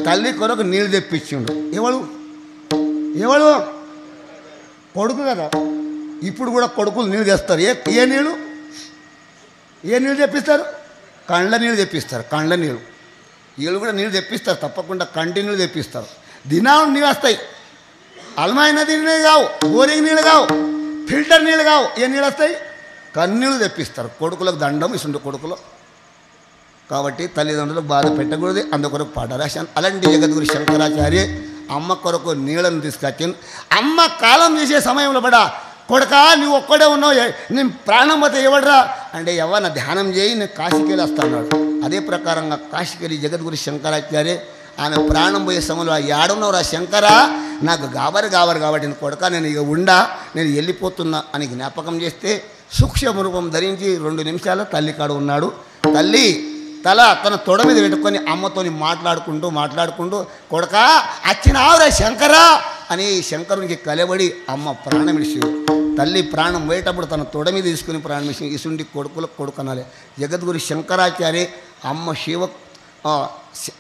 తల్లి కొరకు నీళ్ళు తెప్పించిండు. ఎవడు కొడుకు కదా. ఇప్పుడు కూడా కొడుకులు నీళ్ళు తెస్తారు. ఏ నీళ్ళు తెప్పిస్తారు? కండ్ల నీళ్ళు తెప్పిస్తారు. కండ్ల నీళ్ళు వీళ్ళు కూడా నీళ్ళు తెప్పిస్తారు, తప్పకుండా కంటి నీళ్ళు తెప్పిస్తారు. దినాలు నీళ్ళు వస్తాయి. అల్మాయి నది నీళ్ళు కావు, బోరింగ్ నీళ్ళు కావు, ఫిల్టర్ నీళ్ళు కావు. ఏ నీళ్ళు వస్తాయి? కన్నీళ్ళు తెప్పిస్తారు. కొడుకులకు దండం ఇస్తుండే కొడుకులు. కాబట్టి తల్లిదండ్రులకు బాధ పెట్టకూడదు, అందుకొరకు పాట రాశాను. అలాంటి జగద్గురు శంకరాచార్య అమ్మ కొరకు నీళ్ళను తీసుకొచ్చింది. అమ్మ కాలం చేసే సమయంలో పడా కొడుకా నువ్వు ఒక్కడే ఉన్నావు, నేను ప్రాణం పోతే ఎవడరా అంటే ఎవరిన ధ్యానం చేయి నేను కాశీకి వెళ్ళి వస్తాడు. అదే ప్రకారంగా కాశీకి వెళ్ళి జగద్గురు శంకరాచార్య ఆయన ప్రాణం పోయే సమయంలో ఏడున్నవరా శంకర నాకు గాబరు కాబట్టి కొడుక నేను ఇక నేను వెళ్ళిపోతున్నా అని జ్ఞాపకం చేస్తే సూక్ష్మ రూపం ధరించి 2 నిమిషాలు తల్లి కాడు ఉన్నాడు. తల్లి తల తన తొడ మీద పెట్టుకొని అమ్మతోని మాట్లాడుకుంటూ కొడుక వచ్చినావురా శంకరా అని శంకరునికి కలబడి అమ్మ ప్రాణం ఇడిచి తల్లి ప్రాణం పోయేటప్పుడు తన తొడ మీద తీసుకుని ప్రాణం ఇచ్చి ఇసుంటి కొడుకులకు కొడుకనాలి. జగద్గురు శంకరాచార్య అమ్మ శివ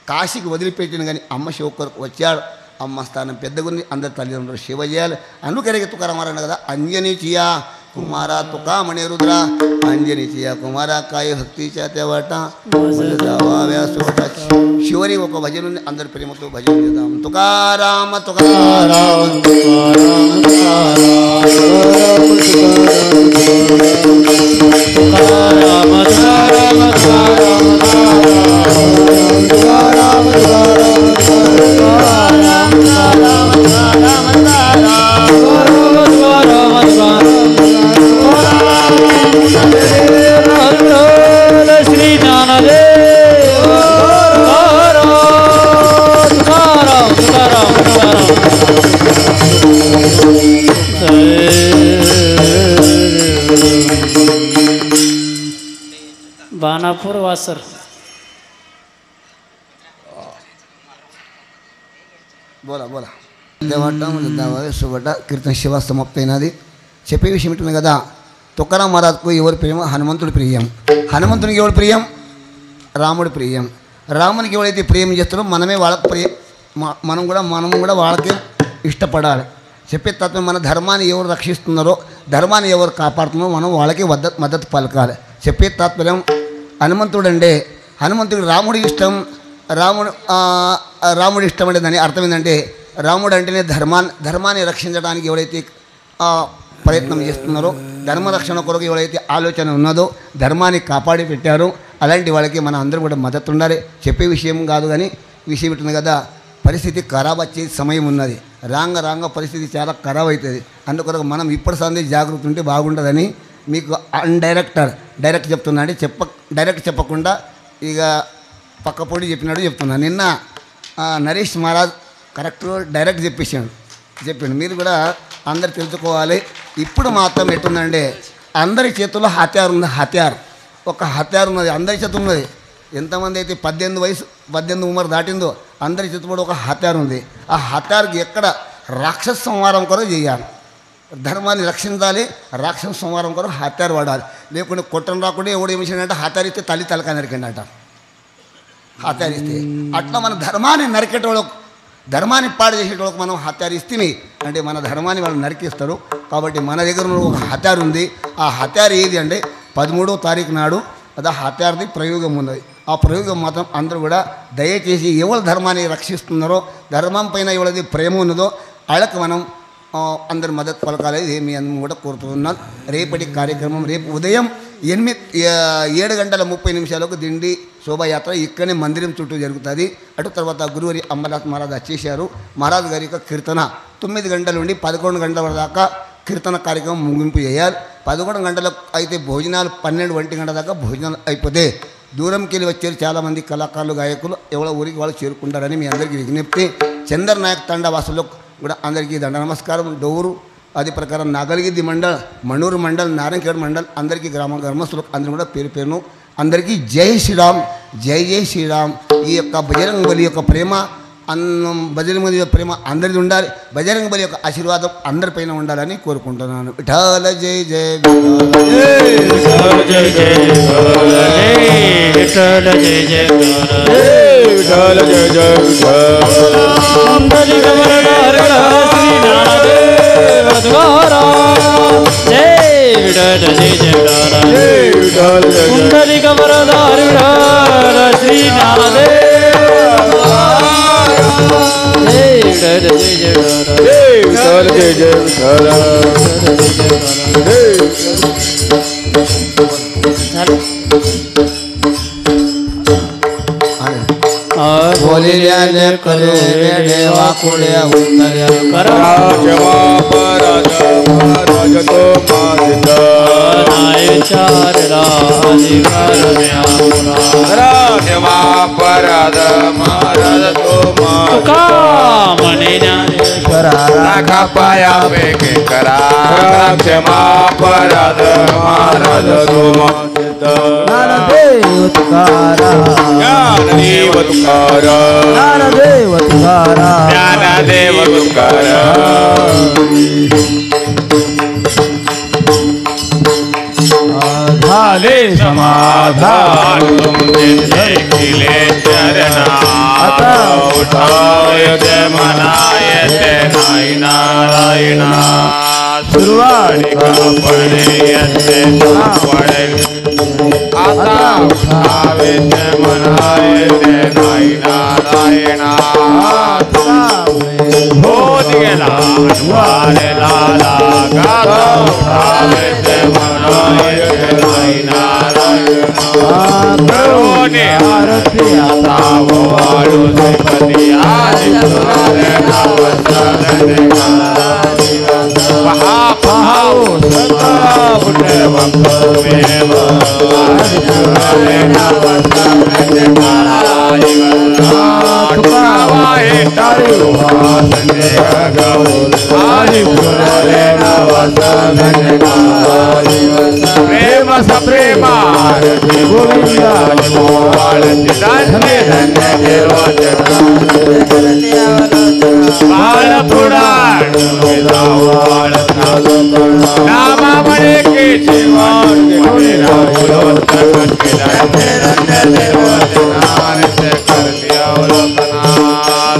కాశీకి వదిలిపెట్టిన కానీ అమ్మ శివ కొరకు వచ్చాడు. అమ్మ స్థానం పెద్దగుంది. అందరి తల్లిదండ్రులు శివ చేయాలి. అందుకనే తుకారామారాయణ కదా, అంజనీ చియా కుమారా తుకామణి రుద్ర అంజనీ చియా కుమారా కాయ భక్తి చేతేవట శివరి ఒక భజన ఉంది. అందరి ప్రేమతో భజన చేద్దాం. తుకారామ తుకారామ Ram पूर्वास सर बोला बोला దేవట సుబట కీర్తన శివ సమాప్తి అయినది. చెప్పే విషయం ఏంటంటే కదా, తుకారాం మహారాజ్కు ఎవరి ప్రియం? హనుమంతుడి ప్రియం. హనుమంతునికి ఎవరి ప్రియం? రాముడి ప్రియం. రామునికి ఎవరైతే ప్రియం చేస్తారో మనమే వాళ్ళకి ప్రియం, మనం కూడా వాళ్ళకి ఇష్టపడాలి. చెప్పే తత్వం మన ధర్మాన్ని ఎవరు రక్షిస్తున్నారో, ధర్మాన్ని ఎవరు కాపాడుతున్నారో మనం వాళ్ళకి మద్దతు పలకాలి. చెప్పే తాత్పర్యం హనుమంతుడు అంటే హనుమంతుడికి రాముడి ఇష్టం. రాముడి ఇష్టం అంటే దాని అర్థం ఏంటంటే, రాముడు అంటేనే ధర్మాన్ని రక్షించడానికి ఎవరైతే ప్రయత్నం చేస్తున్నారో, ధర్మరక్షణ కొరకు ఎవరైతే ఆలోచన ఉన్నదో, ధర్మాన్ని కాపాడి పెట్టారో అలాంటి వాళ్ళకి మన అందరూ కూడా మద్దతు ఉండాలి. చెప్పే విషయం కాదు కానీ విషయం ఉంటుంది కదా, పరిస్థితి ఖరాబ్ వచ్చే సమయం ఉన్నది. రాంగ పరిస్థితి చాలా ఖరాబ్ అవుతుంది. అందుకొరకు మనం ఇప్పటి సందే జాగ్రత్త ఉంటే బాగుంటుందని మీకు డైరెక్ట్ చెప్తున్నా. అంటే డైరెక్ట్ చెప్పకుండా ఇక పక్కపోటి చెప్తున్నా. నిన్న నరేష్ మహారాజ్ కరెక్ట్ డైరెక్ట్ చెప్పిండు. మీరు కూడా అందరు తెలుసుకోవాలి. ఇప్పుడు మాత్రం ఎట్టుందంటే అందరి చేతుల్లో హత్యారు ఒక హత్యారు ఉన్నది. అందరి చేతులు ఉన్నది. ఎంతమంది అయితే 18 ఉమర్ దాటిందో అందరి చేతులు కూడా ఒక హత్యారు ఉంది. ఆ హత్యారుకి ఎక్కడ రాక్షస సంహారం కొరకు చేయాలి, ధర్మాన్ని రక్షించాలి. రాక్షస సంహారం కొరకు హత్యారు వాడాలి. లేకుంటే కొట్టం రాకుండా ఎవడు ఏమి చేయాలంటే హత్యారిస్తే తలకాయ నరికండట. హత్యారిస్తే అట్లా మన ధర్మాన్ని నరికేటోళ్ళకు, ధర్మాన్ని పాడు చేసేటోళ్ళకు మనం హత్యారిస్తే అంటే మన ధర్మాన్ని వాళ్ళు నరికిస్తారు. కాబట్టి మన దగ్గర ఒక హత్యారు ఉంది. ఆ హత్యారు ఏది అంటే 13వ తారీఖు నాడు అది హత్యారుది ప్రయోగం ఉన్నది. ఆ ప్రయోగం మాత్రం అందరూ కూడా దయచేసి ఎవరు ధర్మాన్ని రక్షిస్తున్నారో, ధర్మం పైన ఎవరిది ప్రేమ ఉన్నదో వాళ్ళకి మనం అందరి మద్దతు పలకాలి. ఇది మీ అందరం కూడా కోరుతున్నాను. రేపటి కార్యక్రమం రేపు ఉదయం 7:30 దిండి శోభాయాత్ర ఇక్కడనే మందిరం చుట్టూ జరుగుతుంది. అటు తర్వాత గురువారి అంబలాస్ మహారాజ్ వచ్చేసారు. మహారాజ్ గారి యొక్క కీర్తన 9 గంటల నుండి 11 గంటల దాకా కీర్తన కార్యక్రమం ముగింపు చేయాలి. 11 గంటలకు అయితే భోజనాలు 12-1 గంటల దాకా భోజనాలు అయిపోతే దూరంకి వెళ్ళి వచ్చారు చాలామంది కళాకారులు, గాయకులు ఎవరో ఊరికి వాళ్ళు చేరుకుంటారని మీ అందరికీ విజ్ఞప్తి. చందర్ నాయక్ తండావాసులకు కూడా అందరికీ దండ నమస్కారం. డోరు అది ప్రకారం నాగలిగిద్ది మండల్, మణూరు మండల్, నారాయణఖేడ్ మండల్ అందరికీ గ్రామస్తులకు అందరూ కూడా పేరును అందరికీ జై శ్రీరామ్, జై శ్రీరామ్. ఈ యొక్క బజరంగ బలి యొక్క ప్రేమ బజరంగ బలి యొక్క ప్రేమ అందరిది ఉండాలి. బజరంగ బలి యొక్క ఆశీర్వాదం అందరిపైన ఉండాలని కోరుకుంటున్నాను. విఠాల జై జై समाधान तुम खिले चरना उठाए ते मनाए ते नारायण शुरुआत का पड़े पड़े आता उठाए ते मनाए ते नारायण हो गेला वाले लाला गाता उठाए ते मनाए ने आरती आता वो आलू से पति आज तुम्हारे महापाओ सदा बुटे वक्त में आज तुम्हारे तुकावाए तारी वासने गगो आज तुम्हारे प्रेम बस प्रेम आरती गोविंदा गोवाळती धन्य धन्य बाळ पुराण नामा म्हणे के जीवन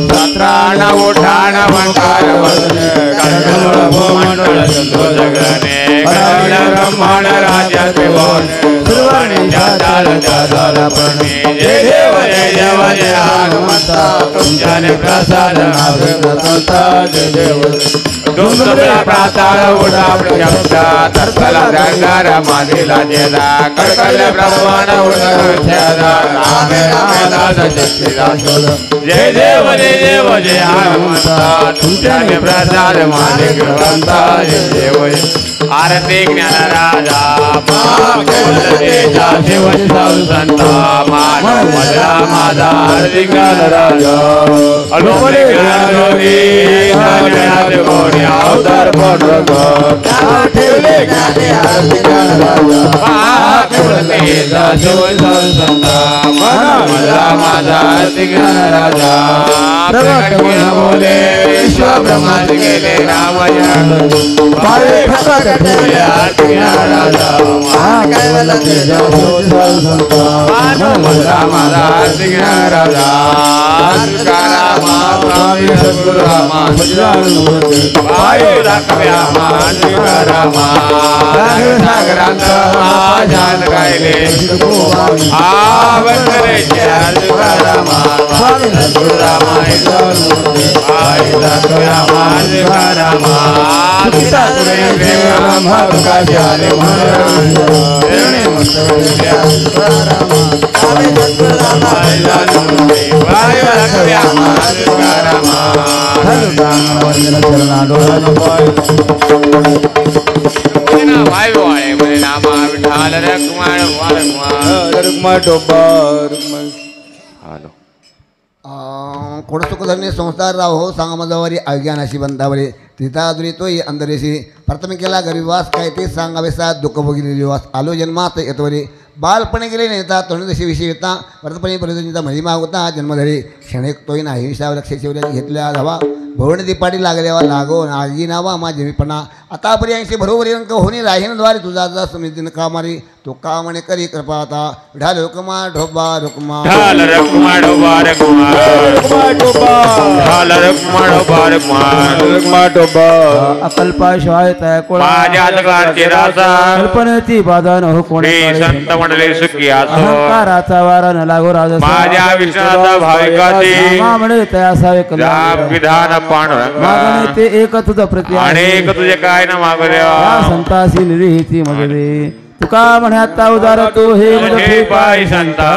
सत्राण उठाण मंडार मंडळ चंद्र जगने ब्रह्मांड राजा त्रिभुवन जय देव जय हनुमंता तुमच्याने प्रसाद जय देव डोंगरा प्राताळ उडा प्रजप्ता तरफला रंगार मादिला जेला कडकडले ब्रह्मांड उडा रामे रामे दास जय देव जय हनुमंता तुमच्याने प्रसाद मादिक ग्रंथा जय देव आरती ज्ञान राजा तेजा शिव संता मानव मधुरा माधा आरती ज्ञान राजा अल्पले ज्ञान योगी ज्ञान गोणी अवतार ठेवले ज्ञाने आरती ज्ञान राजा तेजा शिव संता मानव मधुरा माधा आरती ज्ञान राजा बोले विश्व ब्रह्मांड गेले रामयण आरती ज्ञान राजा कैवल तेजा मानव राजा आरती ज्ञान राजा सद्गुरु रामा वायु राखव्या रामा सागरांत जान गायले आवतरे रामा सद्गुरु रामा वायु राखव्या रामा कोणसुखधन्य संसार राव हो सांगा माझावारी अज्ञानाशी बंधावरे तिथा दुरी तोही अंधरेशी प्रथम केला गरीवास काय ते सांगावेसा दुःख भोगिलेली वास आलो जन्मात येतवरे बालपणे गेले नेता तरुणदशी विषय येता वर्तपणे परिवर्तनीचा महिमा होता जन्मधरी क्षणिक तोही नाही विषयावर लक्ष शिवल्या घेतल्या धावा भवन दीपाटी लागल्यावा लागो आगी नावा मा जमीपणा आतापर्यंत बरोबर अंक होणे राहीनद्वारे तुझा जा समितीन कामारी तो कामणे करी कृपा आता ढाल हुकमा ढोबा रुकमा ढाल रुकमा ढोबा रुकमा ढाल रुकमा ढोबा रुकमा ढोबा अकल्पा शिवाय तया कोळा माझ्या जगाची राजा कल्पनेची बाधा न हो कोणी संत मंडळी सुखी असो अहंकाराचा वारा न लागो राजा माझ्या विष्णाचा भाविकाची म्हणे तया असावे राम विधान पांडुरंग मागणे ते एक तुझा प्रति अनेक तुझे काय न मागू देवा संतासी निरीती मगरे तुका म्हणे आता उदार तू हे पाय संता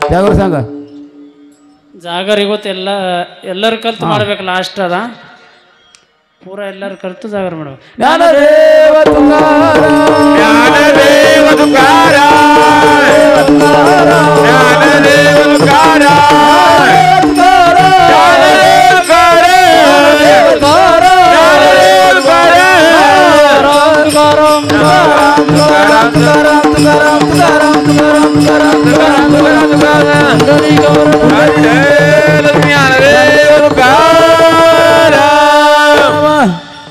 त्यावर सांगा ಜಾಗರ್ ಇವತ್ತು ಎಲ್ಲರೂ ಕಲ್ತು ಮಾಡ್ಬೇಕು ಲಾಸ್ಟ್ ಅದ ಪೂರ ಎಲ್ಲರೂ ಕಲ್ತು ಜಾಗರ್ ಮಾಡ್ಬೇಕು ಜ್ಞಾನದೇವ ತುಕಾರ ಜ್ಞಾನದೇವ ತುಕಾರ ಜ್ಞಾನದೇವ ತುಕಾರ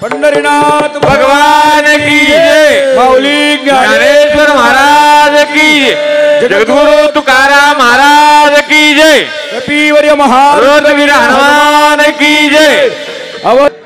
पंढरीनाथ भगवान की जय माऊली ज्ञानेश्वर महाराज की जय जगद्गुरु तुकाराम महाराज की जय कपिवर्य महाराज हनुमान की जय